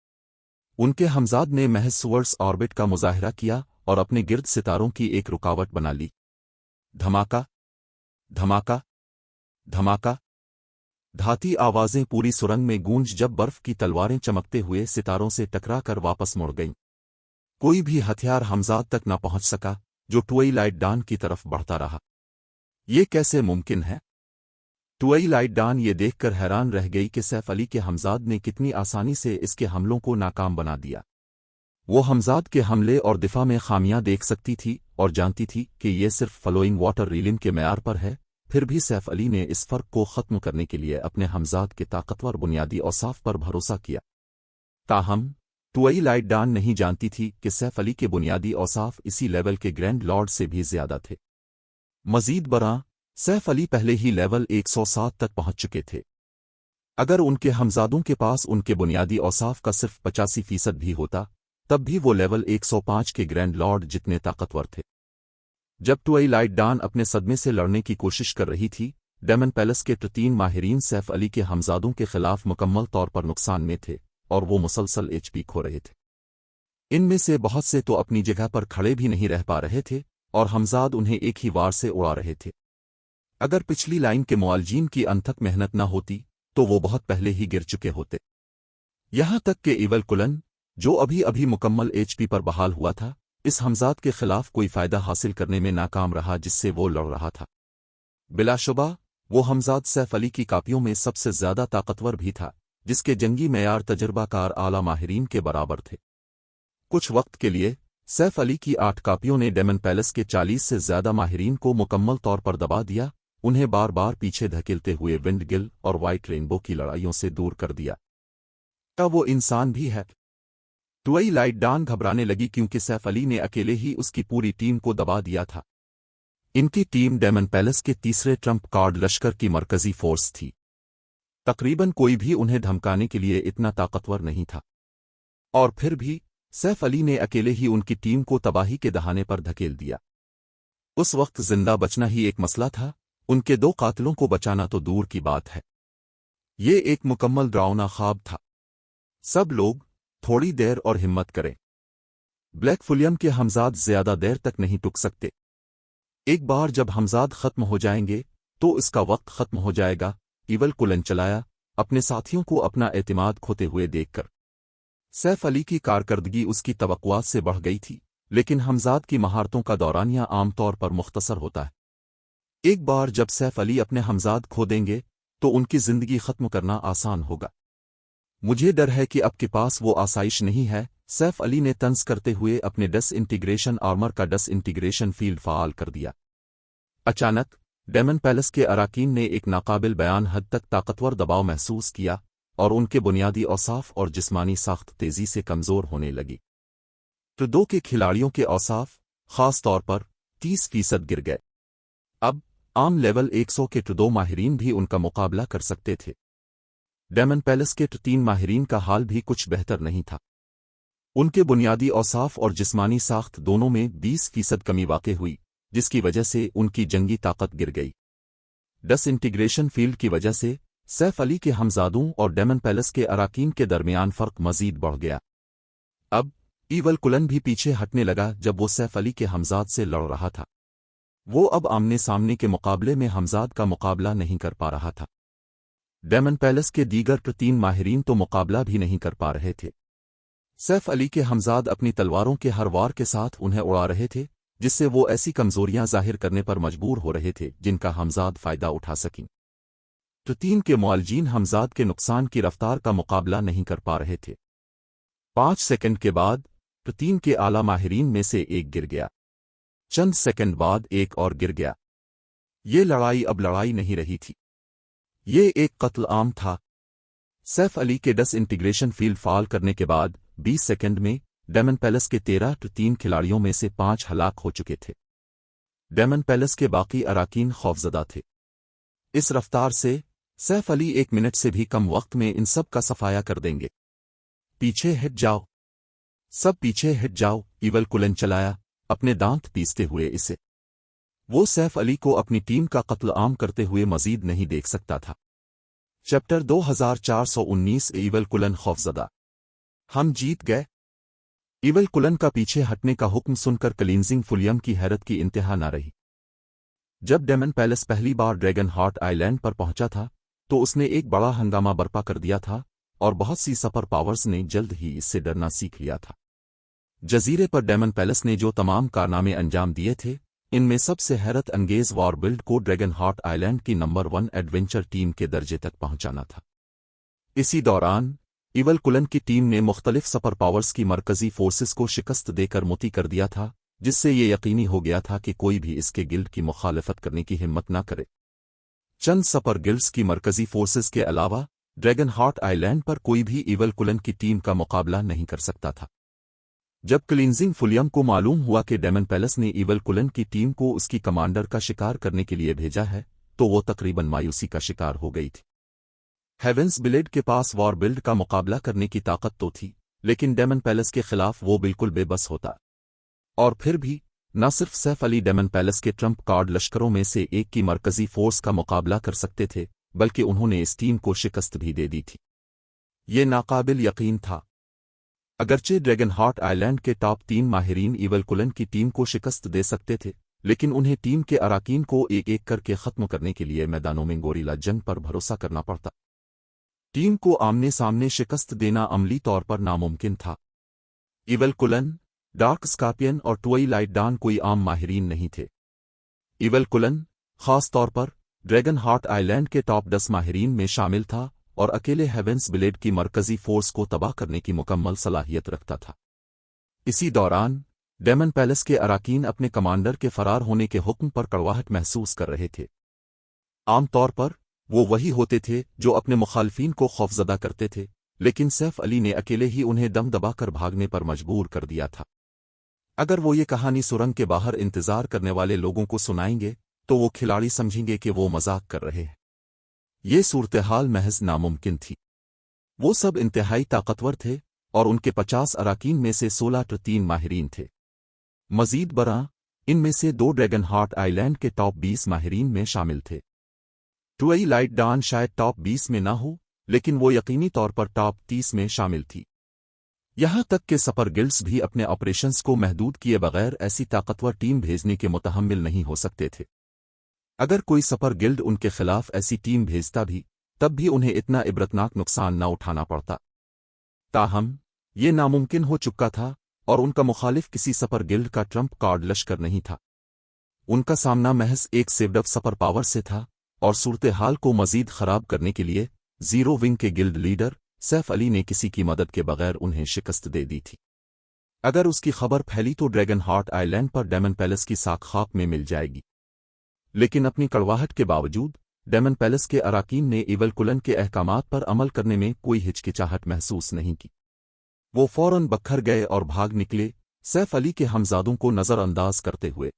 उनके हमजाद ने महज स्वर्ड्स ऑर्बिट का मुजाहिरा किया और अपने गिर्द सितारों की एक रुकावट बना ली। धमाका धमाका धमाका, धाती आवाजें पूरी सुरंग में गूंज जब बर्फ की तलवारें चमकते हुए सितारों से टकरा कर वापस मुड़ गईं। कोई भी हथियार हमजाद तक न पहुंच सका, जो ट्वाइलाइट डॉन की तरफ बढ़ता रहा। ये कैसे मुमकिन है? ट्वाइलाइट डॉन ये देखकर हैरान रह गई कि सैफ अली के हमजाद ने कितनी आसानी से इसके हमलों को नाकाम बना दिया। वो हमजाद के हमले और दिफा में खामियां देख सकती थी और जानती थी कि ये सिर्फ फलोइंग वाटर रीलिम के मेयार पर है। फिर भी सैफ अली ने इस फर्क को ख़त्म करने के लिए अपने हमजाद के ताकतवर बुनियादी औसाफ पर भरोसा किया। ताहम ट्वाइलाइट डॉन नहीं जानती थी कि सैफ अली के बुनियादी औसाफ इसी लेवल के ग्रैंड लॉर्ड से भी ज्यादा थे। मजीद बरां, सैफ अली पहले ही लेवल 107 तक पहुंच चुके थे। अगर उनके हमजादों के पास उनके बुनियादी औसाफ का सिर्फ 85% भी होता, तब भी वो लेवल 105 के ग्रैंड लॉर्ड जितने ताकतवर थे। जब ट्वाइलाइट डॉन अपने सदमे से लड़ने की कोशिश कर रही थी, डेमन पैलेस के 3 माहिरीन सैफ अली के हमजादों के खिलाफ मुकम्मल तौर पर नुकसान में थे और वो मुसलसल एचपी खो रहे थे। इनमें से बहुत से तो अपनी जगह पर खड़े भी नहीं रह पा रहे थे और हमजाद उन्हें एक ही वार से उड़ा रहे थे। अगर पिछली लाइन के मुआलजीन की अनथक मेहनत न होती तो वो बहुत पहले ही गिर चुके होते। यहां तक कि इवल कुलन, जो अभी अभी मुकम्मल एचपी पर बहाल हुआ था, इस हमजाद के खिलाफ कोई फायदा हासिल करने में नाकाम रहा जिससे वो लड़ रहा था। बिलाशुबा वो हमजाद सैफ अली की कापियों में सबसे ज्यादा ताकतवर भी था, जिसके जंगी मेयार तजर्बाकार आला माहिरीन के बराबर थे। कुछ वक्त के लिए सैफ अली की 8 कापियों ने डेमन पैलेस के 40 से ज्यादा माहिरीन को मुकम्मल तौर पर दबा दिया, उन्हें बार बार पीछे धकेलते हुए विंड गिल और व्हाइट रेनबो की लड़ाइयों से दूर कर दिया। क्या वो इंसान भी है? ट्वेई लाइट डान घबराने लगी क्योंकि सैफ अली ने अकेले ही उसकी पूरी टीम को दबा दिया था। इनकी टीम डेमन पैलेस के तीसरे ट्रम्प कार्ड लश्कर की मरकजी फोर्स थी। तकरीबन कोई भी उन्हें धमकाने के लिए इतना ताकतवर नहीं था, और फिर भी सैफ अली ने अकेले ही उनकी टीम को तबाही के दहाने पर धकेल दिया। उस वक्त जिंदा बचना ही एक मसला था, उनके 2 कातिलों को बचाना तो दूर की बात है। ये एक मुकम्मल डरावना ख्वाब था। सब लोग थोड़ी देर और हिम्मत करें। ब्लैक फुलियम के हमजाद ज्यादा देर तक नहीं टुक सकते। एक बार जब हमजाद खत्म हो जाएंगे तो इसका वक्त खत्म हो जाएगा। इवल कुलन चलाया, अपने साथियों को अपना एतमाद खोते हुए देखकर। सैफ अली की कारकर्दगी उसकी तवक्कुआत से बढ़ गई थी, लेकिन हमजाद की महारतों का दौरानिया आमतौर पर मुख्तसर होता है। एक बार जब सैफ अली अपने हमजाद खो देंगे तो उनकी जिंदगी खत्म करना आसान होगा। मुझे डर है कि अब के पास वो आसाइश नहीं है, सैफ अली ने तंज करते हुए अपने डिसइंटीग्रेशन आर्मर का डिसइंटीग्रेशन फील्ड फाल कर दिया। अचानक डेमन पैलेस के अराकीन ने एक नाकाबिल बयान हद तक ताकतवर दबाव महसूस किया और उनके बुनियादी औसाफ और जिस्मानी साख्त तेजी से कमजोर होने लगी। ट्रुडो के खिलाड़ियों के औसाफ खास तौर पर 30% गिर गए। अब आम लेवल 100 के ट्रुडो माहिरीन भी उनका मुकाबला कर सकते थे। डेमन पैलेस के 3 माहिरीन का हाल भी कुछ बेहतर नहीं था। उनके बुनियादी औसाफ और जिस्मानी साख्त दोनों में 20% कमी वाक़ हुई, जिसकी वजह से उनकी जंगी ताकत गिर गई। डिसइंटीग्रेशन फील्ड की वजह से सैफ अली के हमजादों और डेमन पैलेस के अराकीन के दरमियान फर्क मजीद बढ़ गया। अब इवल कुलन भी पीछे हटने लगा जब वो सैफ अली के हमजाद से लड़ रहा था। वो अब आमने सामने के मुकाबले में हमजाद का मुकाबला नहीं कर पा रहा था। डेमन पैलेस के दीगर 3 माहिरीन तो मुकाबला भी नहीं कर पा रहे थे। सैफ अली के हमजाद अपनी तलवारों के हर वार के साथ उन्हें उड़ा रहे थे, जिससे वो ऐसी कमजोरियां जाहिर करने पर मजबूर हो रहे थे जिनका हमजाद फायदा उठा सकें। 3 के मुआलजीन हमजाद के नुकसान की रफ्तार का मुकाबला नहीं कर पा रहे थे। 5 सेकंड के बाद 3 के आला माहिरीन में से एक गिर गया। चंद सेकंड बाद एक और गिर गया। ये लड़ाई अब लड़ाई नहीं रही थी, ये एक कत्ल आम था। सैफ अली के डिसइंटीग्रेशन फील्ड फाल करने के बाद 20 सेकंड में डेमन पैलेस के 13 खिलाड़ियों में से 5 हलाक हो चुके थे। डेमन पैलेस के बाकी अराकीन खौफजदा थे। इस रफ्तार से सैफ अली 1 मिनट से भी कम वक्त में इन सब का सफाया कर देंगे। पीछे हट जाओ, सब पीछे हट जाओ, इवल कुलन चलाया, अपने दांत पीसते हुए इसे। वो सैफ अली को अपनी टीम का कत्ल आम करते हुए मजीद नहीं देख सकता था। चैप्टर 2419 इवल कुलन खौफजदा। हम जीत गए। इवल कुलन का पीछे हटने का हुक्म सुनकर क्लींजिंग फुलियम की हैरत की इंतहा न रही। जब डेमन पैलेस पहली बार ड्रैगन हार्ट आइलैंड पर पहुंचा था तो उसने एक बड़ा हंगामा बर्पा कर दिया था और बहुत सी सुपर पावर्स ने जल्द ही इससे डरना सीख लिया था। जजीरे पर डेमन पैलेस ने जो तमाम कारनामे अंजाम दिए थे, इनमें सबसे हैरत अंगेज वॉर बिल्ड को ड्रैगन हार्ट आइलैंड की नंबर 1 एडवेंचर टीम के दर्जे तक पहुंचाना था। इसी दौरान इवल कुलन की टीम ने मुख्तलिफ सुपर पावर्स की मरकजी फोर्सेस को शिकस्त देकर मुती कर दिया था, जिससे ये यकीनी हो गया था कि कोई भी इसके गिल्ड की मुखालफत करने की हिम्मत न करे। चंद सुपर गिल्ड्स की मरकजी फोर्सेस के अलावा ड्रैगन हार्ट आइलैंड पर कोई भी इवल कुलन की टीम का मुकाबला नहीं कर सकता था। जब क्लींजिंग फुलियम को मालूम हुआ कि डेमन पैलेस ने इवल कुलन की टीम को उसकी कमांडर का शिकार करने के लिए भेजा है, तो वो तकरीबन मायूसी का शिकार हो गई थी। हेवेंस ब्लेड के पास वॉर बिल्ड का मुकाबला करने की ताकत तो थी, लेकिन डेमन पैलेस के खिलाफ वो बिल्कुल बेबस होता। और फिर भी न सिर्फ सैफ अली डेमन पैलेस के ट्रम्प कार्ड लश्करों में से एक की मरकजी फोर्स का मुकाबला कर सकते थे, बल्कि उन्होंने इस टीम को शिकस्त भी दे दी थी। ये नाकाबिल यकीन था। अगरचे ड्रैगन हार्ट आइलैंड के टॉप 3 माहिरीन ईवल कुलन की टीम को शिकस्त दे सकते थे, लेकिन उन्हें टीम के अराकीन को एक एक करके खत्म करने के लिए मैदानों में गोरिल्ला जंग पर भरोसा करना पड़ता। टीम को आमने सामने शिकस्त देना अमली तौर पर नामुमकिन था। ईवल कुलन, डार्क स्कॉर्पियन और ट्वाइलाइट डॉन कोई आम माहिरीन नहीं थे। ईवल कुलन खास तौर पर ड्रैगन हार्ट आइलैंड के टॉप 10 माहिरीन में शामिल था और अकेले हेवेंस ब्लेड की मरकजी फोर्स को तबाह करने की मुकम्मल सलाहियत रखता था। इसी दौरान डेमन पैलेस के अराकीन अपने कमांडर के फरार होने के हुक्म पर कड़वाहट महसूस कर रहे थे। आमतौर पर वो वही होते थे जो अपने मुखालफीन को खौफजदा करते थे, लेकिन सैफ अली ने अकेले ही उन्हें दम दबाकर भागने पर मजबूर कर दिया था। अगर वो ये कहानी सुरंग के बाहर इंतजार करने वाले लोगों को सुनाएंगे तो वो खिलाड़ी समझेंगे कि वो मजाक कर रहे हैं। ये सूरत-ए-हाल महज नामुमकिन थी। वो सब इंतहाई ताकतवर थे और उनके 50 अराकीन में से 16 3 माहिरीन थे। मजीद बरां, इनमें से 2 ड्रैगन हार्ट आइलैंड के टॉप 20 माहिरीन में शामिल थे। ट्वाइलाइट डॉन शायद टॉप 20 में ना हो, लेकिन वो यकीनी तौर पर टॉप 30 में शामिल थी। यहां तक कि सपर गिल्ड्स भी अपने ऑपरेशंस को महदूद किए बगैर ऐसी ताकतवर टीम भेजने के मुतहम्मिल नहीं हो सकते थे। अगर कोई सपर गिल्ड उनके खिलाफ ऐसी टीम भेजता भी, तब भी उन्हें इतना इबरतनाक नुकसान न उठाना पड़ता। ताहम ये नामुमकिन हो चुका था और उनका मुखालिफ किसी सपर गिल्ड का ट्रम्प कार्ड लश्कर नहीं था। उनका सामना महज एक सेवडव सपर पावर से था और सूरत-ए-हाल को मजीद खराब करने के लिए जीरो विंग के गिल्ड लीडर सैफ अली ने किसी की मदद के बगैर उन्हें शिकस्त दे दी थी। अगर उसकी खबर फैली तो ड्रैगन हार्ट आइलैंड पर डेमन पैलेस की साख खाक में मिल जाएगी। लेकिन अपनी कड़वाहट के बावजूद डेमन पैलेस के अराकीन ने ईवल कुलन के अहकामात पर अमल करने में कोई हिचकिचाहट महसूस नहीं की। वो फौरन बखर गए और भाग निकले, सैफ अली के हमजादों को नजरअंदाज करते हुए।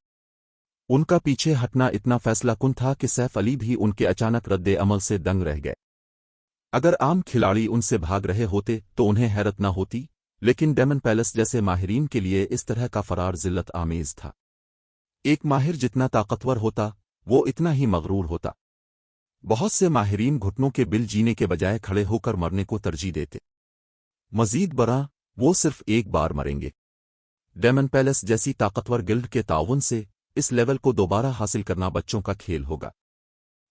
उनका पीछे हटना इतना फैसलाकुन था कि सैफ अली भी उनके अचानक रद्दे अमल से दंग रह गए। अगर आम खिलाड़ी उनसे भाग रहे होते तो उन्हें हैरत न होती, लेकिन डेमन पैलेस जैसे माहिरीन के लिए इस तरह का फरार जिल्लत आमेज था। एक माहिर जितना ताकतवर होता, वो इतना ही मगरूर होता। बहुत से माहिरीन घुटनों के बिल जीने के बजाय खड़े होकर मरने को तरजीह देते। मजीद बरां, वो सिर्फ एक बार मरेंगे। डेमन पैलेस जैसी ताकतवर गिल्ड के ताउन से इस लेवल को दोबारा हासिल करना बच्चों का खेल होगा।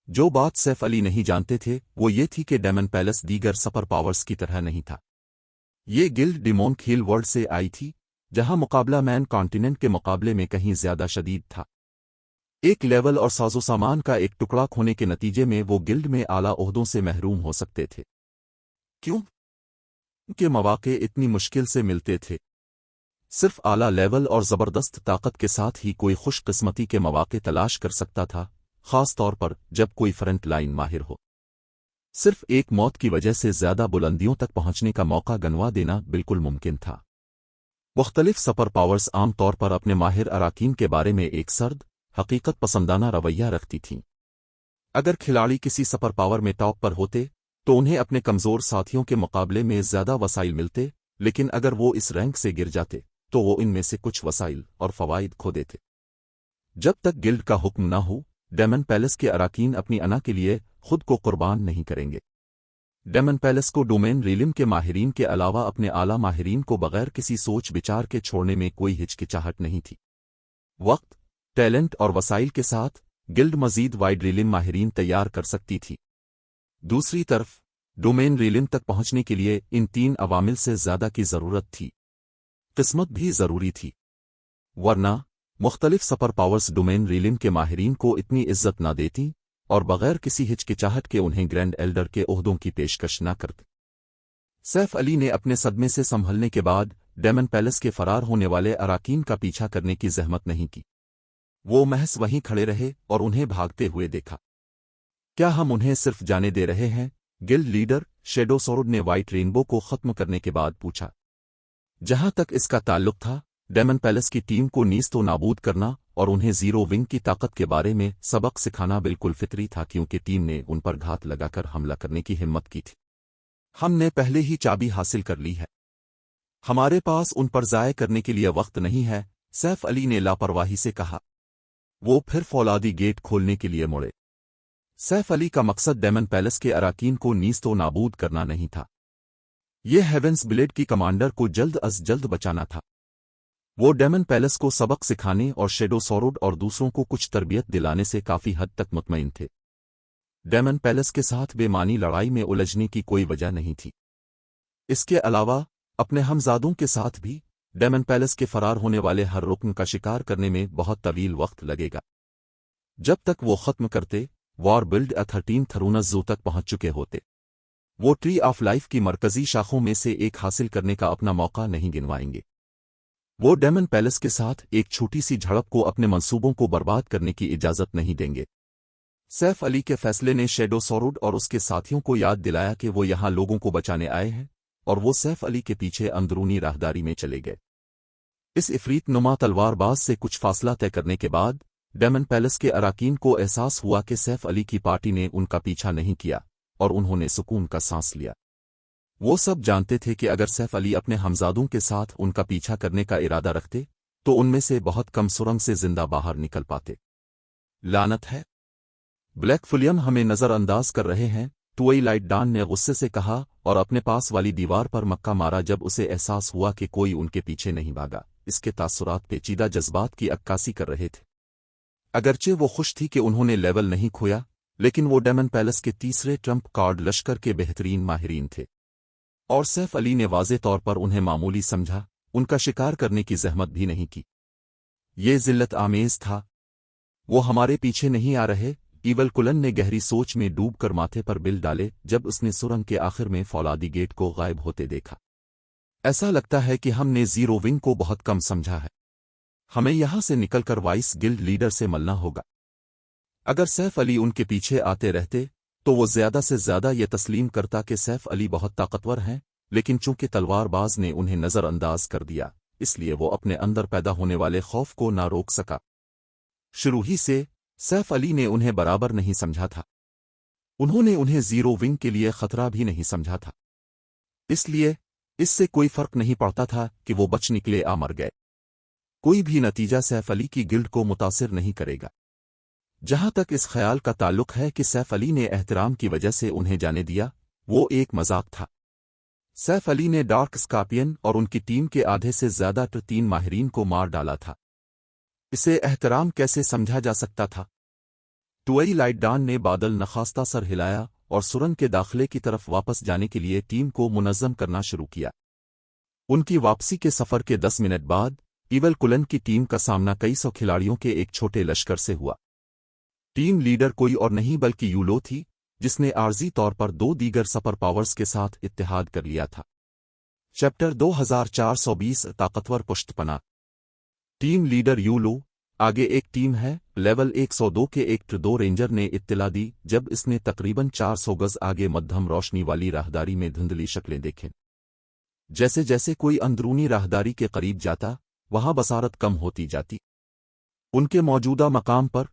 जो बात सैफ अली नहीं जानते थे वो ये थी कि डेमन पैलेस दीगर सपर पावर्स की तरह नहीं था। ये गिल्ड डिमोन खील वर्ल्ड से आई थी, जहां मुकाबला मैन कॉन्टिनेंट के मुकाबले में कहीं ज्यादा शदीद था। एक लेवल और साजो सामान का एक टुकड़ा खोने के नतीजे में वो गिल्ड में आला ओहदों से महरूम हो सकते थे। क्यों? के मौके इतनी मुश्किल से मिलते थे। सिर्फ आला लेवल और जबरदस्त ताकत के साथ ही कोई खुशकिस्मती के मौके तलाश कर सकता था, खास तौर पर जब कोई फ्रंट लाइन माहिर हो। सिर्फ एक मौत की वजह से ज्यादा बुलंदियों तक पहुंचने का मौका गंवा देना बिल्कुल मुमकिन था। मुख्तलिफ सपर पावर्स आम तौर पर अपने माहिर अराकीन के बारे में एक सर्द, हकीकत पसंदाना रवैया रखती थीं। अगर खिलाड़ी किसी सपर पावर में टॉप पर होते तो उन्हें अपने कमजोर साथियों के मुकाबले में ज्यादा वसाइल मिलते, लेकिन अगर वो इस रैंक से गिर जाते तो वो इनमें से कुछ वसाइल और फवाइद खो देते। जब तक गिल्ड का हुक्म ना हो, डेमन पैलेस के अराकीन अपनी अना के लिए खुद को कुर्बान नहीं करेंगे। डेमन पैलेस को डोमेन रीलिम के माहिरीन के अलावा अपने आला माहिरीन को बगैर किसी सोच विचार के छोड़ने में कोई हिचकिचाहट नहीं थी। वक्त, टैलेंट और वसाइल के साथ गिल्ड मजीद वाइड रीलिम माहिरीन तैयार कर सकती थी। दूसरी तरफ डोमेन रीलिम तक पहुंचने के लिए इन 3 अवामिल से ज्यादा की जरूरत थी। किस्मत भी जरूरी थी, वरना मुख्तलिफ सपर पावर्स डोमेन रीलिम के माहिरीन को इतनी इज्जत न देती और बगैर किसी हिचकिचाहट के उन्हें ग्रैंड एल्डर के ओहदों की पेशकश न करते। सैफ अली ने अपने सदमे से संभलने के बाद डेमन पैलेस के फरार होने वाले अराकीन का पीछा करने की जहमत नहीं की। वो महज वहीं खड़े रहे और उन्हें भागते हुए देखा। क्या हम उन्हें सिर्फ जाने दे रहे हैं? गिल्ड लीडर शेडो सोर्ड ने व्हाइट रेनबो को खत्म करने के बाद पूछा। जहां तक इसका ताल्लुक था, डेमन पैलेस की टीम को नीस्तो नाबूद करना और उन्हें जीरो विंग की ताकत के बारे में सबक सिखाना बिल्कुल फितरी था, क्योंकि टीम ने उन पर घात लगाकर हमला करने की हिम्मत की थी। हमने पहले ही चाबी हासिल कर ली है, हमारे पास उन पर ज़ाय करने के लिए वक्त नहीं है, सैफ अली ने लापरवाही से कहा। वो फिर फौलादी गेट खोलने के लिए मुड़े। सैफ अली का मकसद डेमन पैलेस के अराकीन को नीस्तो नाबूद करना नहीं था। ये हेवेंस ब्लेड की कमांडर को जल्द अज जल्द बचाना था। वो डेमन पैलेस को सबक सिखाने और शेडो सॉरोड और दूसरों को कुछ तरबियत दिलाने से काफी हद तक मुतमईन थे। डेमन पैलेस के साथ बेमानी लड़ाई में उलझने की कोई वजह नहीं थी। इसके अलावा अपने हमजादों के साथ भी डेमन पैलेस के फरार होने वाले हर रुकन का शिकार करने में बहुत तवील वक्त लगेगा। जब तक वो खत्म करते, वॉर बिल्ड 13 थरूनस जू तक पहुंच चुके होते। वो ट्री ऑफ लाइफ की मरकजी शाखों में से एक हासिल करने का अपना मौका नहीं गिनवाएंगे। वो डेमन पैलेस के साथ एक छोटी सी झड़प को अपने मंसूबों को बर्बाद करने की इजाजत नहीं देंगे। सैफ अली के फैसले ने शेडो सॉरोड और उसके साथियों को याद दिलाया कि वो यहां लोगों को बचाने आए हैं, और वो सैफ अली के पीछे अंदरूनी राहदारी में चले गए। इस इफरीत नुमा तलवारबाज से कुछ फासला तय करने के बाद डेमन पैलेस के अराकीन को एहसास हुआ कि सैफ अली की पार्टी ने उनका पीछा नहीं किया और उन्होंने सुकून का सांस लिया। वो सब जानते थे कि अगर सैफ अली अपने हमजादों के साथ उनका पीछा करने का इरादा रखते तो उनमें से बहुत कम सुरंग से जिंदा बाहर निकल पाते। लानत है, ब्लैक फुलियम हमें नजरअंदाज कर रहे हैं, ट्वाइलाइट डान ने गुस्से से कहा और अपने पास वाली दीवार पर मक्का मारा जब उसे एहसास हुआ कि कोई उनके पीछे नहीं भागा। इसके तासुरात पेचीदा जज्बात की अक्कासी कर रहे थे। अगरचे वो खुश थी कि उन्होंने लेवल नहीं खोया, लेकिन वो डेमन पैलेस के तीसरे ट्रम्प कार्ड लश्कर के बेहतरीन माहिरीन थे, और सैफ अली ने वाज़े तौर पर उन्हें मामूली समझा, उनका शिकार करने की जहमत भी नहीं की। ये जिल्लत आमेज था। वो हमारे पीछे नहीं आ रहे, ईवल कुलन ने गहरी सोच में डूबकर माथे पर बिल डाले जब उसने सुरंग के आखिर में फौलादी गेट को गायब होते देखा। ऐसा लगता है कि हमने जीरो विंग को बहुत कम समझा है। हमें यहां से निकलकर वाइस गिल्ड लीडर से मिलना होगा। अगर सैफ अली उनके पीछे आते रहते तो वो ज्यादा से ज्यादा ये तस्लीम करता कि सैफ अली बहुत ताकतवर हैं, लेकिन चूंकि तलवारबाज ने उन्हें नजरअंदाज कर दिया, इसलिए वो अपने अंदर पैदा होने वाले खौफ को ना रोक सका। शुरू ही से सैफ अली ने उन्हें बराबर नहीं समझा था। उन्होंने उन्हें जीरो विंग के लिए खतरा भी नहीं समझा था। इसलिए इससे कोई फर्क नहीं पड़ता था कि वो बच निकले या मर गए। कोई भी नतीजा सैफ अली की गिल्ड को मुतासिर नहीं करेगा। जहां तक इस ख्याल का ताल्लुक है कि सैफ अली ने एहतराम की वजह से उन्हें जाने दिया, वो एक मजाक था। सैफ अली ने डार्क स्कॉर्पियन और उनकी टीम के आधे से ज्यादा 3 माहिरीन को मार डाला था। इसे एहतराम कैसे समझा जा सकता था? ट्वाइलाइट डान ने बादल नखास्ता सर हिलाया और सुरंग के दाखिले की तरफ वापस जाने के लिए टीम को मुनज़्ज़म करना शुरू किया। उनकी वापसी के सफर के 10 मिनट बाद ईवल कुलन की टीम का सामना कई सौ खिलाड़ियों के एक छोटे लश्कर से हुआ। टीम लीडर कोई और नहीं बल्कि यूलो थी, जिसने आर्जी तौर पर 2 दीगर सुपर पावर्स के साथ इत्तेहाद कर लिया था। चैप्टर 2420 ताकतवर पुष्टपना। टीम लीडर यूलो, आगे एक टीम है। लेवल 102 के एक ट्रदो रेंजर ने इत्तला दी जब इसने तकरीबन 400 गज आगे मध्यम रोशनी वाली राहदारी में धुंधली शक्लें देखें। जैसे जैसे कोई अंदरूनी राहदारी के करीब जाता, वहां बसारत कम होती जाती। उनके मौजूदा मकाम पर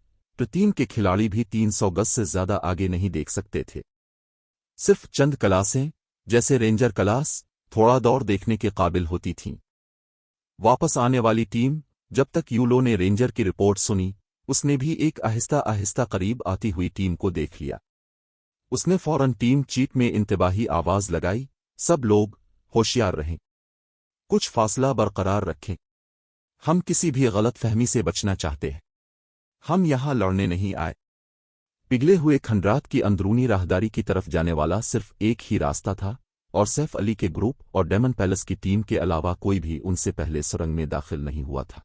टीम के खिलाड़ी भी 300 गज से ज्यादा आगे नहीं देख सकते थे। सिर्फ चंद क्लासें, जैसे रेंजर क्लास, थोड़ा दौड़ देखने के काबिल होती थीं। वापस आने वाली टीम, जब तक यूलो ने रेंजर की रिपोर्ट सुनी, उसने भी एक आहिस्ता आहिस्ता करीब आती हुई टीम को देख लिया। उसने फौरन टीम चीफ में इंतबाही आवाज लगाई, सब लोग होशियार रहें, कुछ फासला बरकरार रखें। हम किसी भी गलत फहमी से बचना चाहते हैं। हम यहां लड़ने नहीं आए। पिघले हुए खंडरात की अंदरूनी राहदारी की तरफ जाने वाला सिर्फ एक ही रास्ता था, और सैफ अली के ग्रुप और डेमन पैलेस की टीम के अलावा कोई भी उनसे पहले सुरंग में दाखिल नहीं हुआ था।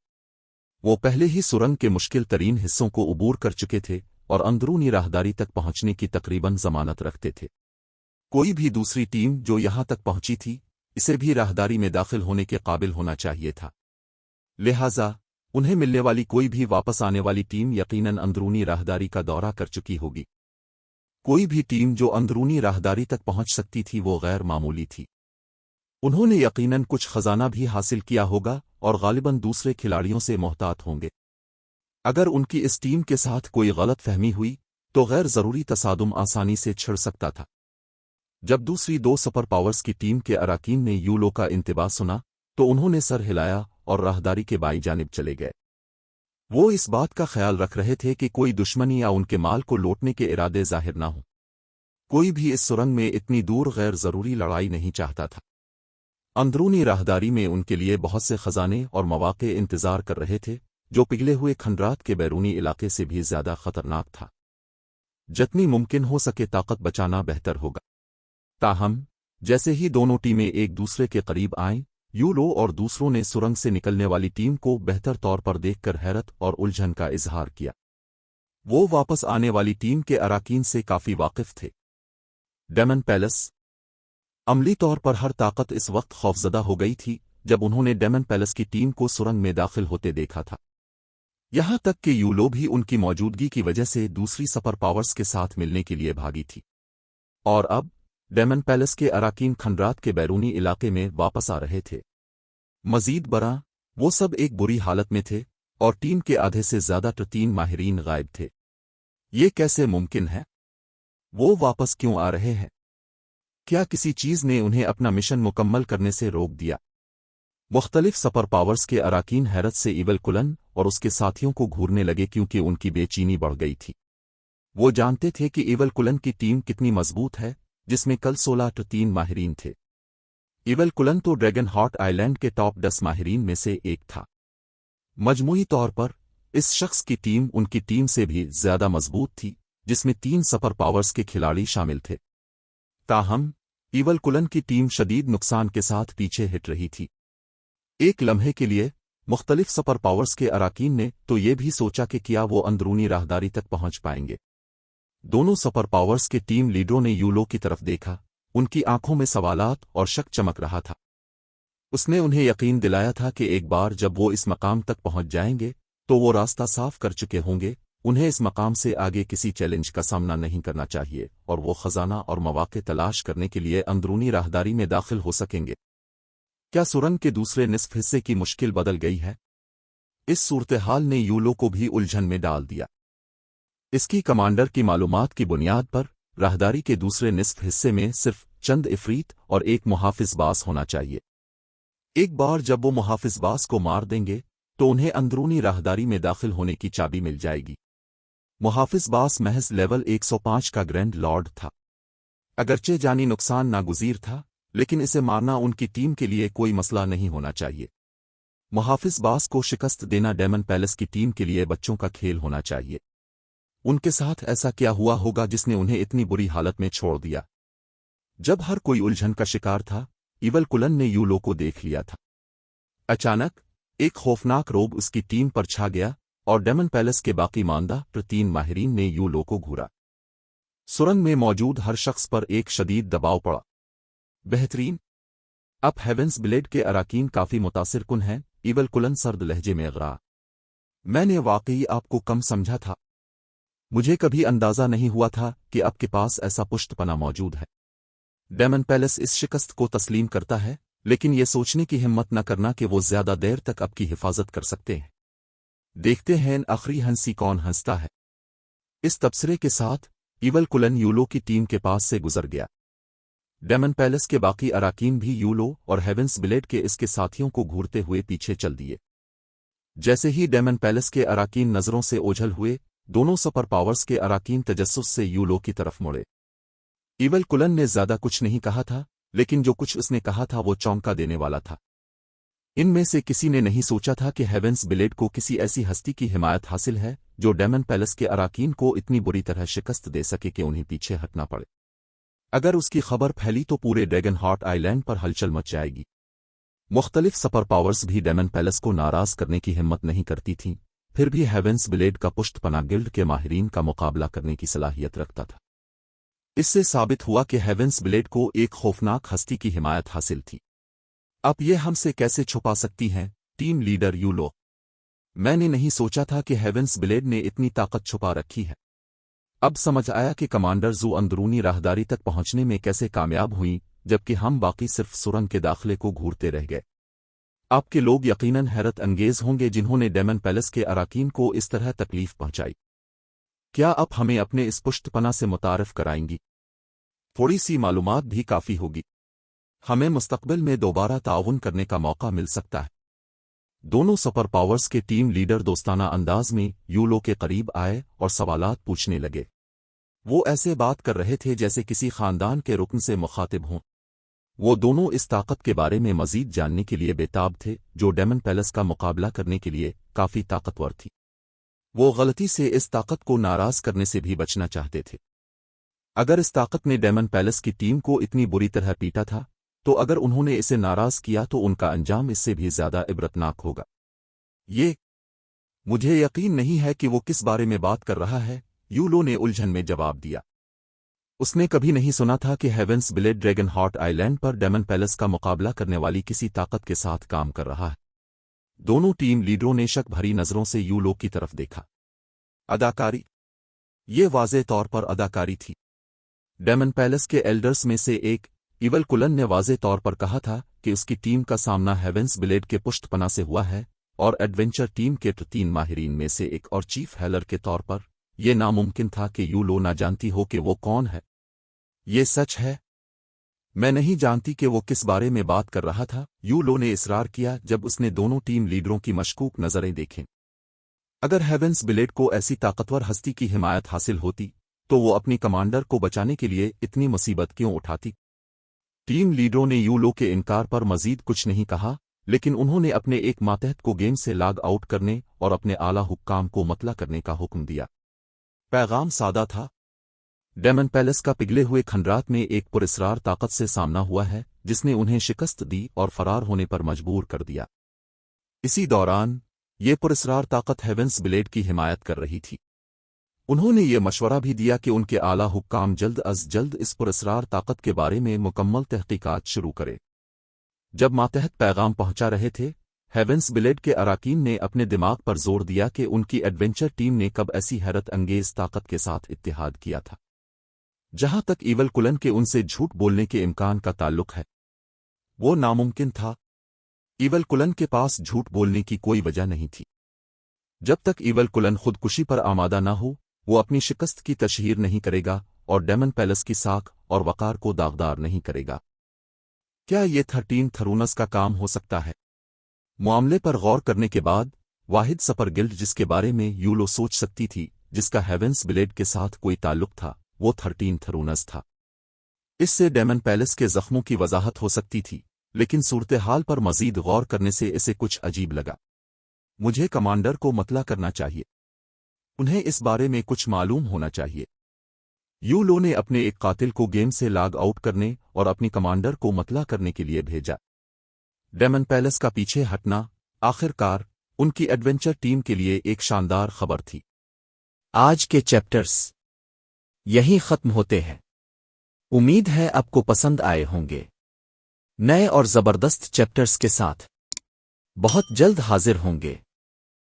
वो पहले ही सुरंग के मुश्किल तरीन हिस्सों को उबूर कर चुके थे और अंदरूनी राहदारी तक पहुंचने की तकरीबन जमानत रखते थे। कोई भी दूसरी टीम जो यहां तक पहुंची थी, इसे भी राहदारी में दाखिल होने के काबिल होना चाहिए था। लिहाजा उन्हें मिलने वाली कोई भी वापस आने वाली टीम यकीनन अंदरूनी राहदारी का दौरा कर चुकी होगी। कोई भी टीम जो अंदरूनी राहदारी तक पहुंच सकती थी वो गैर मामूली थी। उन्होंने यकीनन कुछ खजाना भी हासिल किया होगा और गालिबन दूसरे खिलाड़ियों से मोहतात होंगे। अगर उनकी इस टीम के साथ कोई गलत फहमी हुई तो गैर जरूरी तसादुम आसानी से छिड़ सकता था। जब दूसरी 2 सुपर पावर्स की टीम के अराकीन ने यूलो का इंतबा सुना तो उन्होंने सर हिलाया और राहदारी के बाईं जानिब चले गए। वो इस बात का ख्याल रख रहे थे कि कोई दुश्मनी या उनके माल को लूटने के इरादे जाहिर ना हो। कोई भी इस सुरंग में इतनी दूर गैर जरूरी लड़ाई नहीं चाहता था। अंदरूनी राहदारी में उनके लिए बहुत से खजाने और मौके इंतजार कर रहे थे, जो पिघले हुए खंडरात के बैरूनी इलाके से भी ज्यादा खतरनाक था। जितनी मुमकिन हो सके ताकत बचाना बेहतर होगा। ताहम जैसे ही दोनों टीमें एक दूसरे के करीब आईं, यूलो और दूसरों ने सुरंग से निकलने वाली टीम को बेहतर तौर पर देखकर हैरत और उलझन का इजहार किया। वो वापस आने वाली टीम के अराकीन से काफी वाकिफ थे। Demon Palace. अमली तौर पर हर ताकत इस वक्त खौफजदा हो गई थी जब उन्होंने डेमन पैलेस की टीम को सुरंग में दाखिल होते देखा था। यहां तक कि यूलो भी उनकी मौजूदगी की वजह से दूसरी सुपर पावर्स के साथ मिलने के लिए भागी थी। और अब डेमन पैलेस के अराकीन खंडरात के बैरूनी इलाके में वापस आ रहे थे। मजीद बरा, वो सब एक बुरी हालत में थे और टीम के आधे से ज्यादा 3 माहिरीन गायब थे। ये कैसे मुमकिन है? वो वापस क्यों आ रहे हैं? क्या किसी चीज ने उन्हें अपना मिशन मुकम्मल करने से रोक दिया? मुख्तलिफ सुपर पावर्स के अराकीन हैरत से ईवल कुलन और उसके साथियों को घूरने लगे क्योंकि उनकी बेचैनी बढ़ गई थी। वो जानते थे कि ईवल कुलन की टीम कितनी मजबूत है, जिसमें कल 16 माहिरीन थे। ईवल कुलन तो ड्रैगन हॉट आइलैंड के टॉप 10 माहिरीन में से एक था। मजमूई तौर पर इस शख्स की टीम उनकी टीम से भी ज्यादा मजबूत थी, जिसमें 3 सुपर पावर्स के खिलाड़ी शामिल थे। ताहम ईवल कुलन की टीम शदीद नुकसान के साथ पीछे हिट रही थी। एक लम्हे के लिए मुख्तलिफ सुपर पावर्स के अराकीन ने तो ये भी सोचा कि क्या वो अंदरूनी राहदारी तक पहुंच पाएंगे। दोनों सुपर पावर्स के टीम लीडरों ने यूलो की तरफ देखा। उनकी आंखों में सवालात और शक चमक रहा था। उसने उन्हें यकीन दिलाया था कि एक बार जब वो इस मकाम तक पहुंच जाएंगे तो वो रास्ता साफ कर चुके होंगे। उन्हें इस मकाम से आगे किसी चैलेंज का सामना नहीं करना चाहिए और वो खजाना और मौके तलाश करने के लिए अंदरूनी राहदारी में दाखिल हो सकेंगे। क्या सुरंग के दूसरे निस्फ हिस्से की मुश्किल बदल गई है? इस सूरत-ए-हाल ने यूलो को भी उलझन में डाल दिया। इसकी कमांडर की मालूमात की बुनियाद पर राहदारी के दूसरे निस्फ हिस्से में सिर्फ चंद इफरीत और एक मुहाफिजबाज होना चाहिए। एक बार जब वो मुहाफिजबाज को मार देंगे तो उन्हें अंदरूनी राहदारी में दाखिल होने की चाबी मिल जाएगी। मुहाफिजबाज महज लेवल 105 का ग्रैंड लॉर्ड था। अगरचे जानी नुकसान नागुजीर था, लेकिन इसे मारना उनकी टीम के लिए कोई मसला नहीं होना चाहिए। मुहाफिजबाज को शिकस्त देना डेमन पैलेस की टीम के लिए बच्चों का खेल होना चाहिए। उनके साथ ऐसा क्या हुआ होगा जिसने उन्हें इतनी बुरी हालत में छोड़ दिया? जब हर कोई उलझन का शिकार था, ईवल कुलन ने यूलो को देख लिया था। अचानक एक खौफनाक रोब उसकी टीम पर छा गया और डेमन पैलेस के बाकी मानदा 3 माहिरीन ने यूलो को घूरा। सुरंग में मौजूद हर शख्स पर एक शदीद दबाव पड़ा। बेहतरीन। अब हेवेंस ब्लेड के अराकीन काफी मुतासिर कुन हैं। ईवल कुलन सर्द लहजे में गरा। मैंने वाकई आपको कम समझा था। मुझे कभी अंदाजा नहीं हुआ था कि आपके पास ऐसा पुष्टपना मौजूद है। डेमन पैलेस इस शिकस्त को तस्लीम करता है, लेकिन ये सोचने की हिम्मत न करना कि वो ज्यादा देर तक आपकी हिफाजत कर सकते हैं। देखते हैं आखिरी हंसी कौन हंसता है। इस तबसरे के साथ ईवल कुलन यूलो की टीम के पास से गुजर गया। डेमन पैलेस के बाकी अराकीन भी यूलो और हेवेंस ब्लेड के इसके साथियों को घूरते हुए पीछे चल दिए। जैसे ही डेमन पैलेस के अराकीन नजरों से ओझल हुए, दोनों सुपर पावर्स के अराकीन तजस्सुस से यूलो की तरफ मुड़े। ईवल कुलन ने ज्यादा कुछ नहीं कहा था, लेकिन जो कुछ उसने कहा था वो चौंका देने वाला था। इनमें से किसी ने नहीं सोचा था कि हेवेंस ब्लेड को किसी ऐसी हस्ती की हिमायत हासिल है जो डेमन पैलेस के अराकीन को इतनी बुरी तरह शिकस्त दे सके कि उन्हें पीछे हटना पड़े। अगर उसकी खबर फैली तो पूरे ड्रैगन हॉट आइलैंड पर हलचल मच जाएगी। मुख्तलिफ सुपर पावर्स भी डेमन पैलेस को नाराज करने की हिम्मत नहीं करती थीं, फिर भी हेवेंस ब्लेड का पुष्टपना गिल्ड के माहिरीन का मुकाबला करने की सलाहियत रखता था। इससे साबित हुआ कि हेवेंस ब्लेड को एक खौफनाक हस्ती की हिमायत हासिल थी। अब ये हमसे कैसे छुपा सकती हैं? Team leader yellow. मैंने नहीं सोचा था कि हेवेंस ब्लेड ने इतनी ताकत छुपा रखी है। अब समझ आया कि कमांडर जू अंदरूनी राहदारी तक पहुंचने में कैसे कामयाब हुई, जबकि हम बाकी सिर्फ सुरंग के दाखिले को घूरते रह गए। आपके लोग यकीनन हैरत अंगेज होंगे जिन्होंने डेमन पैलेस के अराकीन को इस तरह तकलीफ पहुंचाई। क्या आप हमें अपने इस पुष्टपना से मुतारिफ कराएंगी? थोड़ी सी मालूमात भी काफी होगी। हमें मुस्तकबिल में दोबारा ताउन करने का मौका मिल सकता है। दोनों सुपर पावर्स के टीम लीडर दोस्ताना अंदाज में यूलो के करीब आए और सवालात पूछने लगे। वो ऐसे बात कर रहे थे जैसे किसी खानदान के रुकन से मुखातिब हों। वो दोनों इस ताकत के बारे में मजीद जानने के लिए बेताब थे जो डेमन पैलेस का मुकाबला करने के लिए काफी ताकतवर थी। वो गलती से इस ताकत को नाराज करने से भी बचना चाहते थे। अगर इस ताकत ने डेमन पैलेस की टीम को इतनी बुरी तरह पीटा था, तो अगर उन्होंने इसे नाराज किया तो उनका अंजाम इससे भी ज्यादा इबरतनाक होगा। मुझे यकीन नहीं है कि वो किस बारे में बात कर रहा है, यूलो ने उलझन में जवाब दिया। उसने कभी नहीं सुना था कि Heaven's Blade Dragon Heart Island पर डेमन पैलेस का मुकाबला करने वाली किसी ताकत के साथ काम कर रहा है। दोनों टीम लीडरों ने शक भरी नजरों से यूलो की तरफ देखा। अदाकारी? ये वाज़े तौर पर अदाकारी थी। डेमन पैलेस के एल्डर्स में से एक, इवल कुलन ने वाज़े तौर पर कहा था कि उसकी टीम का सामना हेवेंस ब्लेड के पुष्टपना से हुआ है, और एडवेंचर टीम के 3 माहिरीन में से एक और चीफ हेलर के तौर पर यह नामुमकिन था कि यूलो ना जानती हो कि वो कौन है। ये सच है? मैं नहीं जानती कि वो किस बारे में बात कर रहा था, यूलो ने इसरार किया जब उसने दोनों टीम लीडरों की मशकूक नजरें देखें। अगर हेवेंस ब्लेड को ऐसी ताकतवर हस्ती की हिमायत हासिल होती, तो वो अपनी कमांडर को बचाने के लिए इतनी मुसीबत क्यों उठाती? टीम लीडरों ने यूलो के इनकार पर मजीद कुछ नहीं कहा, लेकिन उन्होंने अपने एक मातहत को गेम से लॉग आउट करने और अपने आला हुक्काम को मतला करने का हुक्म दिया। पैगाम सादा था। डेमन पैलेस का पिघले हुए खंडरात में एक पुरस्रार ताकत से सामना हुआ है जिसने उन्हें शिकस्त दी और फरार होने पर मजबूर कर दिया। इसी दौरान ये पुरस्रार ताकत हेवेंस ब्लेड की हिमायत कर रही थी। उन्होंने ये मशवरा भी दिया कि उनके आला हुक्काम जल्द अज जल्द इस पुरस्रार ताकत के बारे में मुकम्मल तहकीकात शुरू करे। जब मातहत पैगाम पहुंचा रहे थे, हेवेंस ब्लेड के अराकीन ने अपने दिमाग पर जोर दिया कि उनकी एडवेंचर टीम ने कब ऐसी हैरत अंगेज ताकत के साथ इत्तेहाद किया था। जहां तक इवल कुलन के उनसे झूठ बोलने के इम्कान का ताल्लुक है, वो नामुमकिन था। इवल कुलन के पास झूठ बोलने की कोई वजह नहीं थी। जब तक इवल कुलन खुदकुशी पर आमादा ना हो, वो अपनी शिकस्त की तशहीर नहीं करेगा और डेमन पैलेस की साख और वकार को दागदार नहीं करेगा। क्या ये 13 थरूनस का काम हो सकता है? मामले पर गौर करने के बाद वाहिद सपर गिल्ड जिसके बारे में यूलो सोच सकती थी जिसका हेवेंस ब्लेड के साथ कोई ताल्लुक था, वो 13 थरूनस था। इससे डेमन पैलेस के जख्मों की वजाहत हो सकती थी, लेकिन सूरत हाल पर मजीद गौर करने से इसे कुछ अजीब लगा। मुझे कमांडर को मतला करना चाहिए। उन्हें इस बारे में कुछ मालूम होना चाहिए। यूलो ने अपने एक कातिल को गेम से लॉग आउट करने और अपनी कमांडर को मतला करने के लिए भेजा। डेमन पैलेस का पीछे हटना आखिरकार उनकी एडवेंचर टीम के लिए एक शानदार खबर थी। आज के चैप्टर्स यहीं खत्म होते हैं। उम्मीद है आपको पसंद आए होंगे। नए और जबरदस्त चैप्टर्स के साथ बहुत जल्द हाजिर होंगे।